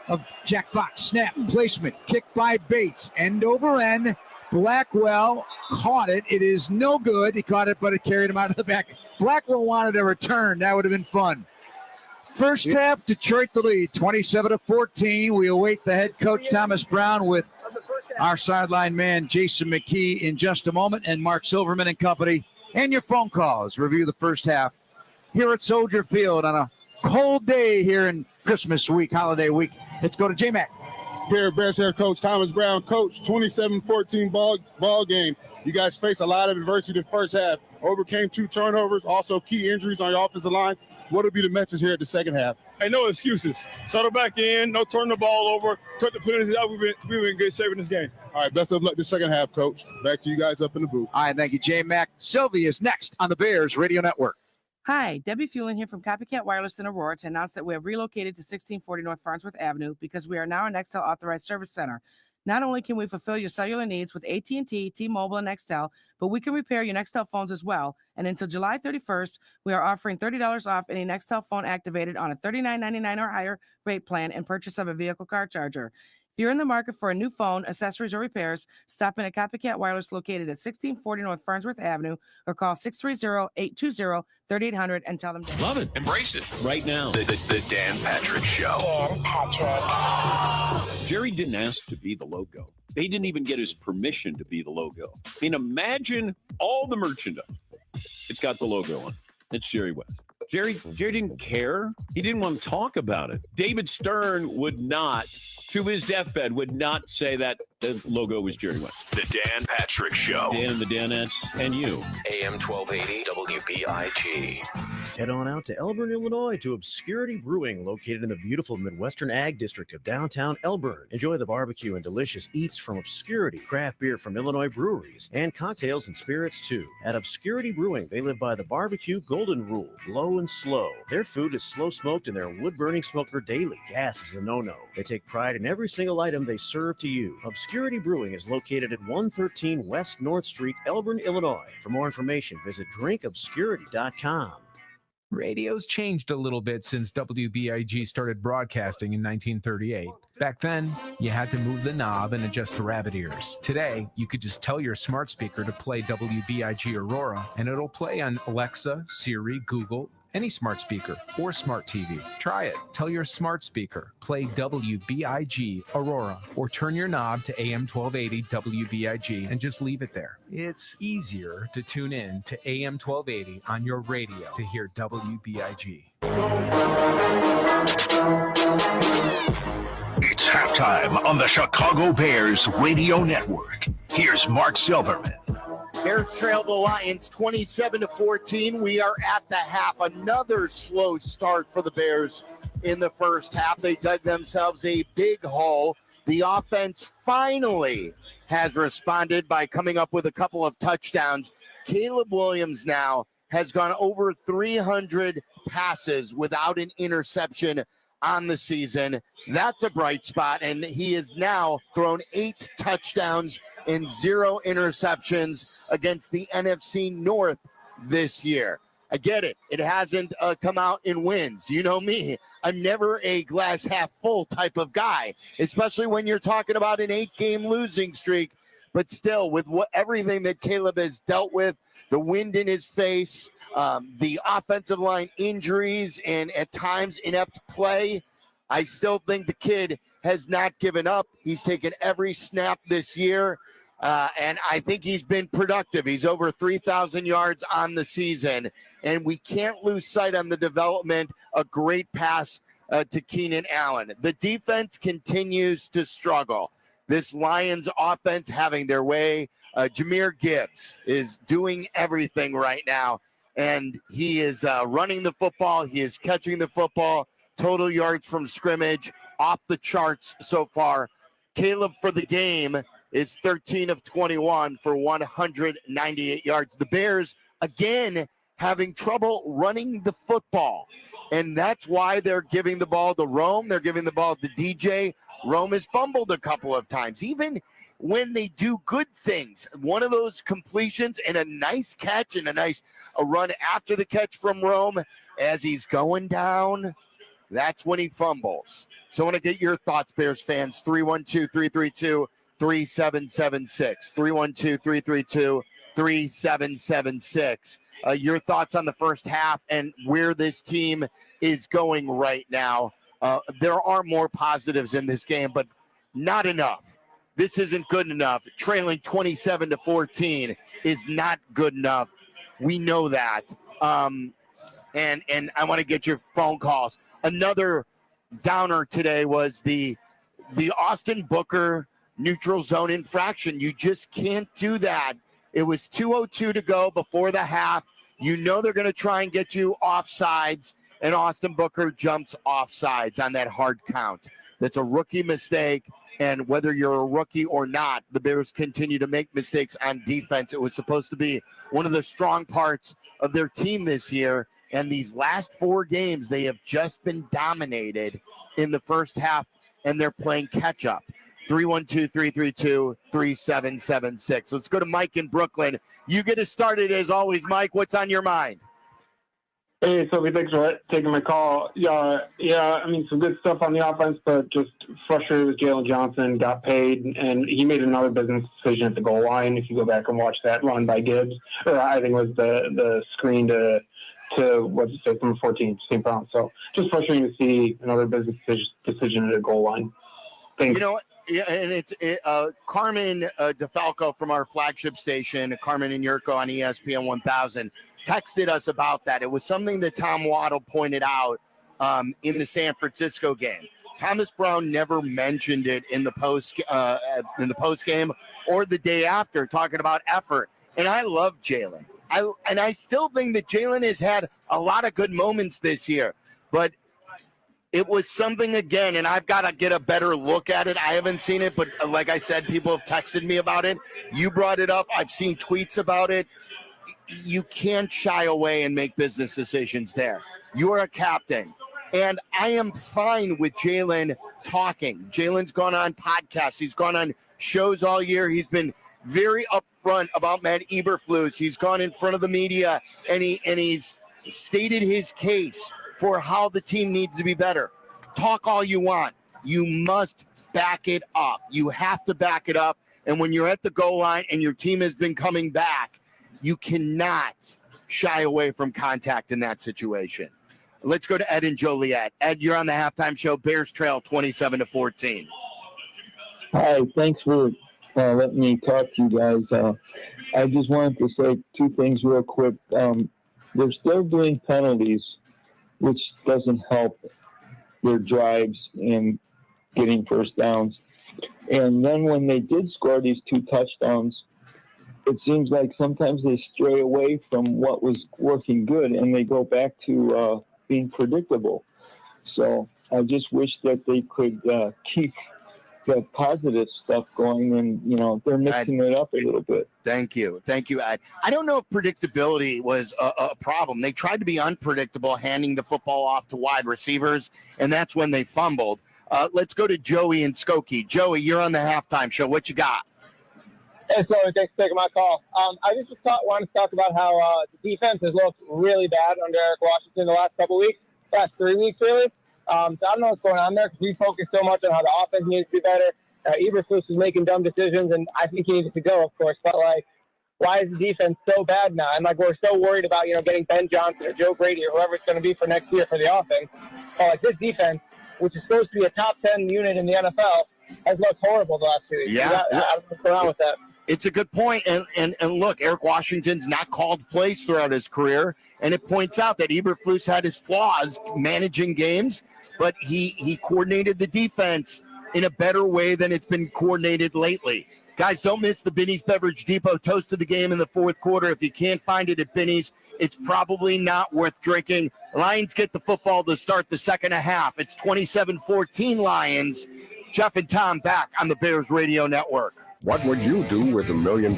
of Jack Fox. Snap, placement, kick by Bates. End over end. Blackwell caught it. It is no good. He caught it, but it carried him out of the back. Blackwell wanted a return. That would have been fun. First half, Detroit the lead, 27-14. We await the head coach, Thomas Brown, with our sideline man, Jason McKee, in just a moment, and Mark Silverman and company, and your phone calls. Review the first half here at Soldier Field on a cold day here in Christmas week, holiday week. Let's go to J-Mac. Here, Bears head coach Thomas Brown. Coach, 27-14 ball game. You guys faced a lot of adversity the first half. Overcame 2 turnovers, also key injuries on your offensive line. What will be the message here at the second half? Hey, no excuses. Settle back in. No turning the ball over. Cut the penalties out. We've been in good shape in this game. All right, best of luck the second half, Coach. Back to you guys up in the booth. All right, thank you, J-Mac. Sylvia is next on the Bears Radio Network. Hi, Debbie Fueling here from Copycat Wireless in Aurora to announce that we have relocated to 1640 North Farnsworth Avenue because we are now an Nextel authorized service center. Not only can we fulfill your cellular needs with AT&T, T-Mobile, and Nextel, but we can repair your Nextel phones as well. And until July 31st, we are offering $30 off any Nextel phone activated on a $39.99 or higher rate plan and purchase of a vehicle car charger. If you're in the market for a new phone, accessories, or repairs, stop in at Copycat Wireless located at 1640 North Farnsworth Avenue or call 630-820-3800 and tell them. Love it. Embrace it. Right now. The Dan Patrick Show. Dan Patrick. Jerry didn't ask to be the logo. He didn't even get his permission to be the logo. I mean, imagine all the merchandise. It's got the logo on it. It's Jerry West. Jerry didn't care. He didn't want to talk about it. David Stern would not, to his deathbed, would not say that the logo was Jerry West. The Dan Patrick Show. Dan and the Danettes and you. AM 1280 WBIG. Head on out to Elburn, Illinois to Obscurity Brewing, located in the beautiful Midwestern Ag District of downtown Elburn. Enjoy the barbecue and delicious eats from Obscurity, craft beer from Illinois breweries, and cocktails and spirits too. At Obscurity Brewing, they live by the barbecue golden rule, low and slow. Their food is slow smoked in their wood-burning smoker daily. Gas is a no-no. They take pride in every single item they serve to you. Obscurity Obscurity Brewing is located at 113 West North Street, Elburn, Illinois. For more information, visit drinkobscurity.com. Radio's changed a little bit since WBIG started broadcasting in 1938. Back then, you had to move the knob and adjust the rabbit ears. Today, you could just tell your smart speaker to play WBIG Aurora, and it'll play on Alexa, Siri, Google, any smart speaker or smart TV. Try it. Tell your smart speaker, play WBIG Aurora, or turn your knob to AM 1280 WBIG and just leave it there. It's easier to tune in to AM 1280 on your radio to hear WBIG. It's halftime on the Chicago Bears Radio Network. Here's Mark Silverman. Bears trail the Lions 27-14. We are at the half. Another slow start for the Bears in the first half. They dug themselves a big hole. The offense finally has responded by coming up with a couple of touchdowns. Caleb Williams now has gone over 300 passes without an interception on the season. That's a bright spot, and he has now thrown 8 touchdowns and 0 interceptions against the NFC North this year. I get it. It hasn't come out in wins. You know me. I'm never a glass half full type of guy, especially when you're talking about an 8-game losing streak. But still, with everything that Caleb has dealt with, the wind in his face, the offensive line injuries, and at times inept play, I still think the kid has not given up. He's taken every snap this year, and I think he's been productive. He's over 3,000 yards on the season, and we can't lose sight on the development. A great pass to Keenan Allen. The defense continues to struggle. This Lions offense having their way. Jahmyr Gibbs is doing everything right now, and he is running the football. He is catching the football. Total yards from scrimmage off the charts so far. Caleb for the game is 13 of 21 for 198 yards. The Bears, again, having trouble running the football, and that's why they're giving the ball to Rome. They're giving the ball to DJ. Rome has fumbled a couple of times. Even when they do good things, one of those completions and a nice catch and a run after the catch from Rome as he's going down, that's when he fumbles. So I want to get your thoughts, Bears fans. 312-332-3776. 312-332-3776. Your thoughts on the first half and where this team is going right now. There are more positives in this game, but not enough. This isn't good enough. Trailing 27-14 is not good enough. We know that. And I want to get your phone calls. Another downer today was the Austin Booker neutral zone infraction. You just can't do that. It was 2:02 to go before the half. You know they're going to try and get you offsides, and Austin Booker jumps offsides on that hard count. That's a rookie mistake, and whether you're a rookie or not, the Bears continue to make mistakes on defense. It was supposed to be one of the strong parts of their team this year, and these last 4 games, they have just been dominated in the first half, and they're playing catch-up. 312-332-3776. Let's go to Mike in Brooklyn. You get us started as always, Mike. What's on your mind? Hey, Sophie, thanks for taking my call. Yeah, I mean, some good stuff on the offense, but just frustrated with Jalen Johnson, got paid, and he made another business decision at the goal line. If you go back and watch that run by Gibbs, or I think it was the screen to what's it say, number 14, St. Brown. So just frustrating to see another business decision at the goal line. Thanks. You know what? Yeah, and it's Carmen DeFalco from our flagship station, Carmen and Yurko on ESPN 1000, texted us about that. It was something that Tom Waddle pointed out in the San Francisco game. Thomas Brown never mentioned it in the post game or the day after, talking about effort. And I love Jalen. I still think that Jalen has had a lot of good moments this year, but it was something again, and I've got to get a better look at it. I haven't seen it, but like I said, people have texted me about it. You brought it up. I've seen tweets about it. You can't shy away and make business decisions there. You're a captain. And I am fine with Jalen talking. Jalen's gone on podcasts. He's gone on shows all year. He's been very upfront about Matt Eberflus. He's gone in front of the media and he's stated his case for how the team needs to be better. Talk all you want. You must back it up. You have to back it up. And when you're at the goal line and your team has been coming back, you cannot shy away from contact in that situation. Let's go to Ed and Joliet. Ed, you're on the halftime show. Bears trail 27-14. Hi, thanks for letting me talk to you guys. I just wanted to say two things real quick. They're still doing penalties, which doesn't help their drives and getting first downs. And then when they did score these 2 touchdowns, it seems like sometimes they stray away from what was working good and they go back to being predictable. So I just wish that they could keep the positive stuff going, and they're mixing it up a little bit. Thank you, Ed. I don't know if predictability was a problem. They tried to be unpredictable, handing the football off to wide receivers, and that's when they fumbled. Let's go to Joey and Skokie. Joey, you're on the halftime show. What you got? Hey, so thanks for taking my call. I just wanted to talk about how the defense has looked really bad under Eric Washington the last couple weeks, last 3 weeks really. So I don't know what's going on there because we focus so much on how the offense needs to be better. Eberflus is making dumb decisions, and I think he needed to go, of course. But, why is the defense so bad now? And, we're so worried about, getting Ben Johnson or Joe Brady or whoever it's going to be for next year for the offense. This defense, which is supposed to be a top 10 unit in the NFL, has looked horrible the last 2 weeks. Yeah. I don't know what's going on with that. It's a good point. And look, Eric Washington's not called plays throughout his career. And it points out that Eberflus had his flaws managing games, but he coordinated the defense in a better way than it's been coordinated lately. Guys, don't miss the Binny's Beverage Depot Toast of the Game in the fourth quarter. If you can't find it at Binny's, it's probably not worth drinking. Lions get the football to start the second half. It's 27-14 Lions. Jeff and Tom back on the Bears Radio Network. What would you do with $1 million?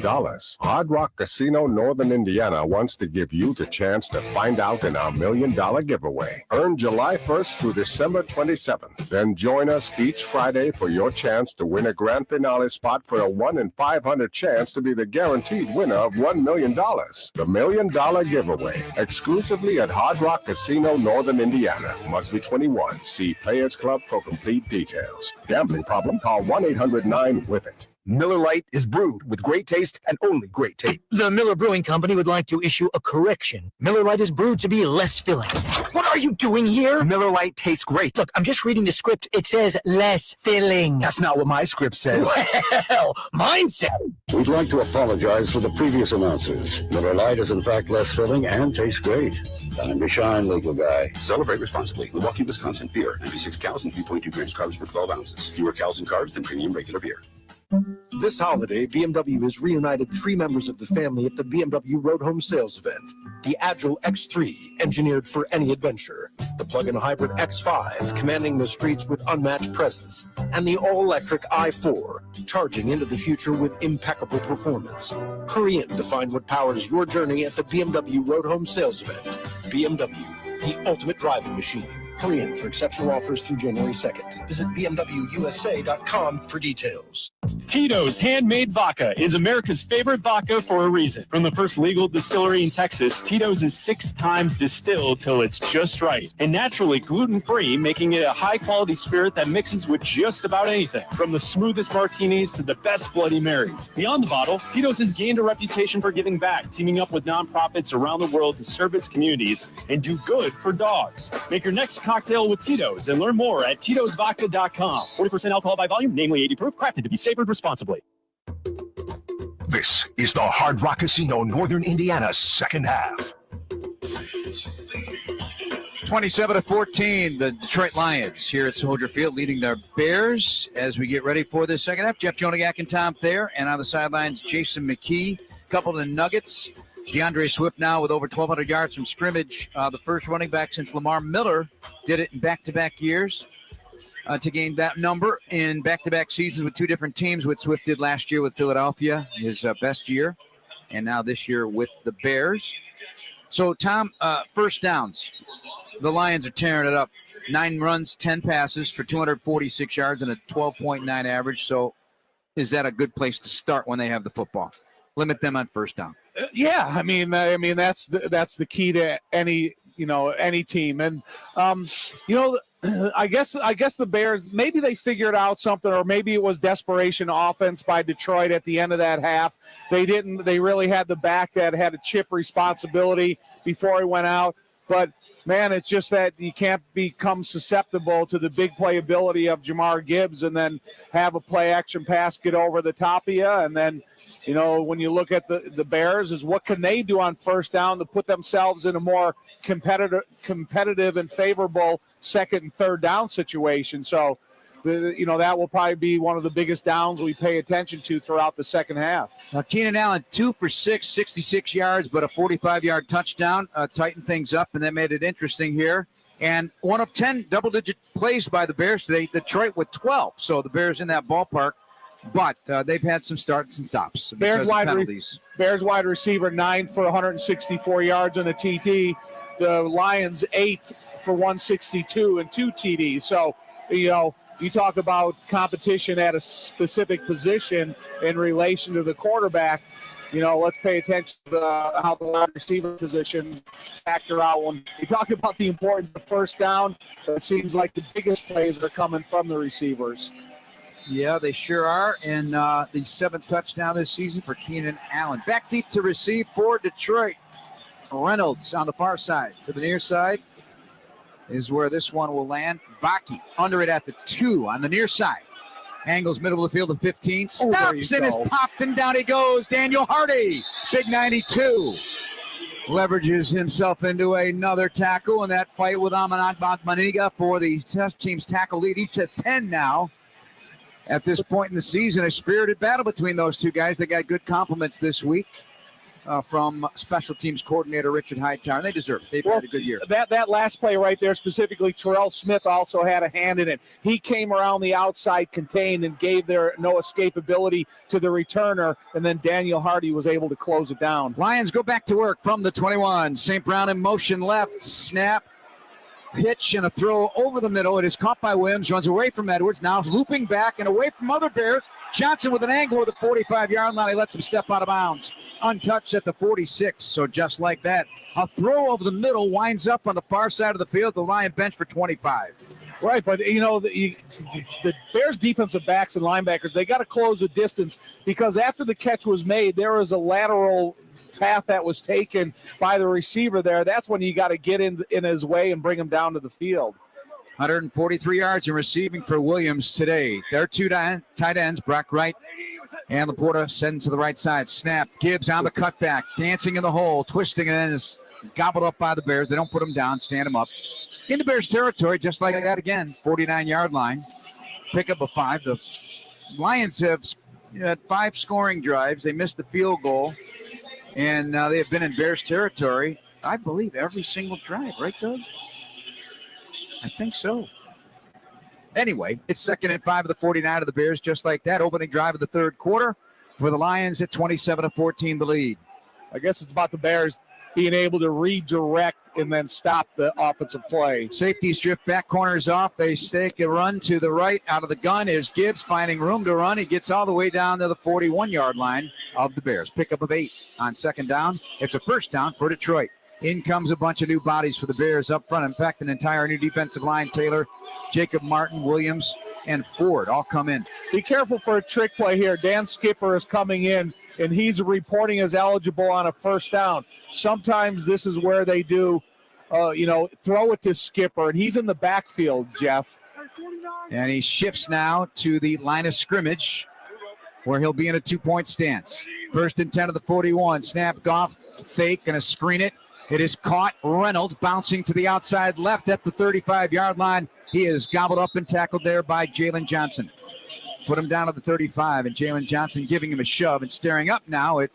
Hard Rock Casino Northern Indiana wants to give you the chance to find out in our $1 million giveaway. Earn July 1st through December 27th. Then join us each Friday for your chance to win a grand finale spot for a 1 in 500 chance to be the guaranteed winner of $1 million. The $1 million giveaway, exclusively at Hard Rock Casino Northern Indiana. Must be 21. See Players Club for complete details. Gambling problem? Call 1-800-9-WITH-IT. Miller Lite is brewed with great taste and only great taste. The Miller Brewing Company would like to issue a correction. Miller Lite is brewed to be less filling. What are you doing here? Miller Lite tastes great. Look, I'm just reading the script. It says less filling. That's not what my script says. Well, mine said. We'd like to apologize for the previous announcers. Miller Lite is in fact less filling and tastes great. Time to shine, legal guy. Celebrate responsibly. Milwaukee, Wisconsin beer. 96 calories and 3.2 grams carbs per 12 ounces. Fewer calories and carbs than premium regular beer. This holiday, BMW has reunited 3 members of the family at the BMW Road Home Sales event. The Agile X3, engineered for any adventure. The plug-in hybrid X5, commanding the streets with unmatched presence. And the all-electric i4, charging into the future with impeccable performance. Hurry in to find what powers your journey at the BMW Road Home Sales event. BMW, the ultimate driving machine. Hurry in for exceptional offers through January 2nd. Visit BMWUSA.com for details. Tito's Handmade Vodka is America's favorite vodka for a reason. From the first legal distillery in Texas, Tito's is 6 times distilled till it's just right. And naturally gluten-free, making it a high-quality spirit that mixes with just about anything. From the smoothest martinis to the best Bloody Marys. Beyond the bottle, Tito's has gained a reputation for giving back, teaming up with nonprofits around the world to serve its communities and do good for dogs. Make your next cocktail with Tito's and learn more at Tito'sVodka.com. 40% alcohol by volume, namely 80 proof, crafted to be savored responsibly. This is the Hard Rock Casino Northern Indiana second half. 27-14, the Detroit Lions here at Soldier Field leading their Bears as we get ready for the second half. Jeff Joniak and Tom Thayer, and on the sidelines, Jason McKee. Couple of Nuggets. DeAndre Swift now with over 1,200 yards from scrimmage, the first running back since Lamar Miller did it in back-to-back years to gain that number in back-to-back seasons with 2 different teams, what Swift did last year with Philadelphia, his best year, and now this year with the Bears. So, Tom, first downs. The Lions are tearing it up. 9 runs, 10 passes for 246 yards and a 12.9 average. So is that a good place to start when they have the football? Limit them on first down. Yeah, I mean that's the key to any team, and I guess the Bears, maybe they figured out something, or maybe it was desperation offense by Detroit at the end of that half. They really had the back that had a chip responsibility before he went out. But man, it's just that you can't become susceptible to the big playability of Jahmyr Gibbs and then have a play action pass get over the top of you. And then, when you look at the Bears, is what can they do on first down to put themselves in a more competitive and favorable second and third down situation. So, that will probably be one of the biggest downs we pay attention to throughout the second half. Now, Keenan Allen, 2 for 6, 66 yards, but a 45-yard touchdown, tightened things up, and that made it interesting here. And one of 10 double-digit plays by the Bears today, Detroit with 12. So the Bears in that ballpark, but they've had some starts and stops. Bears wide receiver, 9 for 164 yards and a TD. The Lions, 8 for 162 and 2 TDs. So, you talk about competition at a specific position in relation to the quarterback. Let's pay attention to how the wide receiver position factor out. When you talk about the importance of first down, it seems like the biggest plays are coming from the receivers. Yeah, they sure are. And the 7th touchdown this season for Keenan Allen. Back deep to receive for Detroit. Reynolds on the far side. To the near side is where this one will land. Vaki under it at the 2 on the near side. Angles middle of the field at 15. Stops and is popped, and down he goes. Daniel Hardy, big 92. Leverages himself into another tackle in that fight with Amanat Maniga for the team's tackle lead. Each at 10 now. At this point in the season, a spirited battle between those two guys. They got good compliments this week from special teams coordinator Richard Hightower. They deserve it. They've had a good year. That last play right there, specifically, Terrell Smith also had a hand in it. He came around the outside contained and gave their no escapability to the returner, and then Daniel Hardy was able to close it down. Lions go back to work from the 21. St. Brown in motion left. Snap. Pitch and a throw over the middle. It is caught by Williams, runs away from Edwards, now looping back and away from other Bears. Johnson with an angle at the 45-yard line. He lets him step out of bounds. Untouched at the 46. So just like that, a throw over the middle winds up on the far side of the field. The Lion bench for 25. Right, but the Bears defensive backs and linebackers, they got to close the distance, because after the catch was made, there was a lateral path that was taken by the receiver there. That's when you got to get in his way and bring him down to the field. 143 yards in receiving for Williams today. Their two tight ends, Brock Wright and Laporta, send to the right side. Snap. Gibbs on the cutback, dancing in the hole, twisting, and is gobbled up by the Bears. They don't put him down, stand him up. Into Bears territory, just like that again. 49-yard line. Pick up a 5. The Lions have had 5 scoring drives. They missed the field goal, and they have been in Bears territory, I believe, every single drive. Right, Doug? I think so. Anyway, it's 2nd and 5 of the 49 of the Bears, just like that. Opening drive of the third quarter for the Lions at 27-14, the lead. I guess it's about the Bears being able to redirect and then stop the offensive play. Safeties drift back, corners off. They stake a run to the right out of the gun. Is Gibbs finding room to run. He gets all the way down to the 41-yard line of the Bears. Pickup of 8 on 2nd down. It's a first down for Detroit. In comes a bunch of new bodies for the Bears up front. In fact, an entire new defensive line. Taylor, Jacob Martin, Williams, and Ford all come in. Be careful for a trick play here. Dan Skipper is coming in, and he's reporting as eligible on a first down. Sometimes this is where they do, throw it to Skipper, and he's in the backfield, Jeff. And he shifts now to the line of scrimmage, where he'll be in a 2-point stance. 1st and 10 of the 41. Snap, Goff, fake, going to screen it. It is caught. Reynolds bouncing to the outside left at the 35-yard line. He is gobbled up and tackled there by Jalen Johnson. Put him down to the 35, and Jalen Johnson giving him a shove and staring up now at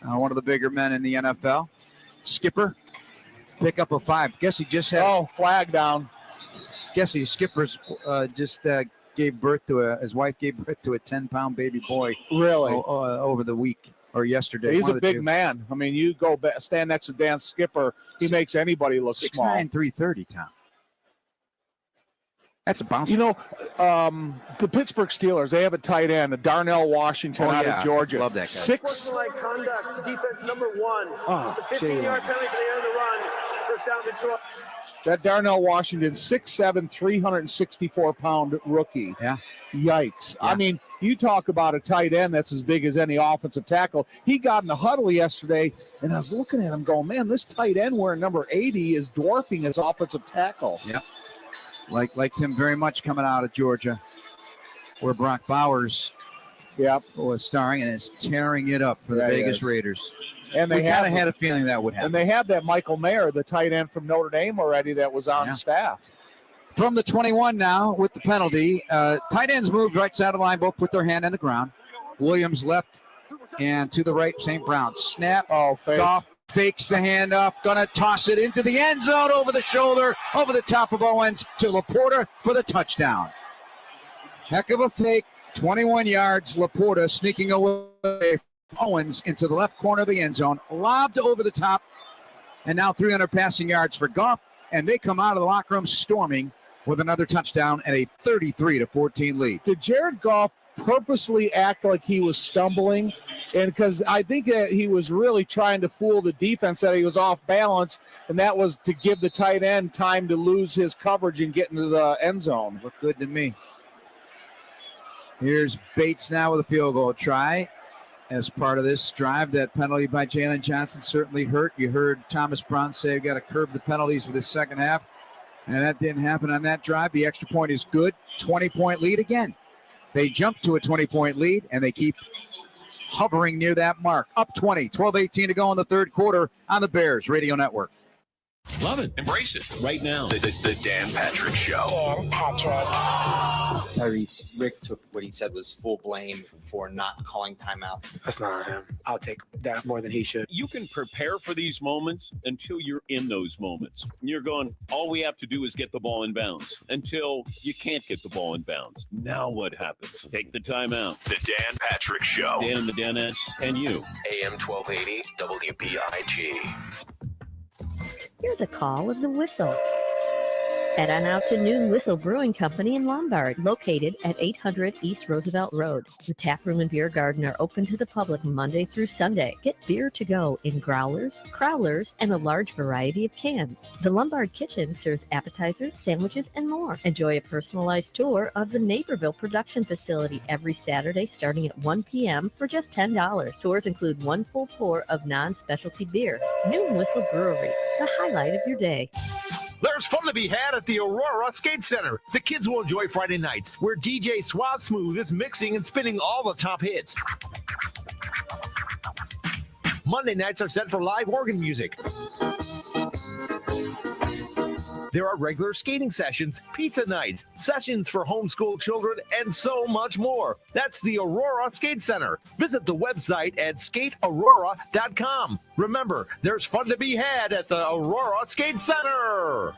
one of the bigger men in the NFL. Skipper, pick up a 5. Guess he just had... flag down. Guess Skipper's just gave birth to his wife gave birth to a 10-pound baby boy. Really? Over the week. Or yesterday. He's a big man. I mean, you go stand next to Dan Skipper, he makes anybody look small. 6'9", 330, Tom. That's a bounce. You know, the Pittsburgh Steelers, they have a tight end, Darnell Washington out of Georgia. Love that guy. Sportsmanlike conduct, defense number 1. Oh, It's a 15-yard penalty for the end of the run. First down, Detroit. That Darnell Washington, 6'7", 364-pound rookie. Yeah. Yikes. I mean, you talk about a tight end that's as big as any offensive tackle. He got in the huddle yesterday, and I was looking at him going, man, this tight end wearing number 80 is dwarfing his offensive tackle. Yep. Like him very much coming out of Georgia, where Brock Bowers was starring and is tearing it up for the Vegas Raiders. And they kind of had a feeling that would happen. And they have that Michael Mayer, the tight end from Notre Dame already that was on staff. From the 21 now with the penalty. Tight ends moved right side of the line, both put their hand on the ground. Williams left and to the right, St. Brown. Snap. Goff fakes the handoff. Going to toss it into the end zone over the shoulder, over the top of Owens to Laporta for the touchdown. Heck of a fake. 21 yards. Laporta sneaking away. Owens into the left corner of the end zone, lobbed over the top, and now 300 passing yards for Goff, and they come out of the locker room storming with another touchdown and a 33-14 lead. Did Jared Goff purposely act like he was stumbling? And because I think that he was really trying to fool the defense that he was off balance, and that was to give the tight end time to lose his coverage and get into the end zone. Looked good to me. Here's Bates now with a field goal try. As part of this drive, that penalty by Jalen Johnson certainly hurt. You heard Thomas Brown say, we've got to curb the penalties for this second half. And that didn't happen on that drive. The extra point is good. 20-point lead again. They jump to a 20-point lead, and they keep hovering near that mark. Up 20, 12-18 to go in the third quarter on the Bears Radio Network. Love it. Embrace it. Right now. The Dan Patrick Show. Dan Patrick. Tyrese, Rick took what he said was full blame for not calling timeout. That's not on him. I'll take that more than he should. You can prepare for these moments until you're in those moments. And you're going, all we have to do is get the ball in bounds until you can't get the ball in bounds. Now what happens? Take the timeout. The Dan Patrick Show. Dan and the Danettes and you. AM 1280 WBIG. Hear the call of the whistle. Head on out to Noon Whistle Brewing Company in Lombard, located at 800 East Roosevelt Road. The taproom and beer garden are open to the public Monday through Sunday. Get beer to go in growlers, crowlers, and a large variety of cans. The Lombard Kitchen serves appetizers, sandwiches, and more. Enjoy a personalized tour of the Naperville production facility every Saturday starting at 1 p.m. for just $10. Tours include one full pour of non-specialty beer. Noon Whistle Brewery, the highlight of your day. There's fun to be had at the Aurora Skate Center. The kids will enjoy Friday nights, where DJ Suave Smooth is mixing and spinning all the top hits. Monday nights are set for live organ music. There are regular skating sessions, pizza nights, sessions for homeschool children, and so much more. That's the Aurora Skate Center. Visit the website at skateaurora.com. Remember, there's fun to be had at the Aurora Skate Center.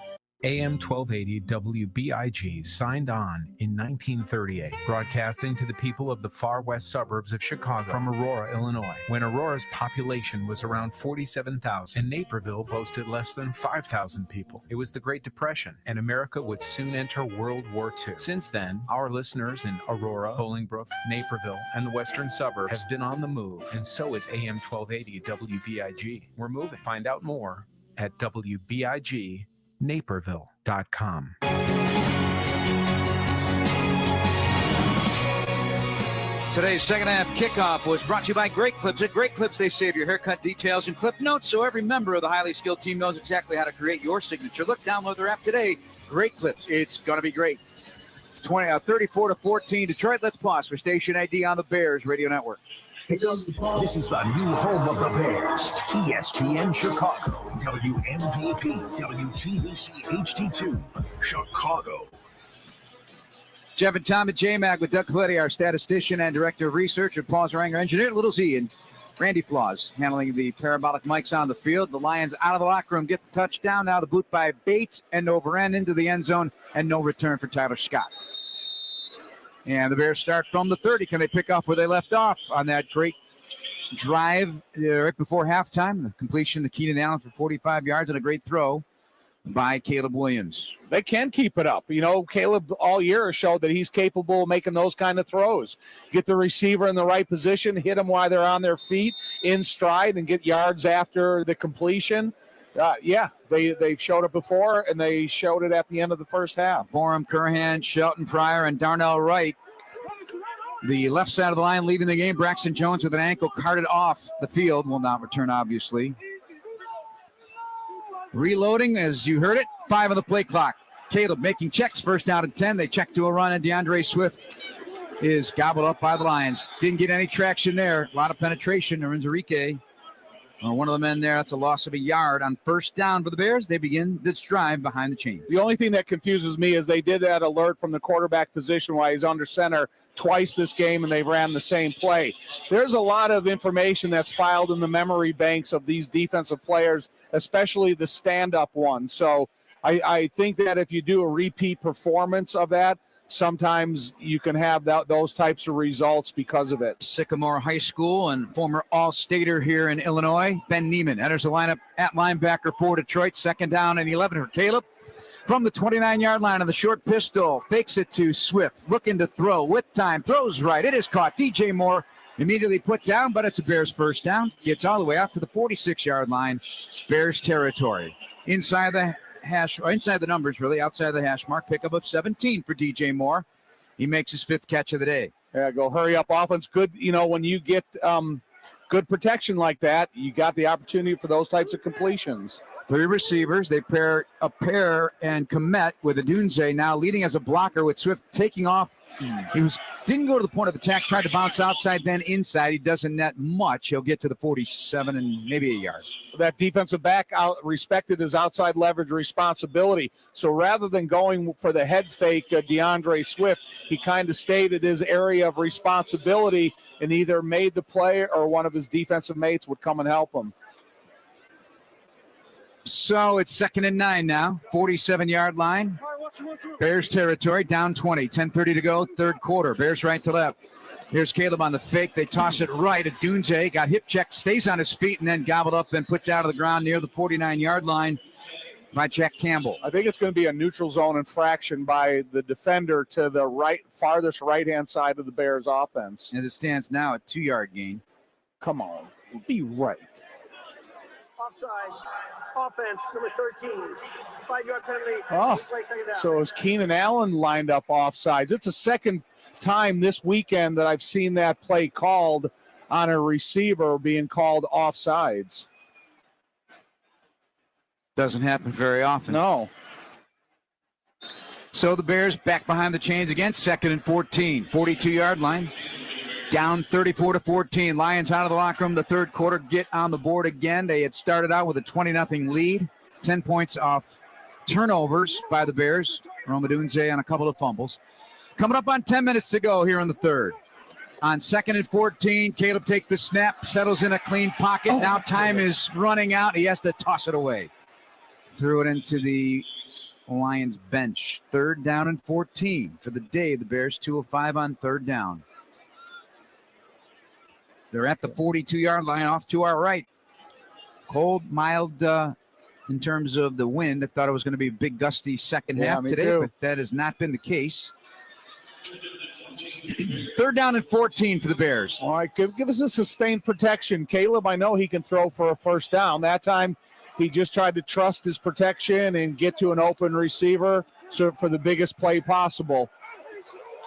AM 1280 WBIG signed on in 1938, broadcasting to the people of the far west suburbs of Chicago from Aurora, Illinois, when Aurora's population was around 47,000 and Naperville boasted less than 5,000 people. It was the Great Depression, and America would soon enter World War II. Since then, our listeners in Aurora, Bolingbrook, Naperville, and the western suburbs have been on the move, and so is AM 1280 WBIG. We're moving. Find out more at WBIG. Naperville.com. Today's second half kickoff was brought to you by Great Clips. At Great Clips, they save your haircut details and clip notes, so every member of the highly skilled team knows exactly how to create your signature. Look, download their app today. Great Clips. It's going to be great. 34-14 Detroit. Let's pause for station ID on the Bears Radio Network. This is the new home of the Bears, ESPN Chicago, WMVP, WTBC HD2, Chicago. Jeff and Tom at JMAG with Doug Coletti, our statistician and director of research, and Paul Zaranger, engineer at Little Z, and Randy Flaws handling the parabolic mics on the field. The Lions out of the locker room get the touchdown. Now the boot by Bates, end over end into the end zone, and no return for Tyler Scott. And the Bears start from the 30. Can they pick off where they left off on that great drive right before halftime? The completion to Keenan Allen for 45 yards and a great throw by Caleb Williams. They can keep it up. You know, Caleb all year has showed that he's capable of making those kind of throws. Get the receiver in the right position, hit them while they're on their feet, in stride, and get yards after the completion. They've showed it before, and they showed it at the end of the first half. Borum, Curhan, Shelton Pryor, and Darnell Wright. The left side of the line leaving the game. Braxton Jones with an ankle carted off the field. Will not return, obviously. Reloading, as you heard it, 5 on the play clock. Caleb making checks, first down and 10. They check to a run, and DeAndre Swift is gobbled up by the Lions. Didn't get any traction there. A lot of penetration. Arinzarike, one of the men there, that's a loss of a yard on first down for the Bears. They begin this drive behind the chains. The only thing that confuses me is they did that alert from the quarterback position while he's under center twice this game, and they ran the same play. There's a lot of information that's filed in the memory banks of these defensive players, especially the stand-up one. So I think that if you do a repeat performance of that, sometimes you can have those types of results because of it. Sycamore High School and former All-Stater here in Illinois, Ben Neiman enters the lineup at linebacker for Detroit. Second down and 11 for Caleb. From the 29-yard line on the short pistol, fakes it to Swift, looking to throw with time, throws right. It is caught. DJ Moore immediately put down, but it's a Bears first down. Gets all the way out to the 46-yard line. Bears territory. Inside the hash, or inside the numbers, really, outside the hash mark. Pickup of 17 for DJ Moore. He makes his 5th catch of the day. Yeah, go hurry up offense. Good, when you get good protection like that, you got the opportunity for those types of completions. 3 receivers. They pair and Komet with Adunze now leading as a blocker with Swift taking off. He didn't go to the point of attack, tried to bounce outside, then inside. He doesn't net much. He'll get to the 47 and maybe a yard. That defensive back respected his outside leverage responsibility. So rather than going for the head fake, DeAndre Swift, he kind of stayed at his area of responsibility and either made the play or one of his defensive mates would come and help him. So it's 2nd and 9 now, 47-yard line. Bears territory, down 20, 10:30 to go, third quarter. Bears right to left. Here's Caleb on the fake. They toss it right. Adunze got hip checked, stays on his feet, and then gobbled up and put down to the ground near the 49-yard line by Jack Campbell. I think it's going to be a neutral zone infraction by the defender to the farthest right-hand side of the Bears offense. As it stands now, a 2-yard gain. Come on, be right. Offside. Offense, number 13. 5-yard penalty. Oh, Second down. so is Keenan Allen lined up offsides? It's the second time this weekend that I've seen that play called on a receiver being called offsides. Doesn't happen very often. No. So the Bears back behind the chains again, 2nd and 14, 42-yard line. Down 34-14. Lions out of the locker room. The third quarter get on the board again. They had started out with a 20-0 lead. 10 points off turnovers by the Bears. Rome Odunze on a couple of fumbles. Coming up on 10 minutes to go here in the third. On 2nd and 14, Caleb takes the snap, settles in a clean pocket. Now time is running out. He has to toss it away. Threw it into the Lions bench. 3rd down and 14 for the day. The Bears 2 of 5 on 3rd down. They're at the 42-yard line off to our right. Cold, mild in terms of the wind. I thought it was going to be a big gusty second half today, too. but that has not been the case. 3rd down and 14 for the Bears. All right, give us a sustained protection. Caleb, I know he can throw for a first down. That time he just tried to trust his protection and get to an open receiver for the biggest play possible.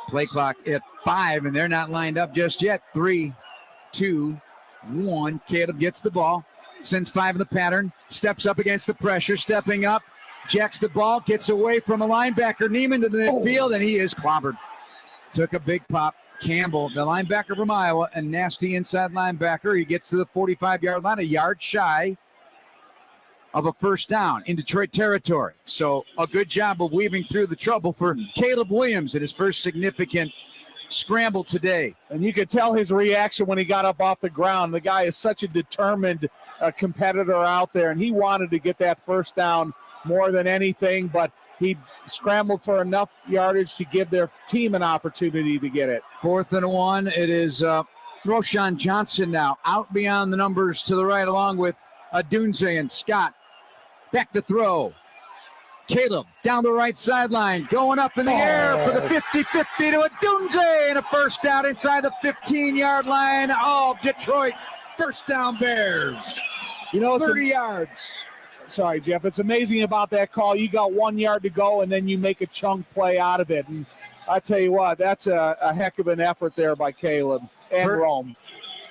Play clock at 5, and they're not lined up just yet. 3, 2, 1. Caleb gets the ball, sends 5 in the pattern, steps up against the pressure, stepping up, jacks the ball, gets away from a linebacker, Neiman to the midfield, and he is clobbered. Took a big pop. Campbell, the linebacker from Iowa, a nasty inside linebacker. He gets to the 45-yard line, a yard shy of a first down in Detroit territory. So a good job of weaving through the trouble for Caleb Williams in his first significant scramble today. And you could tell his reaction when he got up off the ground. The guy is such a determined competitor out there, and he wanted to get that first down more than anything, but he scrambled for enough yardage to give their team an opportunity to get it. 4th and 1. It is Roshan Johnson now out beyond the numbers to the right, along with Adunze and Scott. Back to throw. Caleb down the right sideline, going up in the air for the 50-50 to Adunze, and a first down inside the 15-yard line of Detroit. First down Bears. You know, 30 yards. Sorry, Jeff. It's amazing about that call. You got 1 yard to go, and then you make a chunk play out of it. And I tell you what, that's a heck of an effort there by Caleb and Rome.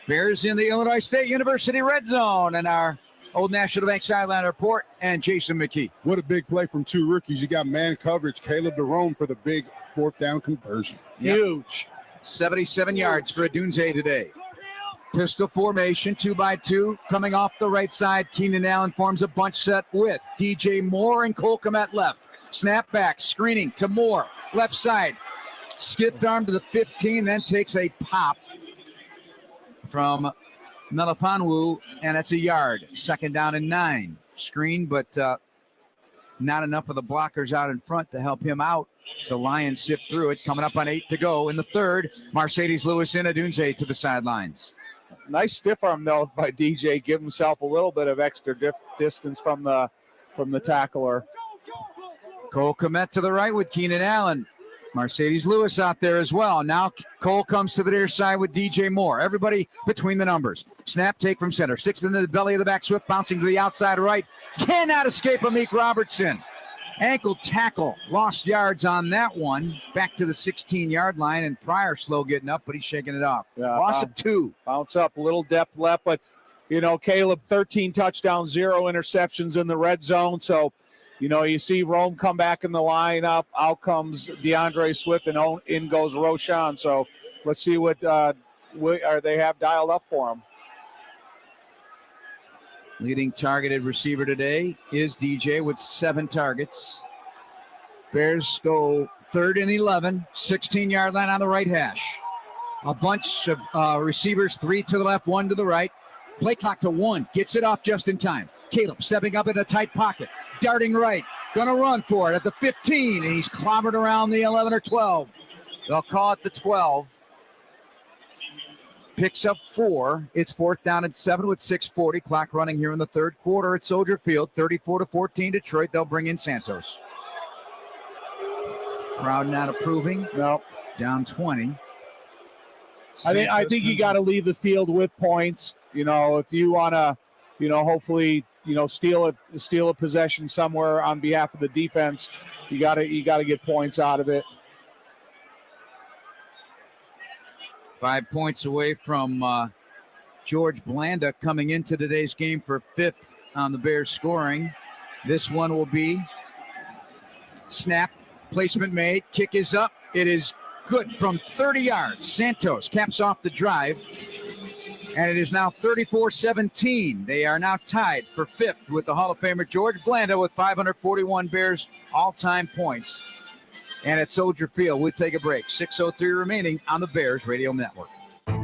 Bears in the Illinois State University red zone, and our Old National Bank sideline report and Jason McKee. What a big play from two rookies. You got man coverage, Caleb DeRome for the big fourth down conversion. Huge. 77 yards for Adunze today. Pistol formation, 2x2, coming off the right side. Keenan Allen forms a bunch set with DJ Moore and Cole Kmet left. Snap back, screening to Moore, left side. Skipped arm to the 15, then takes a pop from Melifonwu, and it's a yard. Second down and 9. Screen, but not enough of the blockers out in front to help him out. The Lions sift through it. Coming up on 8 to go in the third. Mercedes Lewis and Adunze to the sidelines. Nice stiff arm though by DJ. Give himself a little bit of extra distance from the tackler. Cole Kmet to the right with Keenan Allen. Mercedes Lewis out there as well. Now Cole comes to the near side with DJ Moore. Everybody between the numbers. Snap, take from center. Sticks into the belly of the back. Swift bouncing to the outside right. Cannot escape Amik Robertson. Ankle tackle. Lost yards on that one. Back to the 16-yard line, and Pryor slow getting up, but he's shaking it off. Yeah, Loss of 2. Bounce up, a little depth left, but, you know, Caleb, 13 touchdowns, 0 interceptions in the red zone. So, you know, you see Rome come back in the lineup. Out comes DeAndre Swift, and in goes Roschon. So let's see what they have dialed up for him. Leading targeted receiver today is DJ with 7 targets. Bears go 3rd and 11, 16-yard line on the right hash. A bunch of receivers, 3 to the left, 1 to the right. Play clock to 1, gets it off just in time. Caleb stepping up in a tight pocket, darting right, gonna run for it at the 15, and he's clobbered around the 11 or 12. They'll call it the 12. Picks up 4. It's 4th down and 7 with 6:40. Clock running here in the third quarter at Soldier Field. 34-14 Detroit. They'll bring in Santos. Crowd not approving. No. Down 20. I think you got to leave the field with points. You know, if you want to, you know, hopefully, you know, steal a possession somewhere on behalf of the defense, you got to get points out of it. 5 points away from George Blanda coming into today's game for 5th on the Bears scoring. This one will be snap, placement made, kick is up. It is good from 30 yards. Santos caps off the drive, and it is now 34-17. They are now tied for 5th with the Hall of Famer George Blanda with 541 Bears all-time points. And at Soldier Field, we'll take a break. 6:03 remaining on the Bears Radio Network.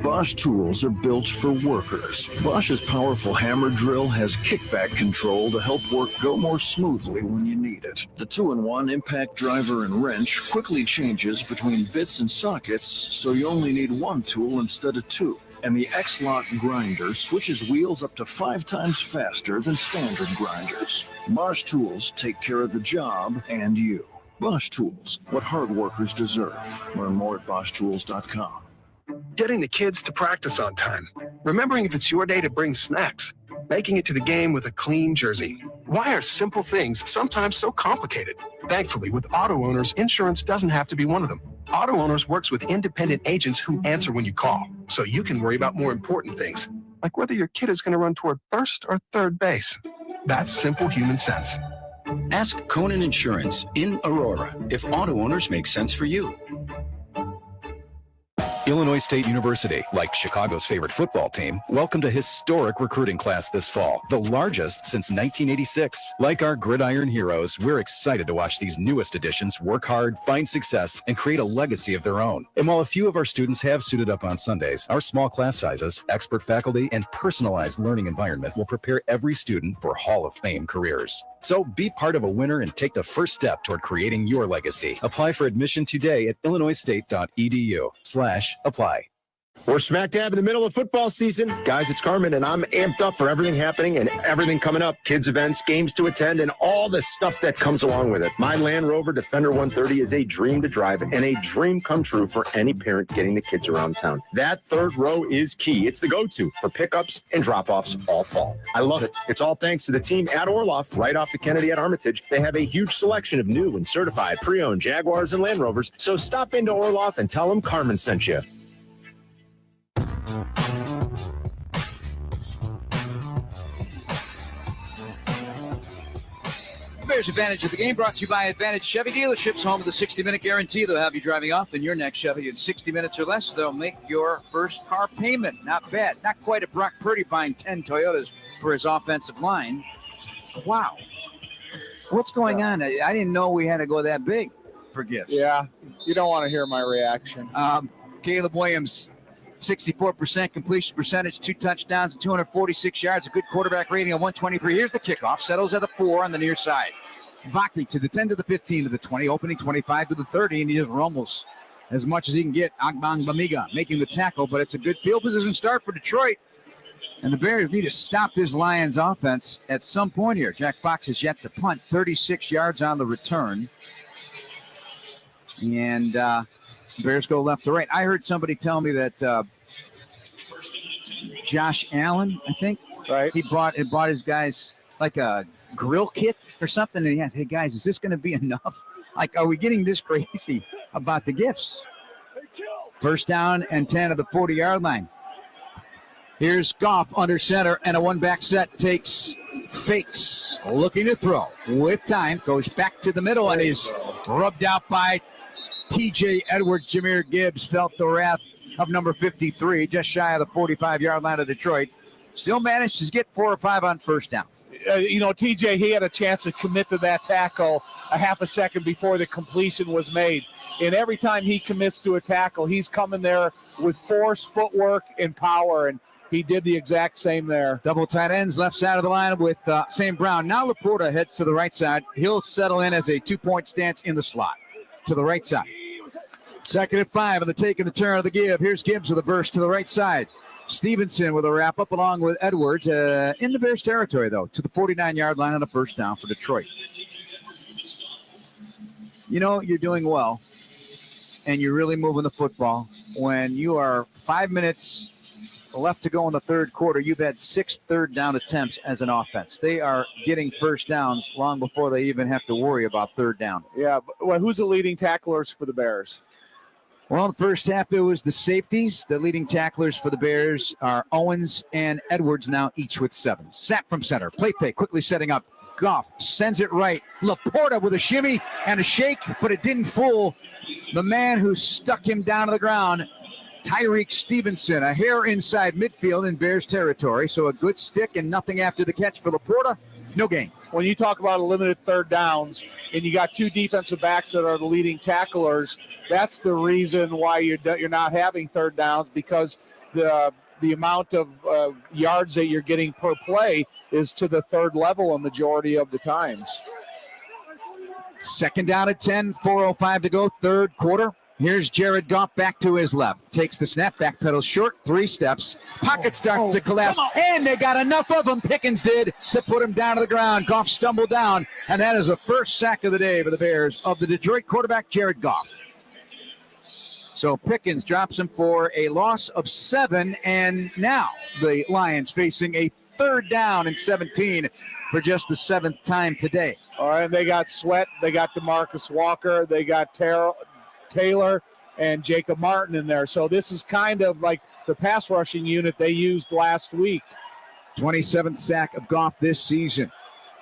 Bosch tools are built for workers. Bosch's powerful hammer drill has kickback control to help work go more smoothly when you need it. The 2-in-1 impact driver and wrench quickly changes between bits and sockets, so you only need 1 tool instead of 2. And the X-Lock grinder switches wheels up to 5 times faster than standard grinders. Bosch tools take care of the job and you. Bosch Tools, what hard workers deserve. Learn more at BoschTools.com. Getting the kids to practice on time. Remembering if it's your day to bring snacks. Making it to the game with a clean jersey. Why are simple things sometimes so complicated? Thankfully, with Auto Owners, insurance doesn't have to be one of them. Auto Owners works with independent agents who answer when you call, so you can worry about more important things, like whether your kid is going to run toward first or third base. That's simple human sense. Ask Conan Insurance in Aurora if Auto Owners make sense for you. Illinois State University, like Chicago's favorite football team, welcomed a historic recruiting class this fall, the largest since 1986. Like our gridiron heroes, we're excited to watch these newest additions work hard, find success, and create a legacy of their own. And while a few of our students have suited up on Sundays, our small class sizes, expert faculty, and personalized learning environment will prepare every student for Hall of Fame careers. So be part of a winner and take the first step toward creating your legacy. Apply for admission today at illinoisstate.edu/apply. We're smack dab in the middle of football season. Guys, it's Carmen, and I'm amped up for everything happening and everything coming up. Kids events, games to attend, and all the stuff that comes along with it. My Land Rover Defender 130 is a dream to drive and a dream come true for any parent getting the kids around town. That third row is key. It's the go-to for pickups and drop-offs all fall. I love it. It's all thanks to the team at Orloff, right off the Kennedy at Armitage. They have a huge selection of new and certified pre-owned Jaguars and Land Rovers, so stop into Orloff and tell them Carmen sent you. Bears Advantage of the game brought to you by Advantage Chevy Dealerships, home of the 60-minute guarantee. They'll have you driving off in your next Chevy in 60 minutes or less. They'll make your first car payment. Not bad. Not quite a Brock Purdy buying 10 Toyotas for his offensive line. Wow. What's going on? I didn't know we had to go that big for gifts. Yeah, you don't want to hear my reaction. Caleb Williams, 64% completion percentage, 2 touchdowns, and 246 yards, a good quarterback rating of 123. Here's the kickoff. Settles at the 4 on the near side. Vaki to the 10 to the 15 to the 20, opening 25 to the 30, and he just rumbles as much as he can get. Agbang Bamiga making the tackle, but it's a good field position start for Detroit. And the Bears need to stop this Lions offense at some point here. Jack Fox has yet to punt, 36 yards on the return. And Bears go left to right. I heard somebody tell me that Josh Allen, I think, right? He brought his guys like a grill kit or something. And he had, hey guys, is this going to be enough? Like, are we getting this crazy about the gifts? First down and 10 at the 40-yard line. Here's Goff under center, and a one-back set takes fakes, looking to throw with time, goes back to the middle and is rubbed out by TJ Edwards. Jahmyr Gibbs felt the wrath of number 53, just shy of the 45-yard line of Detroit. Still managed to get 4 or 5 on first down. TJ, he had a chance to commit to that tackle a half a second before the completion was made. And every time he commits to a tackle, he's coming there with force, footwork, and power. And he did the exact same there. Double tight ends, left side of the line with St. Brown. Now Laporta heads to the right side. He'll settle in as a 2-point stance in the slot to the right side. Second and 5 on the take and the turn of the give. Here's Gibbs with a burst to the right side. Stevenson with a wrap up along with Edwards in the Bears territory, though, to the 49-yard line on a first down for Detroit. You know, you're doing well, and you're really moving the football. When you are 5 minutes left to go in the third quarter, you've had 6 third down attempts as an offense. They are getting first downs long before they even have to worry about third down. Yeah, but who's the leading tacklers for the Bears? Well, in the first half, it was the safeties. The leading tacklers for the Bears are Owens and Edwards, now each with 7. Snap from center. Play fake, quickly setting up. Goff sends it right. Laporta with a shimmy and a shake, but it didn't fool the man who stuck him down to the ground, Tyreek Stevenson. A hair inside midfield in Bears territory, so a good stick and nothing after the catch for Laporta. No gain. When you talk about limited third downs and you got 2 defensive backs that are the leading tacklers, that's the reason why you're not having third downs, because the amount of yards that you're getting per play is to the third level a majority of the times. Second down at 10, 4:05 to go, third quarter. Here's Jared Goff back to his left. Takes the snap, back pedals short, 3 steps. Pocket starts to collapse, and they got enough of him, Pickens did, to put him down to the ground. Goff stumbled down, and that is the first sack of the day for the Bears of the Detroit quarterback, Jared Goff. So Pickens drops him for a loss of 7, and now the Lions facing a third down and 17 for just the 7th time today. All right, they got Sweat, they got DeMarcus Walker, they got Taylor and Jacob Martin in there. So this is kind of like the pass rushing unit they used last week. 27th sack of Goff this season.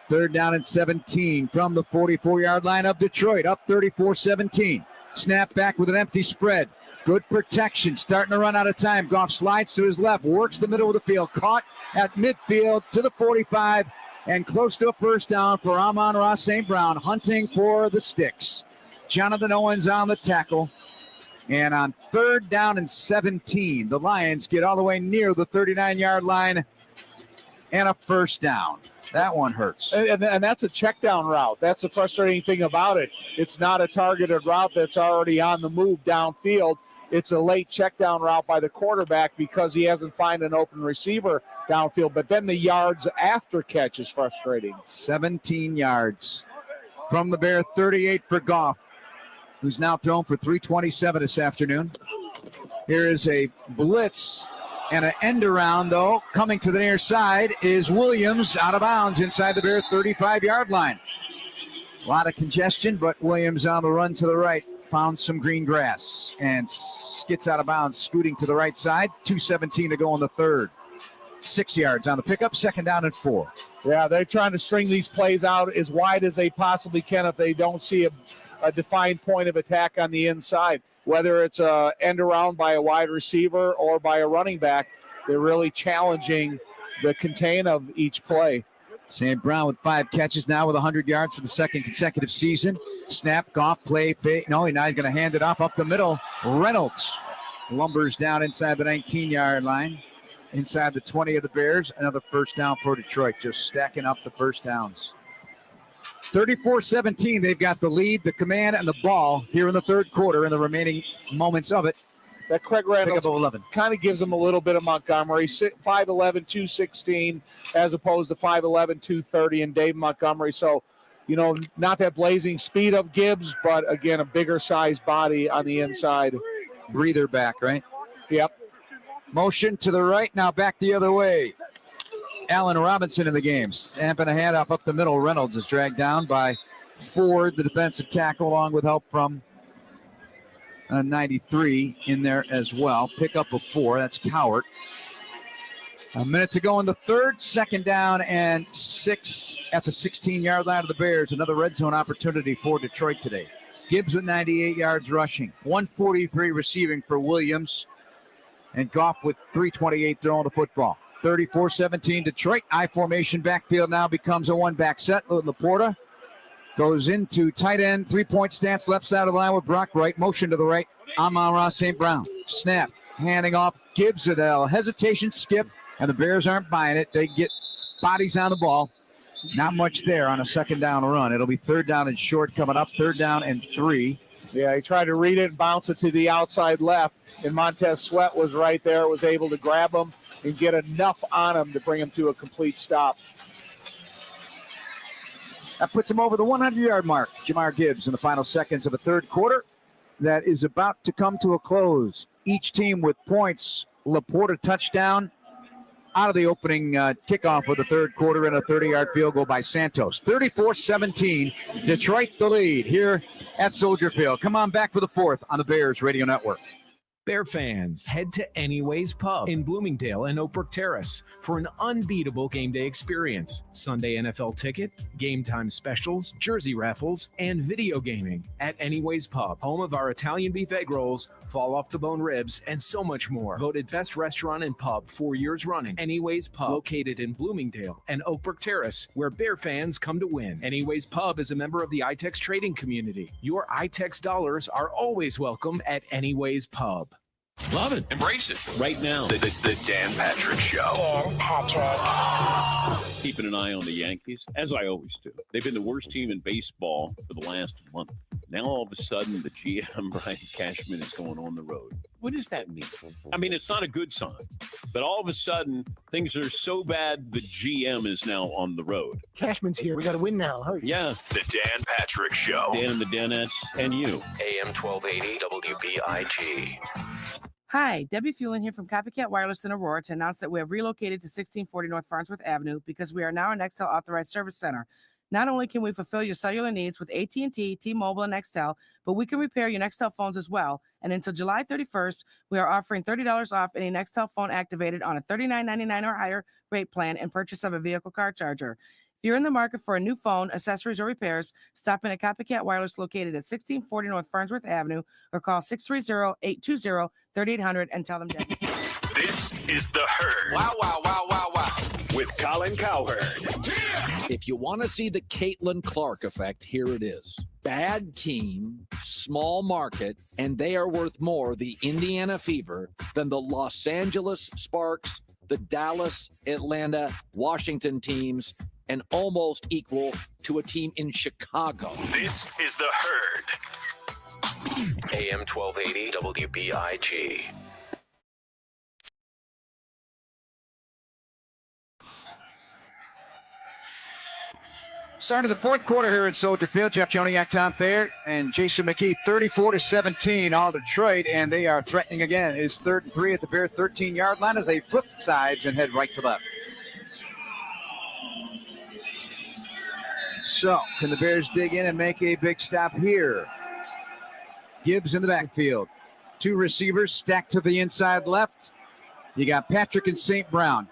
Third down and 17 from the 44-yard line of Detroit, up 34-17. Snap back with an empty spread. Good protection, starting to run out of time. Goff slides to his left, works the middle of the field, caught at midfield to the 45, and close to a first down for Amon-Ra St. Brown, hunting for the sticks. Jonathan Owens on the tackle. And on third down and 17, the Lions get all the way near the 39-yard line and a first down. That one hurts. And that's a check down route. That's the frustrating thing about it. It's not a targeted route that's already on the move downfield. it's a late check down route by the quarterback because he hasn't found an open receiver downfield. But then the yards after catch is frustrating. 17 yards from the Bear, 38 for Goff, who's now thrown for 327 this afternoon. Here is a blitz and an end around, though. Coming to the near side is Williams, out of bounds inside the Bear 35-yard line. A lot of congestion, but Williams on the run to the right. Found some green grass and gets out of bounds, scooting to the right side. 2:17 to go in the third. 6 yards on the pickup, 2nd down and 4. Yeah, they're trying to string these plays out as wide as they possibly can if they don't see a defined point of attack on the inside. Whether it's a end around by a wide receiver or by a running back, they're really challenging the contain of each play. St. Brown with 5 catches now with 100 yards for the 2nd consecutive season. Snap, Goff, play, fake. No, now he's going to hand it off up the middle. Reynolds lumbers down inside the 19-yard line, inside the 20 of the Bears. Another first down for Detroit, just stacking up the first downs. 34-17, they've got the lead, the command, and the ball here in the third quarter in the remaining moments of it. That Craig Reynolds kind of gives them a little bit of Montgomery, 5'11", 216, as opposed to 5'11", 230, and Dave Montgomery. So, not that blazing speed of Gibbs, but again, a bigger size body on the inside. Breather back, right? Yep. Motion to the right, now back the other way. Allen Robinson in the game, stamping a handoff up the middle. Reynolds is dragged down by Ford, the defensive tackle, along with help from 93 in there as well. Pickup of 4. That's Cowart. A minute to go in the third. 2nd down and 6 at the 16-yard line of the Bears. Another red zone opportunity for Detroit today. Gibbs with 98 yards rushing. 143 receiving for Williams. And Goff with 328 throwing the football. 34-17 Detroit. I formation backfield now becomes a one-back set. Laporta goes into tight end, 3-point stance, left side of the line with Brock Wright. Motion to the right. Amon-Ra St. Brown. Snap. Handing off Gibbs. Hesitation, skip, and the Bears aren't buying it. They get bodies on the ball. Not much there on a 2nd down run. It'll be 3rd down and short coming up. 3rd down and 3. Yeah, he tried to read it and bounce it to the outside left, and Montez Sweat was right there, was able to grab him and get enough on him to bring him to a complete stop. That puts him over the 100-yard mark. Jahmyr Gibbs in the final seconds of the third quarter. That is about to come to a close. Each team with points. Laporta touchdown out of the opening kickoff of the third quarter and a 30-yard field goal by Santos. 34-17, Detroit the lead here at Soldier Field. Come on back for the fourth on the Bears Radio Network. Bear fans, head to Anyways Pub in Bloomingdale and Oak Brook Terrace for an unbeatable game day experience. Sunday NFL ticket, game time specials, jersey raffles, and video gaming at Anyways Pub, home of our Italian beef egg rolls, fall off the bone ribs, and so much more. Voted best restaurant and pub 4 years running. Anyways Pub, located in Bloomingdale and Oak Brook Terrace, where Bear fans come to win. Anyways Pub is a member of the iTex trading community. Your iTex dollars are always welcome at Anyways Pub. Love it. Embrace it. Right now. The Dan Patrick Show. Dan Patrick. Keeping an eye on the Yankees, as I always do. They've been the worst team in baseball for the last month. Now, all of a sudden, the GM, Brian Cashman, is going on the road. What does that mean? I mean, it's not a good sign. But all of a sudden, things are so bad, the GM is now on the road. Cashman's here. We got to win now. Hurry. Yeah. The Dan Patrick Show. Dan and the Danettes and you. AM 1280 WBIG. Hi, Debbie Fuelin here from Copycat Wireless in Aurora to announce that we have relocated to 1640 North Farnsworth Avenue because we are now an Nextel authorized service center. Not only can we fulfill your cellular needs with AT&T, T-Mobile, and Nextel, but we can repair your Nextel phones as well. And until July 31st, we are offering $30 off any Nextel phone activated on a $39.99 or higher rate plan and purchase of a vehicle car charger. If you're in the market for a new phone, accessories, or repairs, stop in at Copycat Wireless located at 1640 North Farnsworth Avenue or call 630-820-3800 and tell them that. This is The Herd. Wow, wow, wow, wow, wow. With Colin Cowherd. If you want to see the Caitlin Clark effect, here it is. Bad team, small market, and they are worth more, the Indiana Fever, than the Los Angeles Sparks, the Dallas, Atlanta, Washington teams, and almost equal to a team in Chicago. This is The Herd. AM 1280 WBIG. Start of the fourth quarter here at Soldier Field. Jeff Joniak, Tom Thayer, and Jason McKee, 34-17, all Detroit, and they are threatening again. His 3rd and 3 at the Bear 13-yard line as they flip sides and head right to left. So, can the Bears dig in and make a big stop here? Gibbs in the backfield. 2 receivers stacked to the inside left. You got Patrick and St. Brown.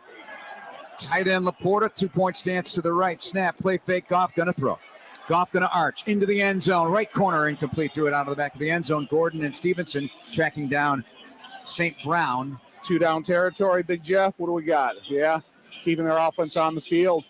Tight end Laporta, 2-point stance to the right. Snap, play fake, Goff gonna throw. Goff gonna arch into the end zone. Right corner incomplete, threw it out of the back of the end zone. Gordon and Stevenson tracking down St. Brown. 2 down territory, Big Jeff. What do we got? Yeah, keeping their offense on the field.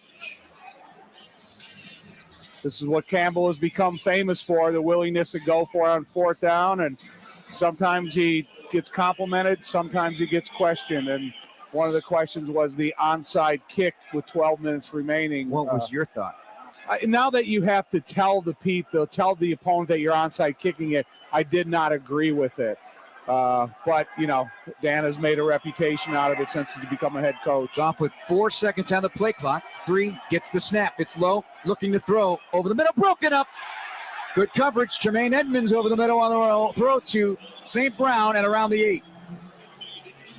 This is what Campbell has become famous for, the willingness to go for it on 4th down. And sometimes he gets complimented, sometimes he gets questioned. And one of the questions was the onside kick with 12 minutes remaining. What was your thought? Now that you have to tell the opponent that you're onside kicking it, I did not agree with it. But, Dan has made a reputation out of it since he's become a head coach. Off with 4 seconds on the play clock. 3, gets the snap. It's low, looking to throw. Over the middle, broken up. Good coverage. Tremaine Edmonds over the middle on the throw to St. Brown and around the 8.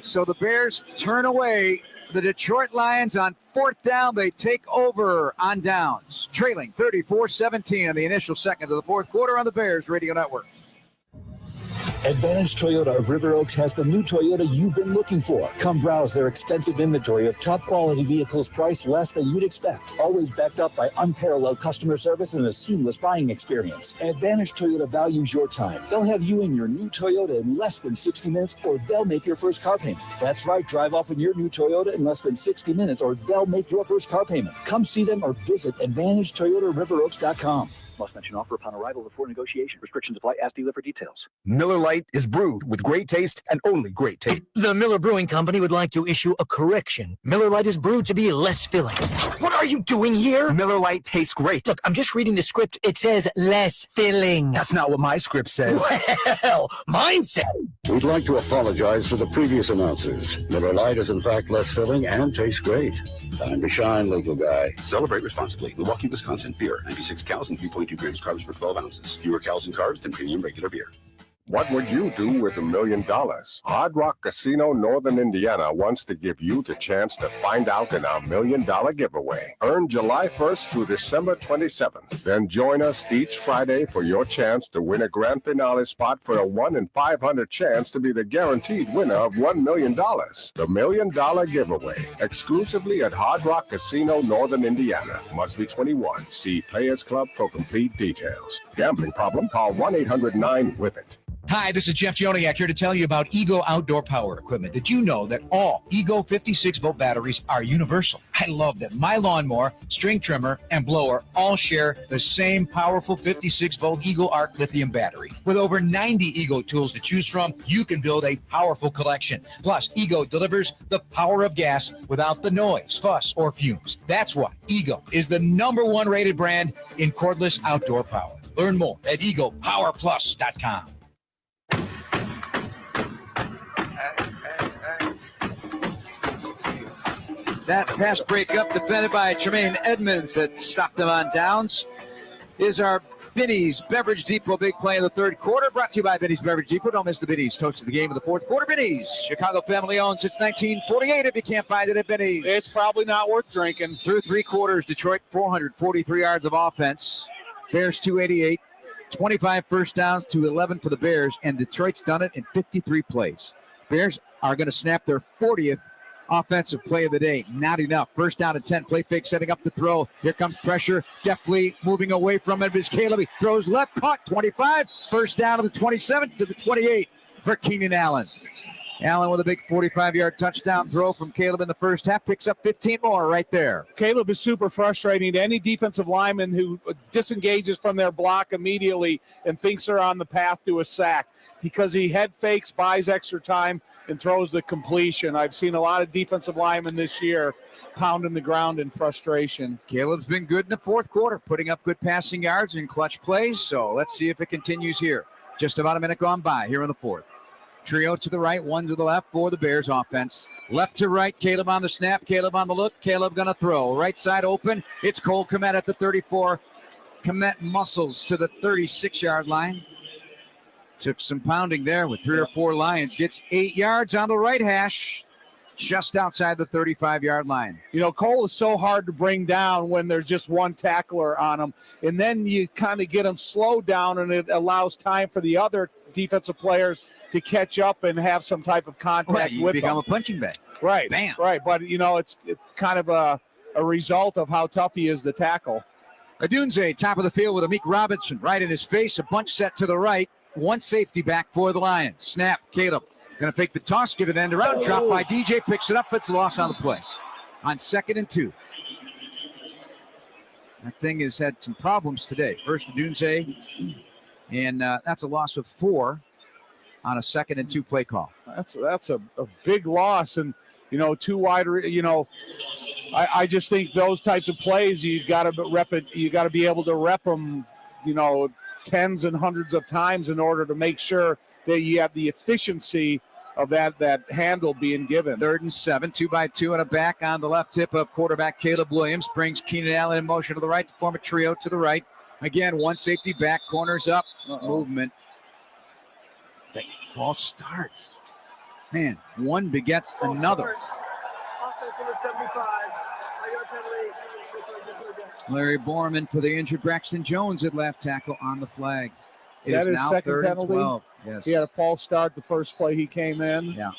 So the Bears turn away the Detroit Lions on 4th down. They take over on downs, trailing 34-17 in the initial seconds of the fourth quarter on the Bears Radio Network. Advantage Toyota of River Oaks has the new Toyota you've been looking for. Come browse their extensive inventory of top quality vehicles priced less than you'd expect. Always backed up by unparalleled customer service and a seamless buying experience. Advantage Toyota values your time. They'll have you in your new Toyota in less than 60 minutes, or they'll make your first car payment. That's right, drive off in your new Toyota in less than 60 minutes, or they'll make your first car payment. Come see them or visit AdvantageToyotaRiverOaks.com. Must mention offer upon arrival before negotiation. Restrictions apply. Ask dealer for details. Miller Lite is brewed with great taste and only great taste. The Miller Brewing Company would like to issue a correction. Miller Lite is brewed to be less filling. What are you doing here? Miller Lite tastes great. Look, I'm just reading the script. It says less filling. That's not what my script says. Well, mine said. We'd like to apologize for the previous announcers. Miller Lite is in fact less filling and tastes great. Time to shine, legal guy. Celebrate responsibly. Milwaukee, Wisconsin. Beer. 96 calories and 3.2 grams carbs per 12 ounces. Fewer calories and carbs than premium regular beer. What would you do with $1 million? Hard Rock Casino Northern Indiana wants to give you the chance to find out in our $1 million giveaway. Earn July 1st through December 27th. Then join us each Friday for your chance to win a grand finale spot for a 1 in 500 chance to be the guaranteed winner of $1 million. The $1 million giveaway, exclusively at Hard Rock Casino Northern Indiana. Must be 21. See Players Club for complete details. Gambling problem? Call 1-800-9-WITH-IT. Hi, this is Jeff Joniak here to tell you about Ego Outdoor Power Equipment. Did you know that all Ego 56-volt batteries are universal? I love that my lawnmower, string trimmer, and blower all share the same powerful 56-volt Ego Arc lithium battery. With over 90 Ego tools to choose from, you can build a powerful collection. Plus, Ego delivers the power of gas without the noise, fuss, or fumes. That's why Ego is the #1 rated brand in cordless outdoor power. Learn more at egopowerplus.com. That pass breakup defended by Tremaine Edmonds that stopped him on downs is our Binny's Beverage Depot big play in the third quarter, brought to you by Binny's Beverage Depot. Don't miss the Binny's toast of the game of the fourth quarter. Binny's, Chicago family owned since 1948. If you can't find it at Binny's, it's probably not worth drinking. Through 3 quarters, Detroit 443 yards of offense, Bears 288, 25 first downs to 11 for the Bears, and Detroit's done it in 53 plays. Bears are going to snap their 40th offensive play of the day. Not enough. First down and 10. Play fake, setting up the throw. Here comes pressure. Deftly moving away from it is Caleb. He throws left, caught 25. First down to the 27 to the 28 for Keenan Allen. Allen with a big 45-yard touchdown throw from Caleb in the first half. Picks up 15 more right there. Caleb is super frustrating to any defensive lineman who disengages from their block immediately and thinks they're on the path to a sack, because he head fakes, buys extra time, and throws the completion. I've seen a lot of defensive linemen this year pounding the ground in frustration. Caleb's been good in the fourth quarter, putting up good passing yards and clutch plays, so let's see if it continues here. Just about a minute gone by here in the fourth. Trio to the right, one to the left for the Bears offense. Left to right, Caleb on the snap, Caleb on the look, Caleb going to throw. Right side open, it's Cole Kmet at the 34. Kmet muscles to the 36-yard line. Took some pounding there with 3 or 4 Lions. Gets 8 yards on the right hash, just outside the 35-yard line. You know, Cole is so hard to bring down when there's just one tackler on him. And then you kind of get him slowed down, and it allows time for the other defensive players to catch up and have some type of contact You with become them. a punching bag. Right. Bam. Right. But, you know, it's kind of a result of how tough he is to tackle. Adunze, top of the field with Amik Robinson right in his face. A bunch set to the right. One safety back for the Lions. Snap, Caleb. Going to fake the toss, give it end around. Drop by DJ, picks it up. It's a loss on the play. On 2nd and 2. That thing has had some problems today. First, Adunze, and that's a loss of 4 on a 2nd and 2 play call. That's a big loss. And, you know, 2 wide, you know, I just think those types of plays, you got to rep it. You got to be able to rep them, you know, tens and hundreds of times in order to make sure that you have the efficiency of that handle being given. 3rd and 7, 2-by-2 and a back on the left hip of quarterback Caleb Williams. Brings Keenan Allen in motion to the right to form a trio to the right. Again, one safety back, corners up, movement. That false starts. Man, one begets another. Larry Borman for the injured Braxton Jones at left tackle on the flag. Is that his second 3rd and penalty? 12. Yes. He had a false start the first play he came in. Yeah.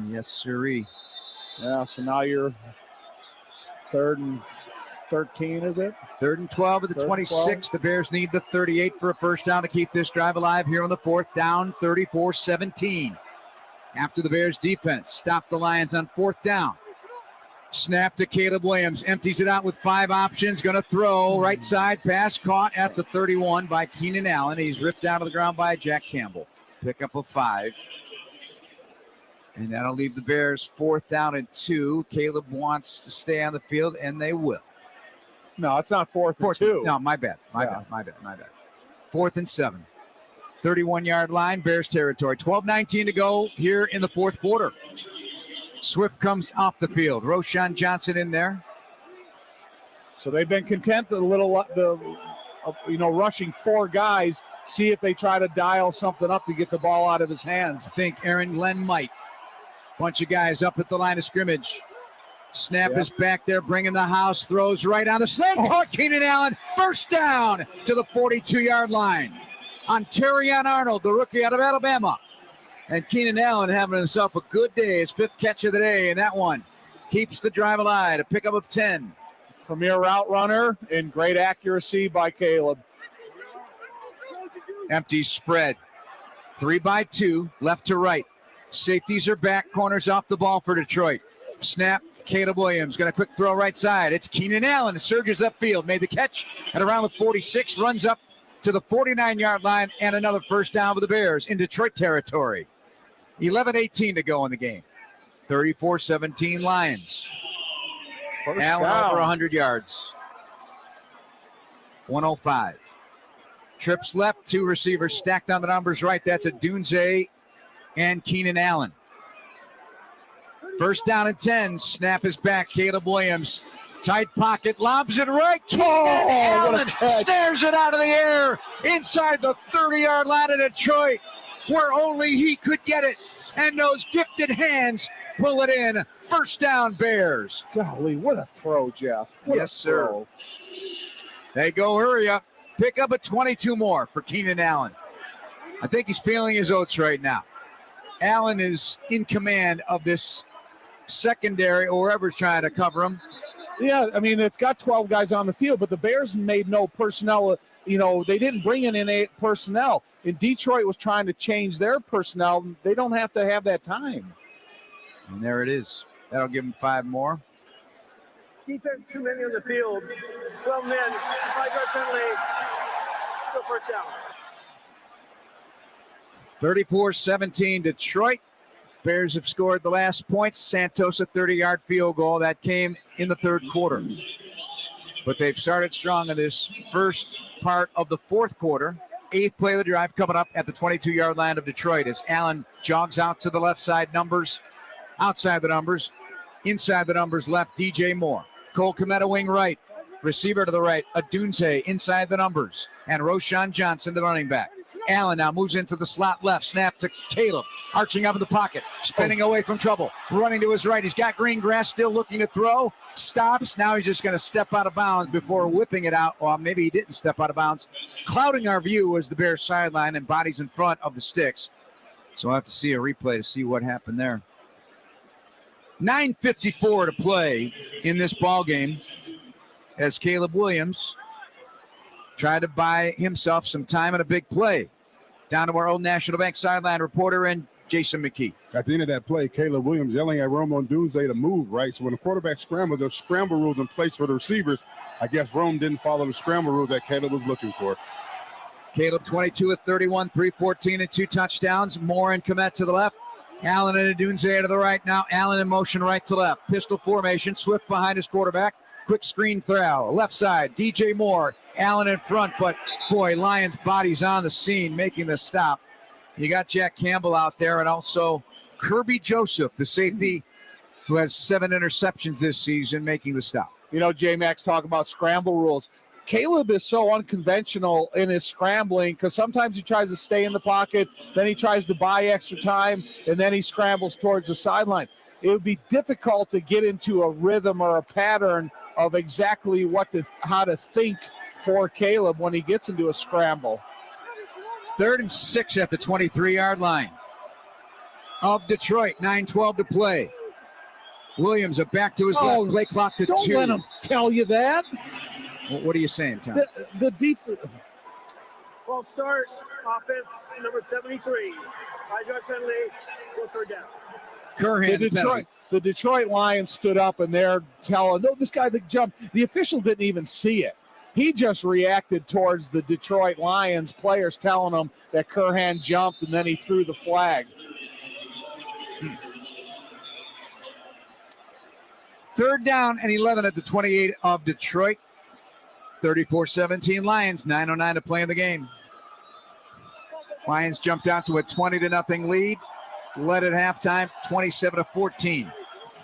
Yes, sirree. Yeah, so now you're 3rd and 13, is it? 3rd and 12 at the 26. The Bears need the 38 for a first down to keep this drive alive here on the 4th down, 34-17. After the Bears defense stopped the Lions on 4th down. Snap to Caleb Williams. Empties it out with 5 options. Going to throw. Right side pass caught at the 31 by Keenan Allen. He's ripped down to the ground by Jack Campbell. Pickup of 5. And that'll leave the Bears 4th down and 2. Caleb wants to stay on the field, and they will. No, it's not 4th and 2. No, my bad. My bad. 4th and 7. 31-yard line, Bears territory. 12:19 to go here in the 4th quarter. Swift comes off the field. Roshan Johnson in there. So they've been content rushing 4 guys. See if they try to dial something up to get the ball out of his hands. I think Aaron Glenn might. Bunch of guys up at the line of scrimmage. Snap is back there, bringing the house. Throws right on the sling. Caught Keenan Allen. First down to the 42-yard line. On Terrion Arnold, the rookie out of Alabama. And Keenan Allen having himself a good day. His 5th catch of the day, and that one keeps the drive alive. A pickup of 10. Premier route runner and great accuracy by Caleb. Empty spread. 3-by-2, left to right. Safeties are back, corners off the ball for Detroit. Snap, Caleb Williams going to quick throw right side. It's Keenan Allen, surges upfield, made the catch at around the 46, runs up to the 49-yard line, and another first down for the Bears in Detroit territory. 11:18 to go in the game. 34-17 Lions. First Allen down. over 100 yards. 105. Trips left, 2 receivers stacked on the numbers right. That's Adunze and Keenan Allen. First down and 10. Snap is back. Caleb Williams. Tight pocket. Lobs it right. Keenan Allen snares it out of the air inside the 30-yard line of Detroit, where only he could get it. And those gifted hands pull it in. First down, Bears. Golly, what a throw, Jeff. What Yes, sir. They go, hurry up. Pick up a 22 more for Keenan Allen. I think he's feeling his oats right now. Allen is in command of this secondary or whoever's trying to cover him. Yeah, I mean, it's got 12 guys on the field, but the Bears made no personnel. You know, they didn't bring in any personnel. And Detroit was trying to change their personnel. They don't have to have that time. And there it is. That'll give him 5 more. Defense too many on the field. 12 men, 5-yard penalty. Still first down. 34-17 Detroit. Bears have scored the last points. Santos a 30-yard field goal. That came in the 3rd quarter. But they've started strong in this first part of the fourth quarter. 8th play of the drive coming up at the 22-yard line of Detroit as Allen jogs out to the left side numbers, outside the numbers, inside the numbers left, DJ Moore. Cole Kmet wing right, receiver to the right, Adunze inside the numbers, and Roshan Johnson, the running back. Allen now moves into the slot left, snap to Caleb, arching up in the pocket, spinning away from trouble, running to his right. He's got Greengrass still looking to throw, stops. Now he's just going to step out of bounds before whipping it out. Well, maybe he didn't step out of bounds. Clouding our view was the Bears sideline and bodies in front of the sticks. So I'll have to see a replay to see what happened there. 9:54 to play in this ball game as Caleb Williams tried to buy himself some time and a big play. Down to our old National Bank sideline reporter and Jason McKee. At the end of that play, Caleb Williams yelling at Rome Odunze to move, right? So when the quarterback scrambles, there's scramble rules in place for the receivers. I guess Rome didn't follow the scramble rules that Caleb was looking for. Caleb 22 of 31, 314 and 2 touchdowns. Moore and Kmet to the left. Allen and Adunze to the right. Now Allen in motion right to left. Pistol formation. Swift behind his quarterback. Quick screen throw. Left side. DJ Moore. Allen in front. But, boy, Lions' body's on the scene making the stop. You got Jack Campbell out there and also Kirby Joseph, the safety who has 7 interceptions this season, making the stop. You know, J-Max talking about scramble rules. Caleb is so unconventional in his scrambling because sometimes he tries to stay in the pocket, then he tries to buy extra time, and then he scrambles towards the sideline. It would be difficult to get into a rhythm or a pattern of exactly how to think for Caleb when he gets into a scramble. 3rd and 6 at the 23-yard line of Detroit. 9:12 to play. Williams back to his left. Play clock to 2. Don't let him tell you that. What are you saying, Tom? The defense. False start. Offense number 73. 5-yard penalty. 4th down. Curhan. The Detroit Lions stood up and they're telling, no, this guy that jumped. The official didn't even see it. He just reacted towards the Detroit Lions players telling him that Curhan jumped, and then he threw the flag. 3rd down and 11 at the 28 of Detroit. 34-17 Lions. 9:09 to play in the game. Lions jumped out to a 20-0 lead. Led at halftime, 27-14.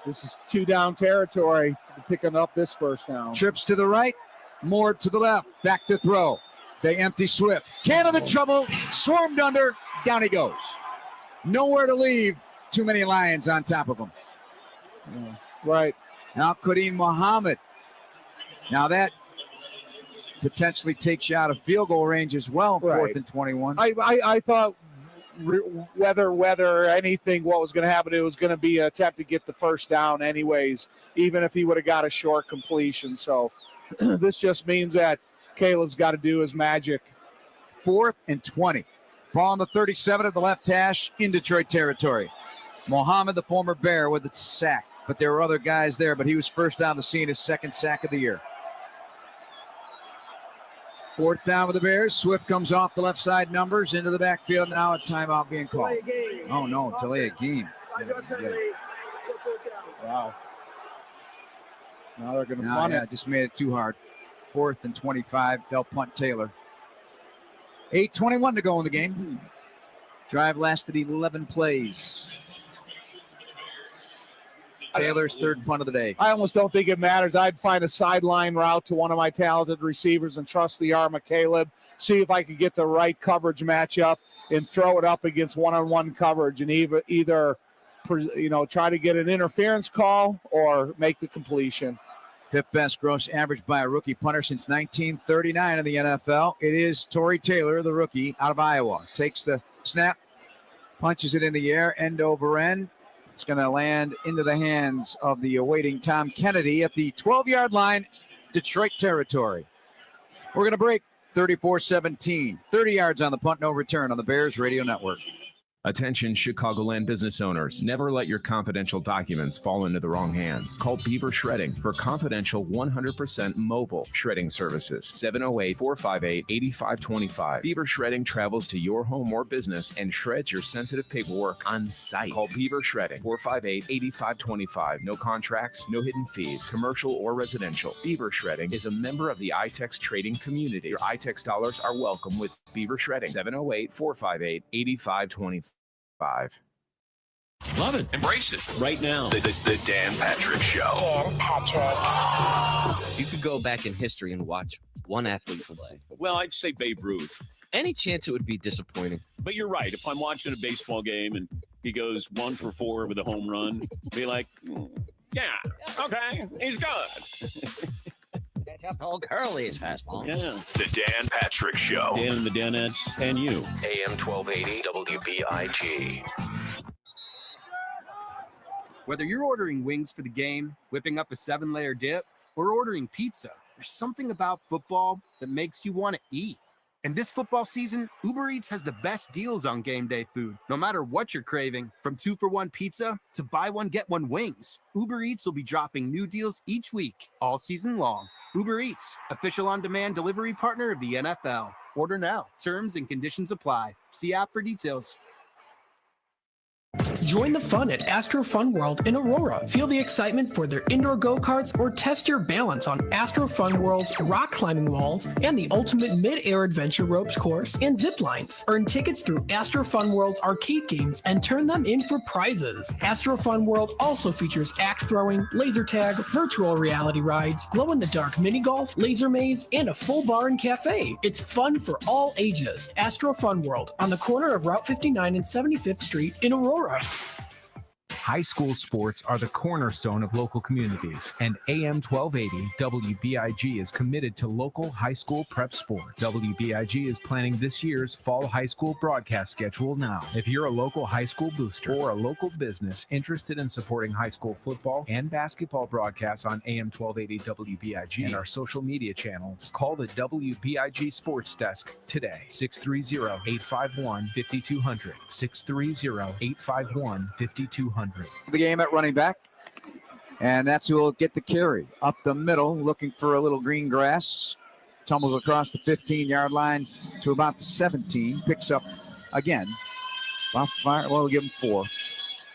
This is 2-down territory, picking up this first down. Trips to the right. Moore to the left, back to throw. They empty Swift. Caleb in trouble, swarmed under, down he goes. Nowhere to leave, too many Lions on top of him. Yeah, right. Now Kareem Muhammad. Now that potentially takes you out of field goal range as well, right. 4th and 21. I thought whether anything, what was going to happen, it was going to be an attempt to get the first down anyways, even if he would have got a short completion. So this just means that Caleb's got to do his magic. 4th and 20. Ball on the 37 of the left hash in Detroit territory. Muhammad, the former Bear, with the sack. But there were other guys there, but he was first down the scene, his 2nd sack of the year. 4th down with the Bears. Swift comes off the left side numbers into the backfield. Now a timeout being called. Oh, no, delay a game. Wow. Now they're going to punt it. Just made it too hard. 4th and 25. They'll punt Taylor. 8:21 to go in the game. Drive lasted 11 plays. Taylor's 3rd punt of the day. I almost don't think it matters. I'd find a sideline route to one of my talented receivers and trust the arm of Caleb. See if I could get the right coverage matchup and throw it up against one-on-one coverage and either try to get an interference call or make the completion. 5th best gross average by a rookie punter since 1939 in the NFL. It is Tory Taylor, the rookie out of Iowa. Takes the snap, punches it in the air, end over end. It's going to land into the hands of the awaiting Tom Kennedy at the 12-yard line, Detroit territory. We're going to break 34-17. 30 yards on the punt, no return on the Bears Radio Network. Attention Chicagoland business owners, never let your confidential documents fall into the wrong hands. Call Beaver Shredding for confidential 100% mobile shredding services. 708-458-8525. Beaver Shredding travels to your home or business and shreds your sensitive paperwork on site. Call Beaver Shredding 458-8525. No contracts, no hidden fees, commercial or residential. Beaver Shredding is a member of the iTex trading community. Your iTex dollars are welcome with Beaver Shredding. 708-458-8525. Love it. Embrace it right now. The Dan Patrick Show. Dan Patrick. You could go back in history and watch one athlete play. Well, I'd say Babe Ruth. Any chance it would be disappointing? But you're right. If I'm watching a baseball game and he goes 1 for 4 with a home run, be like, yeah, okay, he's good. Catch up old Curly's fastball. Yeah. The Dan Patrick Show. Dan and the Danettes and you. AM 1280 WBIG. Whether you're ordering wings for the game, whipping up a 7-layer dip, or ordering pizza, there's something about football that makes you want to eat. And this football season, Uber Eats has the best deals on game day food. No matter what you're craving, from 2-for-1 pizza to buy one, get one wings, Uber Eats will be dropping new deals each week, all season long. Uber Eats, official on-demand delivery partner of the NFL. Order now. Terms and conditions apply. See app for details. Join the fun at Astro Fun World in Aurora. Feel the excitement for their indoor go-karts or test your balance on Astro Fun World's rock climbing walls and the ultimate mid-air adventure ropes course and zip lines. Earn tickets through Astro Fun World's arcade games and turn them in for prizes. Astro Fun World also features axe throwing, laser tag, virtual reality rides, glow-in-the-dark mini golf, laser maze, and a full bar and cafe. It's fun for all ages. Astro Fun World on the corner of Route 59 and 75th Street in Aurora. High school sports are the cornerstone of local communities, and AM 1280 WBIG is committed to local high school prep sports. WBIG is planning this year's fall high school broadcast schedule now. If you're a local high school booster or a local business interested in supporting high school football and basketball broadcasts on AM 1280 WBIG and our social media channels, call the WBIG Sports Desk today. 630-851-5200. 630-851-5200. The game at running back, and that's who will get the carry up the middle, looking for a little green grass, tumbles across the 15-yard line to about the 17, picks up again about 5. Well, we'll give him 4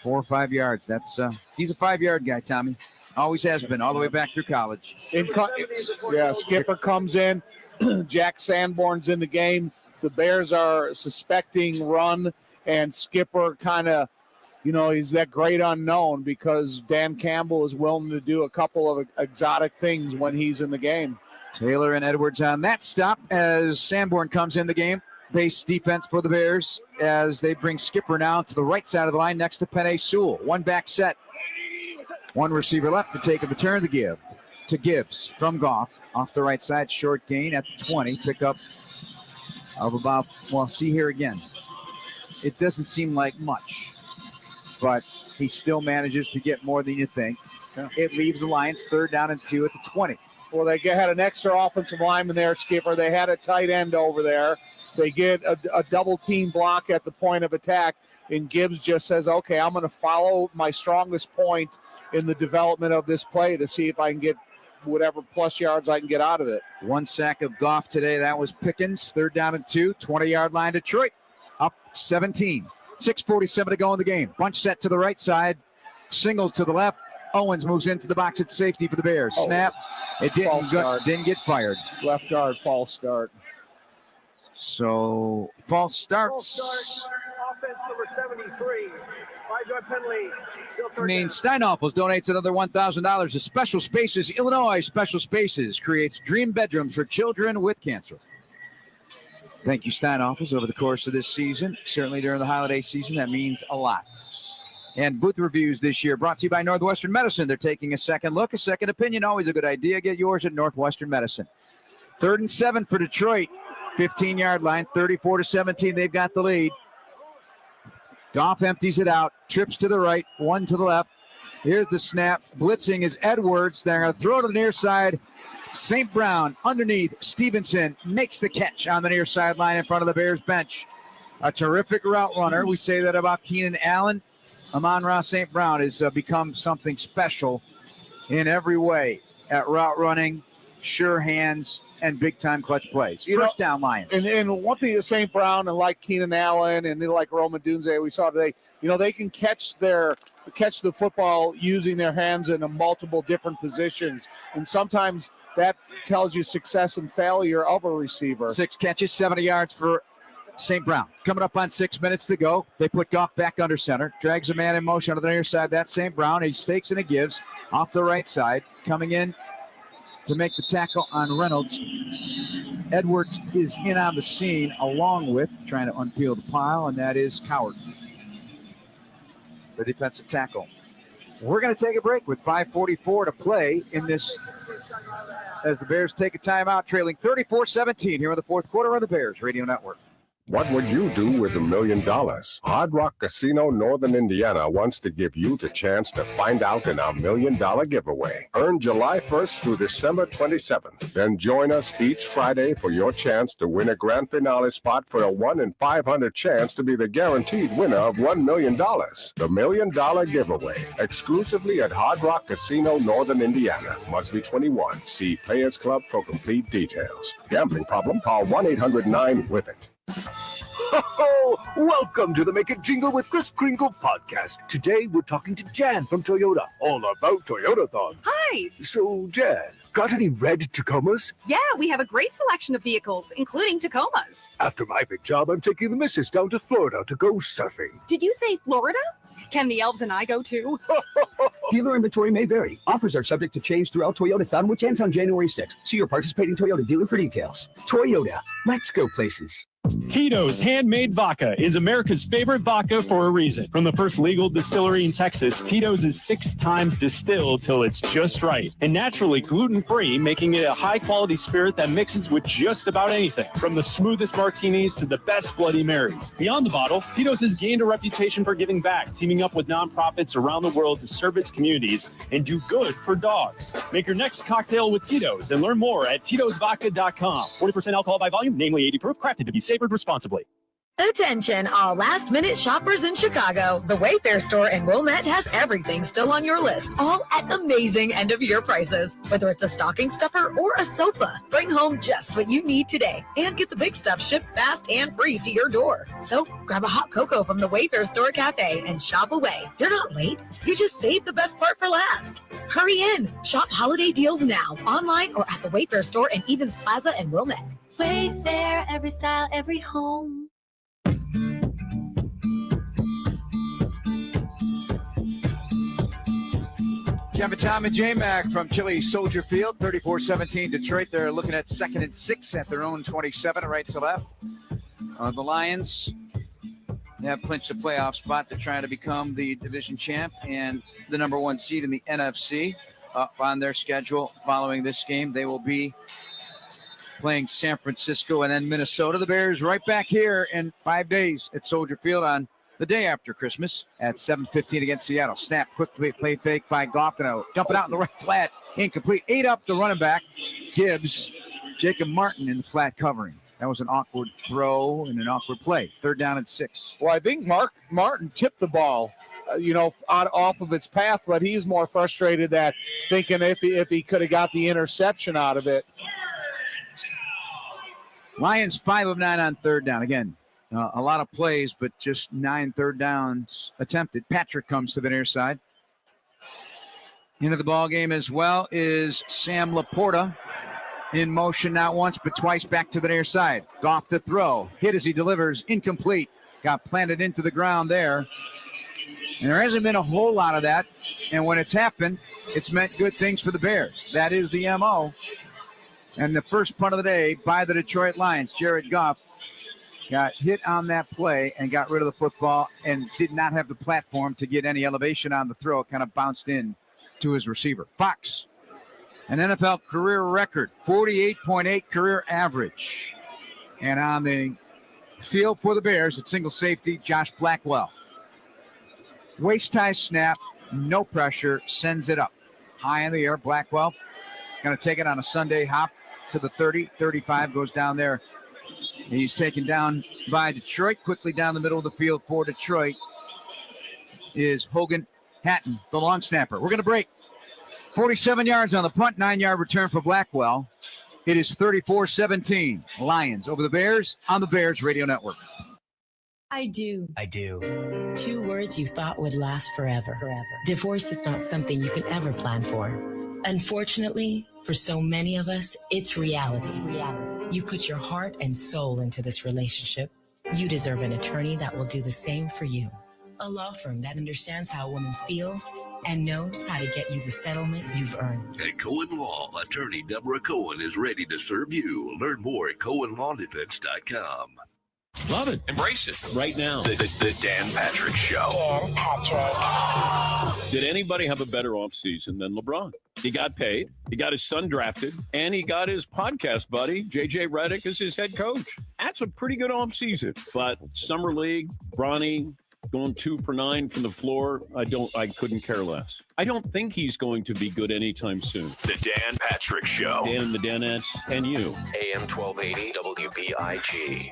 or 5 yards. That's he's a 5-yard guy, Tommy, always has been all the way back through college. Skipper comes in. Jack Sanborn's in the game. The Bears are suspecting run, and Skipper kind of, he's that great unknown because Dan Campbell is willing to do a couple of exotic things when he's in the game. Taylor and Edwards on that stop as Sanborn comes in the game. Base defense for the Bears as they bring Skipper now to the right side of the line next to Penei Sewell. One back set. One receiver left to take a return to give to Gibbs from Goff. Off the right side, short gain at the 20. Pickup of about, see here again. It doesn't seem like much, but he still manages to get more than you think. Yeah. It leaves the Lions 3rd down and 2 at the 20. Well, they had an extra offensive lineman there, Skipper. They had a tight end over there. They get a double team block at the point of attack, and Gibbs just says, okay, I'm going to follow my strongest point in the development of this play to see if I can get whatever plus yards I can get out of it. One sack of Goff today. That was Pickens. 3rd down and 2, 20-yard line, Detroit. Up 17. 6:47 to go in the game. Bunch set to the right side. Singles to the left. Owens moves into the box at safety for the Bears. Snap. It didn't get fired. Left guard, false start. So, false starts. Offense number 73. 5-yard penalty. Steinhoffels donates another $1,000 to Special Spaces Illinois. Special Spaces creates dream bedrooms for children with cancer. Thank you, Steinhoffels, over the course of this season. Certainly during the holiday season, that means a lot. And booth reviews this year brought to you by Northwestern Medicine. They're taking a second look, a second opinion. Always a good idea. Get yours at Northwestern Medicine. 3rd and 7 for Detroit. 15-yard line, 34-17. They've got the lead. Goff empties it out. Trips to the right, one to the left. Here's the snap. Blitzing is Edwards. They're going to throw to the near side. St. Brown underneath. Stevenson makes the catch on the near sideline in front of the Bears bench. a terrific route runner. We say that about Keenan Allen. Amon-Ra St. Brown has become something special in every way at route running, sure hands, and big-time clutch plays. First down, Lions. And one thing that St. Brown and like Keenan Allen and like Rome Odunze we saw today, they can catch the football using their hands in multiple different positions. And sometimes that tells you success and failure of a receiver. 6 catches, 70 yards for St. Brown. Coming up on 6 minutes to go. They put Goff back under center. Drags a man in motion on the near side. That's St. Brown. He stakes and he gives off the right side. Coming in to make the tackle on Reynolds. Edwards is in on the scene along with trying to unpeel the pile, and that is Coward, the defensive tackle. We're going to take a break with 5:44 to play in this as the Bears take a timeout, trailing 34-17 here in the fourth quarter on the Bears Radio Network. What would you do with $1 million? Hard Rock Casino Northern Indiana wants to give you the chance to find out in our $1 million giveaway. Earn July 1st through December 27th. Then join us each Friday for your chance to win a grand finale spot for a 1 in 500 chance to be the guaranteed winner of $1 million. The $1 million giveaway, exclusively at Hard Rock Casino Northern Indiana. Must be 21. See Players Club for complete details. Gambling problem? Call 1-800-9-WITH-IT. Welcome to the Make It Jingle with Kris Kringle podcast. Today we're talking to Jan from Toyota, all about Toyotathon. Hi. So Jan, got any red Tacomas? Yeah, we have a great selection of vehicles, including Tacomas. After my big job, I'm taking the missus down to Florida to go surfing. Did you say Florida? Can the elves and I go too? Dealer inventory may vary. Offers are subject to change throughout Toyotathon, which ends on January 6th. See your participating Toyota dealer for details. Toyota, let's go places. Tito's Handmade Vodka is America's favorite vodka for a reason. From the first legal distillery in Texas, Tito's is 6 times distilled till it's just right. And naturally gluten-free, making it a high-quality spirit that mixes with just about anything. From the smoothest martinis to the best Bloody Marys. Beyond the bottle, Tito's has gained a reputation for giving back, teaming up with nonprofits around the world to serve its communities and do good for dogs. Make your next cocktail with Tito's and learn more at Tito'sVodka.com. 40% alcohol by volume, namely 80 proof, crafted to be savored responsibly. Attention, all last-minute shoppers in Chicago. The Wayfair store in Wilmette has everything still on your list, all at amazing end-of-year prices. Whether it's a stocking stuffer or a sofa, bring home just what you need today and get the big stuff shipped fast and free to your door. So grab a hot cocoa from the Wayfair store cafe and shop away. You're not late. You just saved the best part for last. Hurry in. Shop holiday deals now, online or at the Wayfair store in Edens Plaza in Wilmette. Wayfair, every style, every home. Kevin Tom and J-Mac from Chili Soldier Field, 34-17 Detroit. They're looking at 2nd and 6 at their own 27, right to left. The Lions have clinched a playoff spot. They're trying to become the division champ and the number 1 seed in the NFC. Up on their schedule following this game, they will be playing San Francisco and then Minnesota. The Bears right back here in 5 days at Soldier Field on the day after Christmas at 7:15 against Seattle. Snap, quick play fake by Goff. Dumping out in the right flat. Incomplete. 8 up the running back. Gibbs. Jacob Martin in the flat covering. That was an awkward throw and an awkward play. 3rd down and 6. Well, I think Martin tipped the ball, off of its path, but he's more frustrated that thinking if he could have got the interception out of it. Lions 5 of 9 on 3rd down. Again, a lot of plays, but just 9 3rd downs attempted. Patrick comes to the near side. Into the ball game as well is Sam Laporta. In motion not once, but twice back to the near side. Goff to throw. Hit as he delivers. Incomplete. Got planted into the ground there. And there hasn't been a whole lot of that. And when it's happened, it's meant good things for the Bears. That is the MO. And the first punt of the day by the Detroit Lions, Jared Goff, got hit on that play and got rid of the football and did not have the platform to get any elevation on the throw. It kind of bounced in to his receiver. Fox, an NFL career record, 48.8 career average. And on the field for the Bears at single safety, Josh Blackwell. Waist-high snap, no pressure, sends it up. High in the air, Blackwell going to take it on a Sunday hop to the 30, 35, goes down there He's taken down by Detroit. Quickly down the middle of the field for Detroit is Hogan Hatton, the long snapper. We're going to break. 47 yards on the punt, 9-yard return for Blackwell. It is 34-17. Lions over the Bears on the Bears Radio Network. I do. I do. 2 words you thought would last forever. Divorce is not something you can ever plan for. Unfortunately, for so many of us, it's reality. You put your heart and soul into this relationship. You deserve an attorney that will do the same for you. A law firm that understands how a woman feels and knows how to get you the settlement you've earned. At Cohen Law, attorney Deborah Cohen is ready to serve you. Learn more at CohenLawDefense.com. Love it. Embrace it right now. The Dan Patrick Show. Dan Patrick. Did anybody have a better offseason than LeBron? He got paid, he got his son drafted, and he got his podcast buddy, JJ Redick, as his head coach. That's a pretty good offseason. But Summer League, Bronny, going 2 for 9 from the floor, I couldn't care less. I don't think he's going to be good anytime soon. The Dan Patrick Show. Dan and the Danettes and you. AM 1280 WBIG.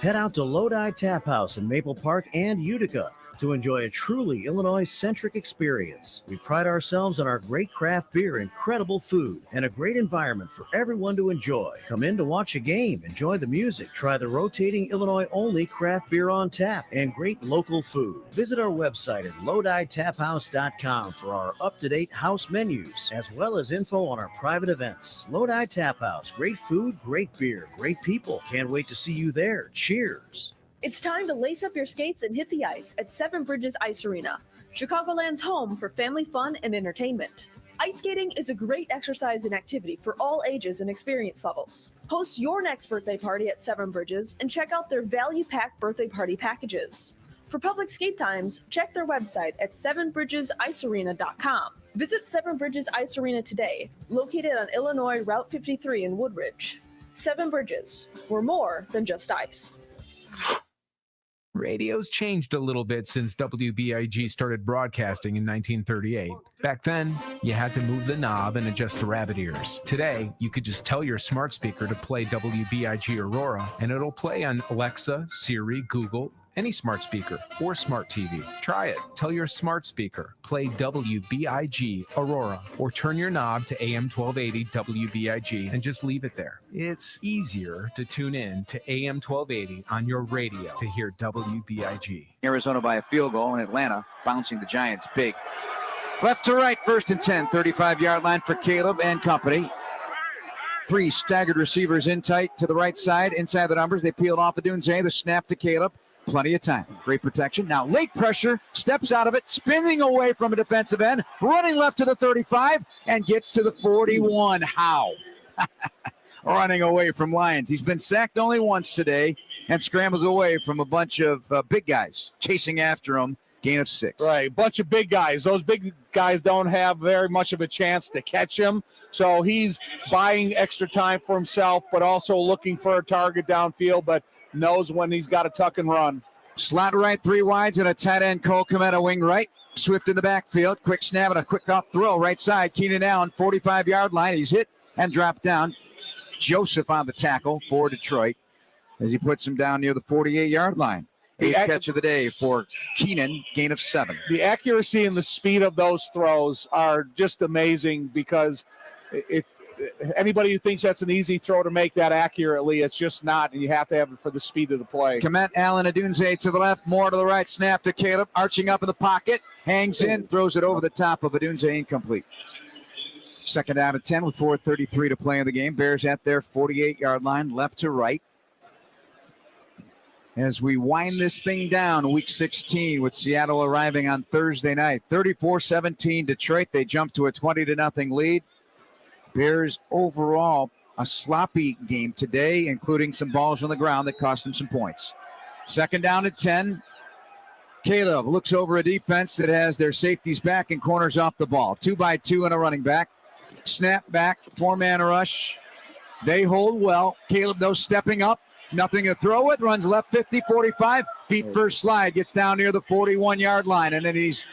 Head out to Lodi Tap House in Maple Park and Utica to enjoy a truly Illinois-centric experience. We pride ourselves on our great craft beer, incredible food, and a great environment for everyone to enjoy. Come in to watch a game, enjoy the music, try the rotating Illinois-only craft beer on tap, and great local food. Visit our website at LodiTapHouse.com for our up-to-date house menus, as well as info on our private events. Lodi Tap House, great food, great beer, great people. Can't wait to see you there. Cheers. It's time to lace up your skates and hit the ice at Seven Bridges Ice Arena, Chicagoland's home for family fun and entertainment. Ice skating is a great exercise and activity for all ages and experience levels. Host your next birthday party at Seven Bridges and check out their value-packed birthday party packages. For public skate times, check their website at sevenbridgesicearena.com. Visit Seven Bridges Ice Arena today, located on Illinois Route 53 in Woodridge. Seven Bridges, we're more than just ice. Radio's changed a little bit since WBIG started broadcasting in 1938. Back then, you had to move the knob and adjust the rabbit ears. Today, you could just tell your smart speaker to play WBIG Aurora, and it'll play on Alexa, Siri, Google, any smart speaker or smart TV. Try it. Tell your smart speaker, play WBIG Aurora, or turn your knob to AM 1280 WBIG and just leave it there. It's easier to tune in to AM 1280 on your radio to hear WBIG. Arizona by a field goal, and Atlanta bouncing the Giants big. Left to right, 1st and 10, 35-yard line for Caleb and company. 3 staggered receivers in tight to the right side, inside the numbers. They peeled off Adunze, the snap to Caleb. Plenty of time. Great protection. Now late pressure, steps out of it, spinning away from a defensive end, running left to the 35, and gets to the 41. How? Running away from Lions. He's been sacked only once today and scrambles away from a bunch of big guys chasing after him. Gain of 6. Right, a bunch of big guys. Those big guys don't have very much of a chance to catch him. So he's buying extra time for himself, but also looking for a target downfield, but knows when he's got to tuck and run. Slot right, 3 wides, and a tight end, Cole Kmet, wing right. Swift in the backfield. Quick snap and a quick off throw. Right side, Keenan Allen, 45-yard line. He's hit and dropped down. Joseph on the tackle for Detroit as he puts him down near the 48-yard line. 8th catch of the day for Keenan, gain of 7. The accuracy and the speed of those throws are just amazing because anybody who thinks that's an easy throw to make that accurately, it's just not, and you have to have it for the speed of the play. Kmet, Allen, Adunze to the left, more to the right, snap to Caleb, arching up in the pocket, hangs in, throws it over the top of Adunze, incomplete. 2nd down and 10 with 4:33 to play in the game. Bears at their 48-yard line, left to right. As we wind this thing down, week 16 with Seattle arriving on Thursday night. 34-17 Detroit. They jump to a 20-0 lead. Bears overall a sloppy game today, including some balls on the ground that cost them some points. 2nd down and 10. Caleb looks over a defense that has their safeties back and corners off the ball. 2-by-2 and a running back. Snap back, 4-man rush. They hold well. Caleb, though, stepping up. Nothing to throw with. Runs left 50, 45. Feet first slide. Gets down near the 41-yard line. And then he's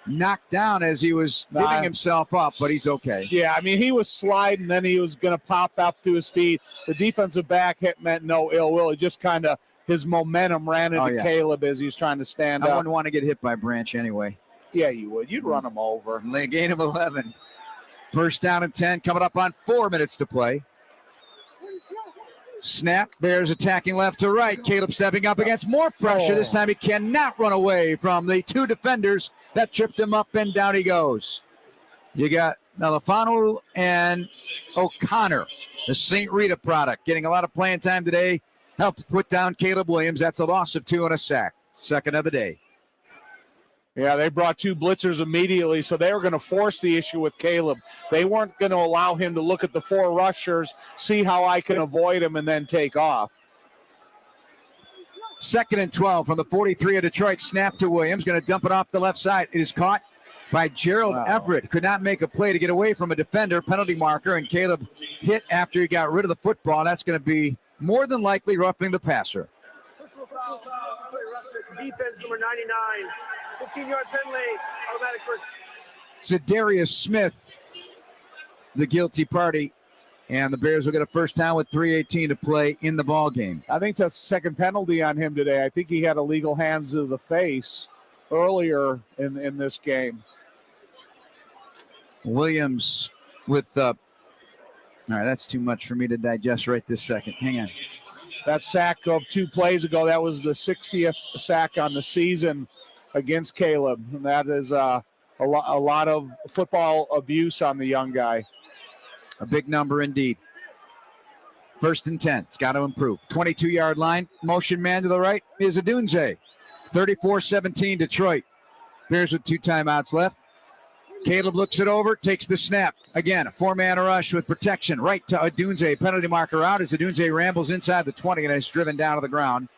knocked down as he was giving himself up, but he's okay. Yeah, I mean, he was sliding, then he was going to pop up to his feet. The defensive back meant no ill will. It just kind of, his momentum ran into Caleb as he was trying to stand up. I wouldn't want to get hit by Branch anyway. Yeah, you would. You'd run him over. Gain of 11. First down and 10, coming up on 4 minutes to play. Snap, Bears attacking left to right. Caleb stepping up against more pressure. This time he cannot run away from the two defenders that tripped him up, and down he goes. You got Nalafanu and O'Connor, the St. Rita product, getting a lot of playing time today. Helped put down Caleb Williams. That's a loss of 2 and a sack. Second of the day. Yeah, they brought 2 blitzers immediately, so they were going to force the issue with Caleb. They weren't going to allow him to look at the 4 rushers, see how I can avoid him, and then take off. Second and 12 from the 43 of Detroit. Snap to Williams. Going to dump it off the left side. It is caught by Gerald Everett. Could not make a play to get away from a defender. Penalty marker, and Caleb hit after he got rid of the football. That's going to be more than likely roughing the passer. Personal foul, defense number 99. 15-yard penalty, automatic first. Za'Darius Smith, the guilty party, and the Bears will get a first down with 3:18 to play in the ball game. I think that's the second penalty on him today. I think he had illegal hands to the face earlier in this game. Williams with all right, that's too much for me to digest right this second. Hang on. That sack of 2 plays ago, that was the 60th sack on the season against Caleb. And that is a lot of football abuse on the young guy. A big number indeed. First and 10. It's got to improve. 22-yard line. Motion man to the right is Adunze. 34-17 Detroit. Bears with 2 timeouts left. Caleb looks it over, takes the snap. Again, a 4-man rush with protection right to Adunze. Penalty marker out as Adunze rambles inside the 20 and is driven down to the ground.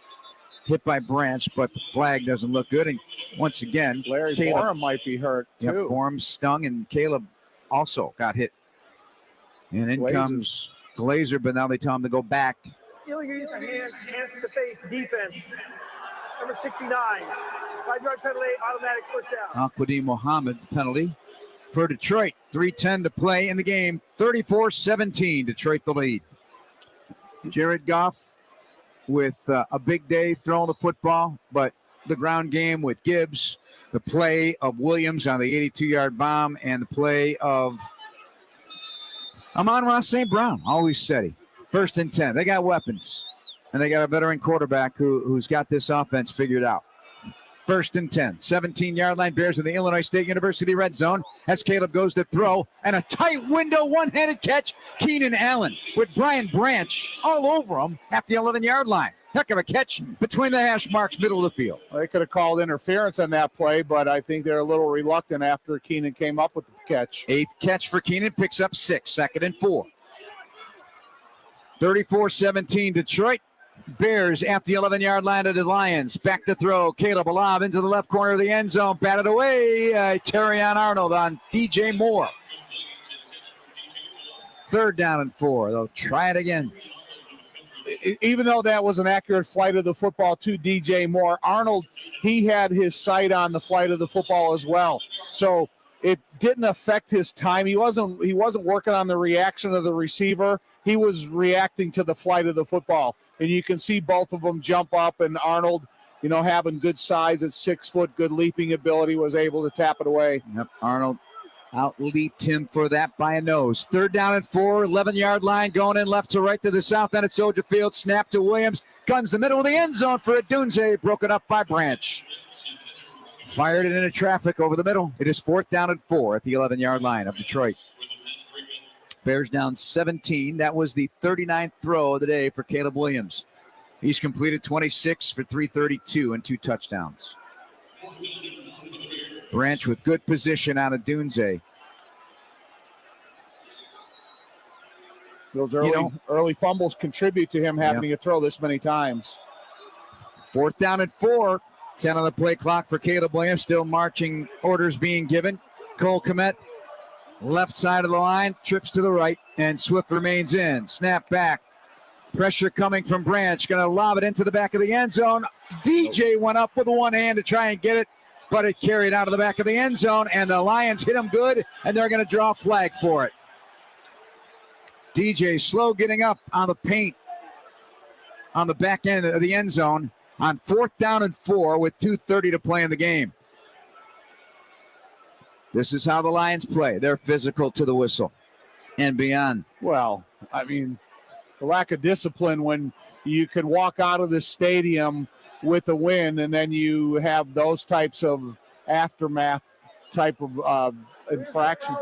Hit by Branch, but the flag doesn't look good. And once again, Larry Borum might be hurt too. Yep, Borum stung, and Caleb also got hit. And in comes Glazer, but now they tell him to go back. Illegal use of hands to the face defense. Number 69. 5-yard penalty, automatic first down. Aquadim Mohammed penalty for Detroit. 3:10 to play in the game. 34-17. Detroit the lead. Jared Goff with a big day throwing the football, but the ground game with Gibbs, the play of Williams on the 82-yard bomb, and the play of Amon-Ra St. Brown, always steady. First and 10. They got weapons, and they got a veteran quarterback who's got this offense figured out. First and 10. 17-yard line. Bears in the Illinois State University red zone as Caleb goes to throw. And a tight window, one-handed catch. Keenan Allen with Brian Branch all over him at the 11-yard line. Heck of a catch between the hash marks, middle of the field. They could have called interference on that play, but I think they're a little reluctant after Keenan came up with the catch. 8th catch for Keenan, picks up 6. Second and 4. 34-17 Detroit. Bears at the 11-yard line of the Lions. Back to throw. Caleb Alab into the left corner of the end zone. Batted away. Terrion Arnold on DJ Moore. Third down and 4. They'll try it again. Even though that was an accurate flight of the football to DJ Moore, Arnold, he had his sight on the flight of the football as well. So it didn't affect his time. He wasn't working on the reaction of the receiver. He was reacting to the flight of the football. And you can see both of them jump up, and Arnold, having good size at 6 foot, good leaping ability, was able to tap it away. Yep, Arnold out-leaped him for that by a nose. Third down and 4, 11-yard line going in left to right to the south end at Soldier Field. Snap to Williams. Guns the middle of the end zone for Adunze. Broken up by Branch. Fired it into traffic over the middle. It is 4th down and 4 at the 11-yard line of Detroit. Bears down 17. That was the 39th throw of the day for Caleb Williams. He's completed 26 for 332 and 2 touchdowns. Branch with good position on Adunze. Those early fumbles contribute to him having to throw this many times. 4th down and 4. 10 on the play clock for Caleb Williams. Still marching orders being given. Cole Kmet, left side of the line, trips to the right, and Swift remains in. Snap back. Pressure coming from Branch. Going to lob it into the back of the end zone. DJ went up with one hand to try and get it. but it carried out of the back of the end zone, and the Lions hit him good, and they're going to draw a flag for it. DJ Slow getting up on the paint on the back end of the end zone on 4th down and 4 with 2:30 to play in the game. This is how the Lions play. They're physical to the whistle and beyond. Well, I mean, the lack of discipline when you could walk out of the stadium with a win and then you have those types of aftermath type of infractions.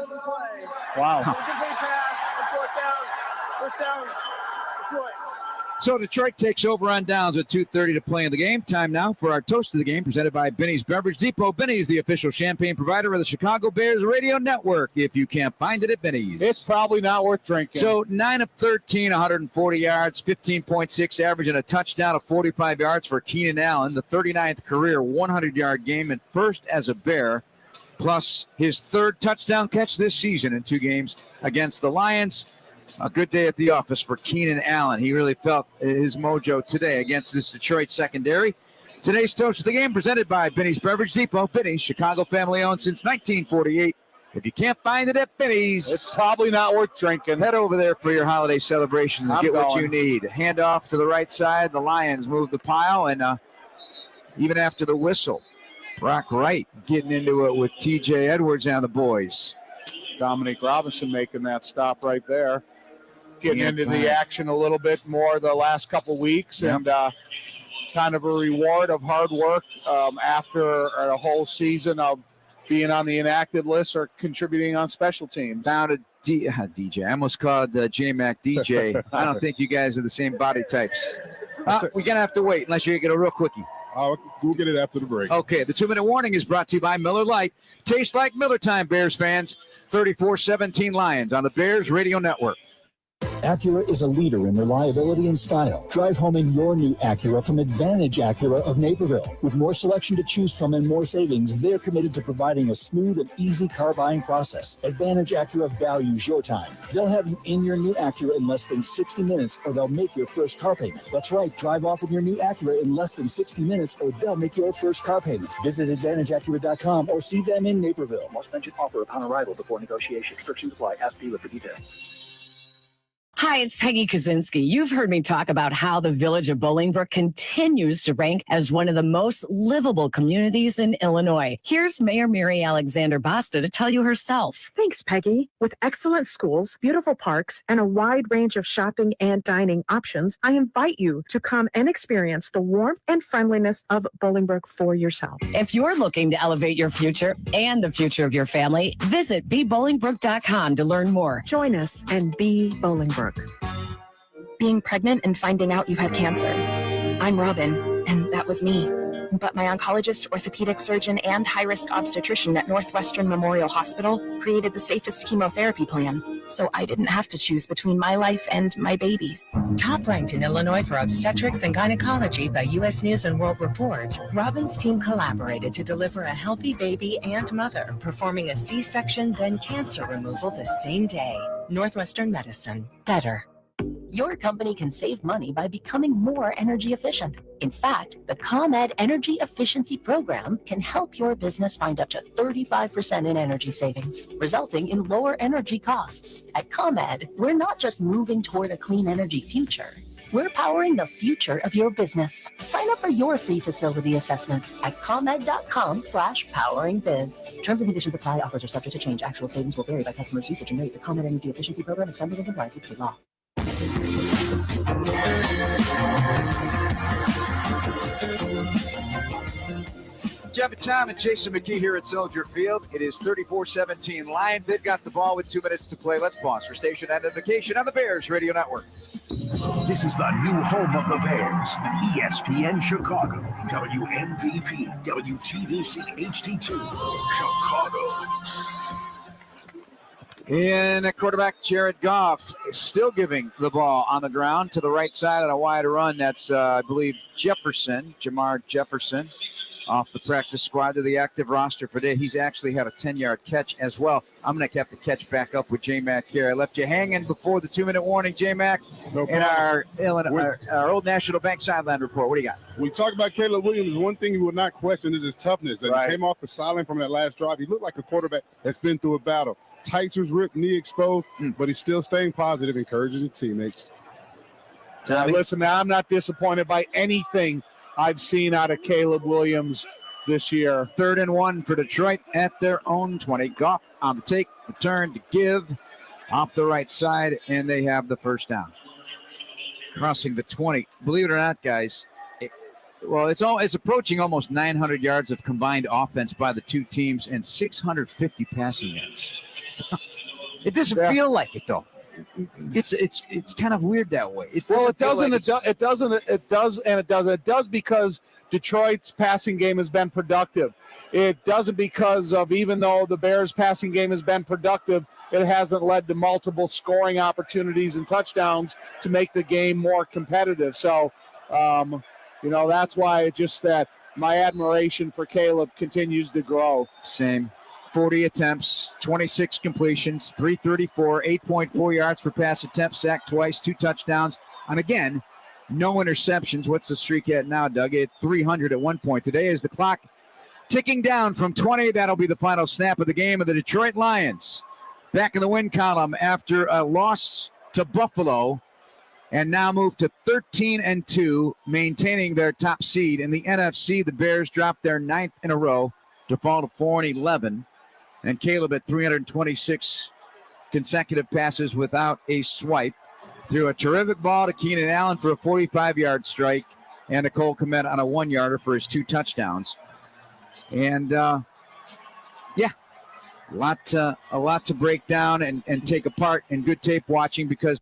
Wow. First down, Detroit. So Detroit takes over on downs with 2:30 to play in the game. Time now for our toast of the game, presented by Benny's Beverage Depot. Benny's, the official champagne provider of the Chicago Bears radio network. If you can't find it at Benny's, it's probably not worth drinking. So 9 of 13, 140 yards, 15.6 average, and a touchdown of 45 yards for Keenan Allen, the 39th career 100-yard game and first as a Bear, plus his 3rd touchdown catch this season in 2 games against the Lions. A good day at the office for Keenan Allen. He really felt his mojo today against this Detroit secondary. Today's toast of the game presented by Benny's Beverage Depot. Benny's, Chicago family owned since 1948. If you can't find it at Benny's, it's probably not worth drinking. Head over there for your holiday celebrations and get what you going. need. Hand off to the right side. The Lions move the pile, and even after the whistle, Brock Wright getting into it with TJ Edwards and the boys. Dominic Robinson making that stop right there. Getting into the action a little bit more the last couple weeks, and kind of a reward of hard work after a whole season of being on the inactive list or contributing on special teams. Down to DJ. I almost called J-Mac DJ. I don't think you guys are the same body types. We're going to have to wait unless you get a real quickie. We'll get it after the break. Okay, the 2-minute warning is brought to you by Miller Lite. Tastes like Miller time, Bears fans. 34-17 Lions on the Bears Radio Network. Acura is a leader in reliability and style. Drive home in your new Acura from Advantage Acura of Naperville. With more selection to choose from and more savings, they're committed to providing a smooth and easy car buying process. Advantage Acura values your time. They'll have you in your new Acura in less than 60 minutes, or they'll make your first car payment. That's right, drive off in your new Acura in less than 60 minutes, or they'll make your first car payment. Visit AdvantageAcura.com or see them in Naperville. Most mentioned offer upon arrival before negotiation. Restrictions apply. Ask dealer for details. Hi, it's Peggy Kaczynski. You've heard me talk about how the village of Bolingbrook continues to rank as one of the most livable communities in Illinois. Here's Mayor Mary Alexander Basta to tell you herself. Thanks, Peggy. With excellent schools, beautiful parks, and a wide range of shopping and dining options, I invite you to come and experience the warmth and friendliness of Bolingbrook for yourself. If you're looking to elevate your future and the future of your family, visit BeBolingbrook.com to learn more. Join us and be Bolingbrook. Being pregnant and finding out you have cancer. I'm Robin, and that was me. But my oncologist, orthopedic surgeon, and high-risk obstetrician at Northwestern Memorial Hospital created the safest chemotherapy plan, so I didn't have to choose between my life and my baby's. Top ranked in Illinois for obstetrics and gynecology by U.S. News and World Report, Robin's team collaborated to deliver a healthy baby and mother, performing a C-section, then cancer removal the same day. Northwestern Medicine. Better. Your company can save money by becoming more energy efficient. In fact, the ComEd Energy Efficiency Program can help your business find up to 35% in energy savings, resulting in lower energy costs. At ComEd, we're not just moving toward a clean energy future. We're powering the future of your business. Sign up for your free facility assessment at ComEd.com/poweringbiz. Terms and conditions apply. Offers are subject to change. Actual savings will vary by customer's usage and rate. The ComEd Energy Efficiency Program is funded and compliant with state law. Jeff and Tom and Jason McKee here at Soldier Field. It is 34-17 Lions. They've got the ball with 2 minutes to play. Let's pause for station identification on the Bears Radio Network. This is the new home of the Bears, ESPN Chicago, WMVP, WTVC HD2, Chicago. And at quarterback, Jared Goff is still giving the ball on the ground to the right side on a wide run. That's, I believe, Jamar Jefferson, off the practice squad to the active roster for today. He's actually had a 10-yard catch as well. I'm going to have to catch back up with J-Mac here. I left you hanging before the 2-minute warning, J-Mac, and our Old National Bank sideline report. What do you got? We talk about Caleb Williams. One thing you would not question is his toughness. As he came off the sideline from that last drive, he looked like a quarterback that's been through a battle. Tights was ripped, knee exposed, but he's still staying positive, encouraging his teammates. Listen, man, I'm not disappointed by anything I've seen out of Caleb Williams this year. 3rd and 1 for Detroit at their own 20. Goff on the take, the turn to give off the right side, and they have the first down. Crossing the 20. Believe it or not, guys, it's approaching almost 900 yards of combined offense by the two teams and 650 passing yards. It doesn't feel like it, though. It's kind of weird that way. It does because Detroit's passing game has been productive. It doesn't because of, even though the Bears' passing game has been productive, it hasn't led to multiple scoring opportunities and touchdowns to make the game more competitive. So, that's why it's just that my admiration for Caleb continues to grow. Same. 40 attempts, 26 completions, 334, 8.4 yards per pass attempt, sacked twice, 2 touchdowns. And again, no interceptions. What's the streak at now, Doug? At 300 at one point. Today is the clock ticking down from 20. That'll be the final snap of the game of the Detroit Lions. Back in the win column after a loss to Buffalo, and now move to 13-2, maintaining their top seed. In the NFC, the Bears dropped their 9th in a row to fall to 4-11. And Caleb at 326 consecutive passes without a swipe. Threw a terrific ball to Keenan Allen for a 45-yard strike, and to Cole Kmet on a 1-yarder for his 2 touchdowns. And, a lot to break down and take apart, and good tape watching, because